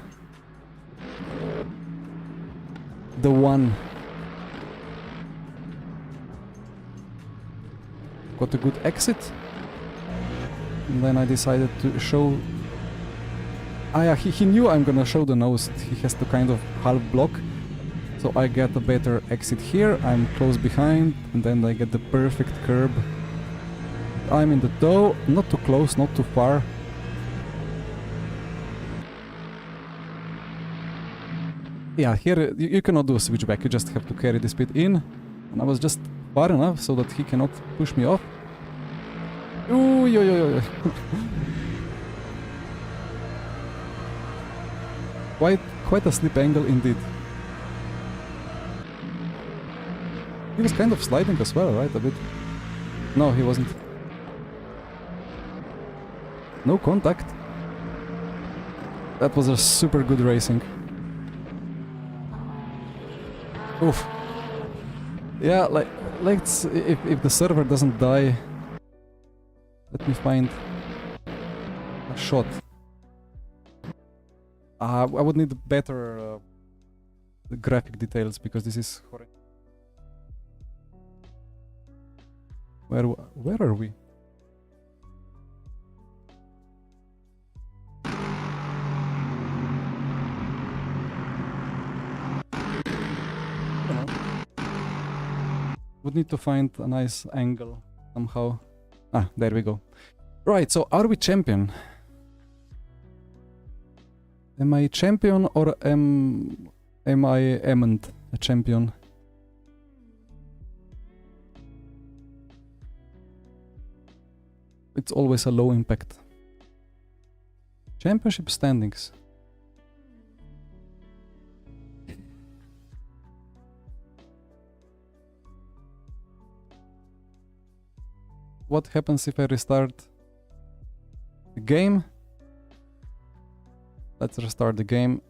the one. Got a good exit. And then I decided to show. Ah yeah, he knew I'm gonna show the nose. He has to kind of half block. So I get a better exit here. I'm close behind, and then I get the perfect curb. I'm in the toe, not too close, not too far. Yeah, here you cannot do a switchback, you just have to carry the speed in. And I was just far enough so that he cannot push me off. Ooh, yo, yo, yo. Quite a slip angle indeed. He was kind of sliding as well, right? A bit. No, he wasn't. No contact. That was a super good racing. Oof. Yeah, let's if the server doesn't die, let me find a shot. I would need better graphic details because this is horrendous. Where are we? Would need to find a nice angle somehow. Ah, there we go. Right, so are we champion? Am I champion or am I amn't a champion? It's always a low impact. Championship standings. What happens if I restart the game? Let's restart the game.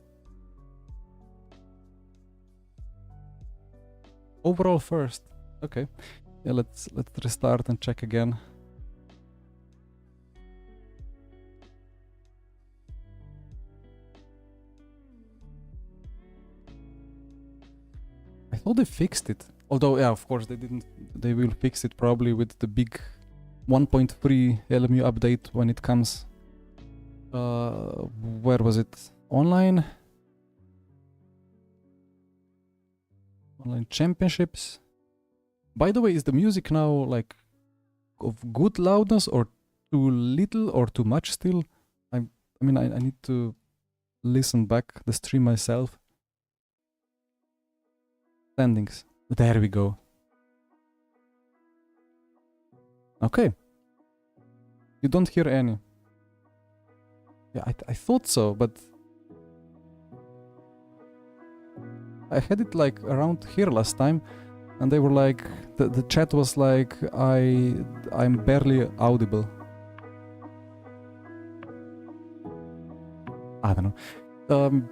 Overall first. Okay. Yeah, let's restart and check again. I thought they fixed it. Although, yeah, of course they didn't. They will fix it probably with the big 1.3 LMU update when it comes. Where was it? Online? Online championships. By the way, is the music now like of good loudness or too little or too much still? I mean, I need to listen back the stream myself. Standings. There we go. Okay. You don't hear any. Yeah, I thought so, but I had it like around here last time, and they were like, the chat was like, I'm barely audible. I don't know.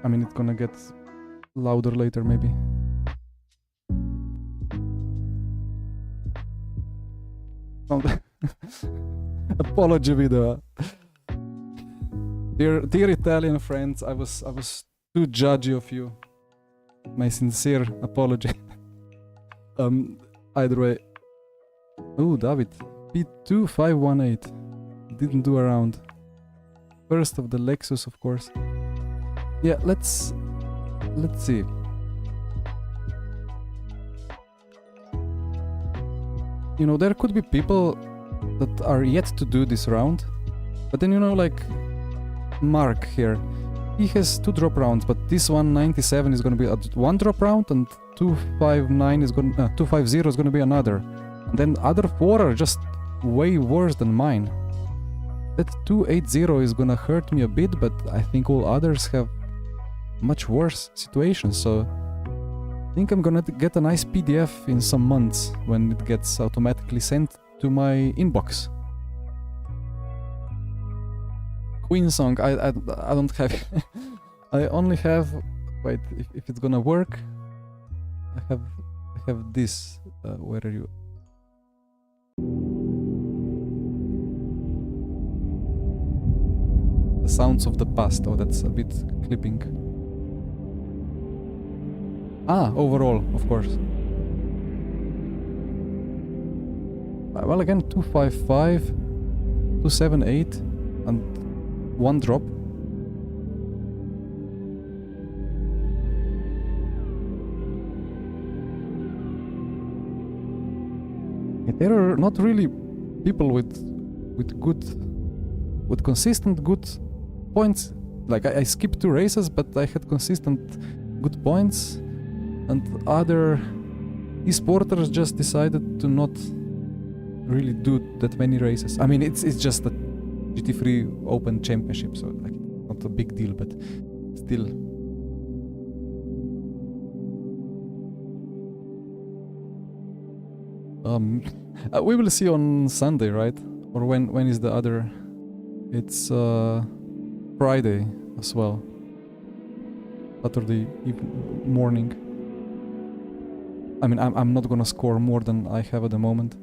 I mean, it's gonna get louder later, maybe. Apology video. Dear Italian friends, I was too judgy of you. My sincere apology. Either way. Oh, David. P2518. Didn't do around. First of the Lexus, of course. Yeah, let's see. You know, there could be people that are yet to do this round, but then, you know, like Mark here, he has 2 drop rounds, but this 197 is going to be a 1 drop round, and 259 is going 250 is going to be another, and then other 4 are just way worse than mine. That 280 is going to hurt me a bit, but I think all others have much worse situations, so I think I'm gonna get a nice PDF in some months when it gets automatically sent to my inbox. Queen song, I don't have. I only have. Wait, if it's gonna work, I have this. Where are you? The sounds of the past. Oh, that's a bit clipping. Ah, overall, of course. Well, again, 255, 278, and 1 drop. There are not really people with consistent good points like I skipped 2 races, but I had consistent good points, and other esporters just decided to not really do that many races. I mean, it's just a GT3 Open Championship, so like not a big deal, but still. We will see on Sunday, right? Or when is the other? It's Friday as well. Saturday morning. I mean, I'm not gonna score more than I have at the moment.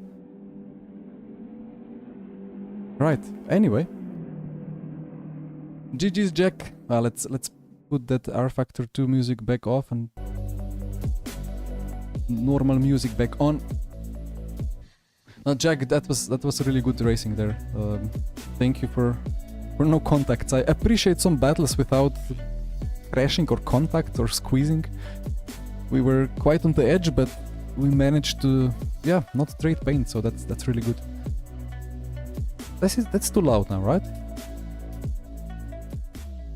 Right. Anyway. GG's Jack. Let's put that R Factor 2 music back off and normal music back on. Jack, that was really good racing there. Thank you for no contacts. I appreciate some battles without crashing or contact or squeezing. We were quite on the edge, but we managed to, yeah, not trade paint, so that's really good. That's too loud now, right?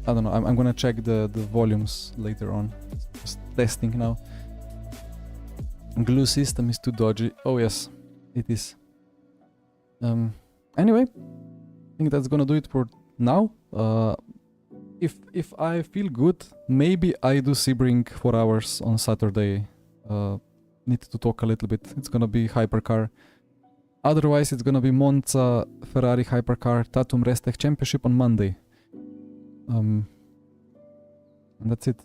I don't know. I'm gonna check the volumes later on. Just testing now. Glue system is too dodgy. Oh yes, it is. Anyway, I think that's gonna do it for now. If I feel good, maybe I do Sebring 4 hours on Saturday. Need to talk a little bit. It's gonna be hypercar. Otherwise, it's gonna be Monza Ferrari Hypercar Tatum Race Tech Championship on Monday. And that's it.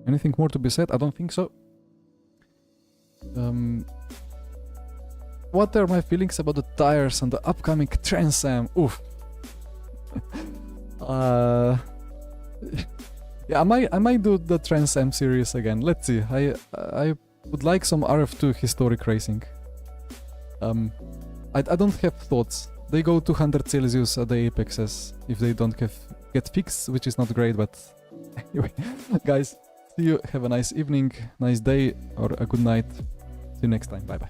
Anything more to be said? I don't think so. What are my feelings about the tires and the upcoming Trans Am? Oof. Yeah, I might do the Trans Am series again. Let's see. I would like some RF2 historic racing. I don't have thoughts. They go 200 Celsius at the apexes if they don't get fixed, which is not great, but anyway. Guys, see you. Have a nice evening, nice day, or a good night. See you next time. Bye bye.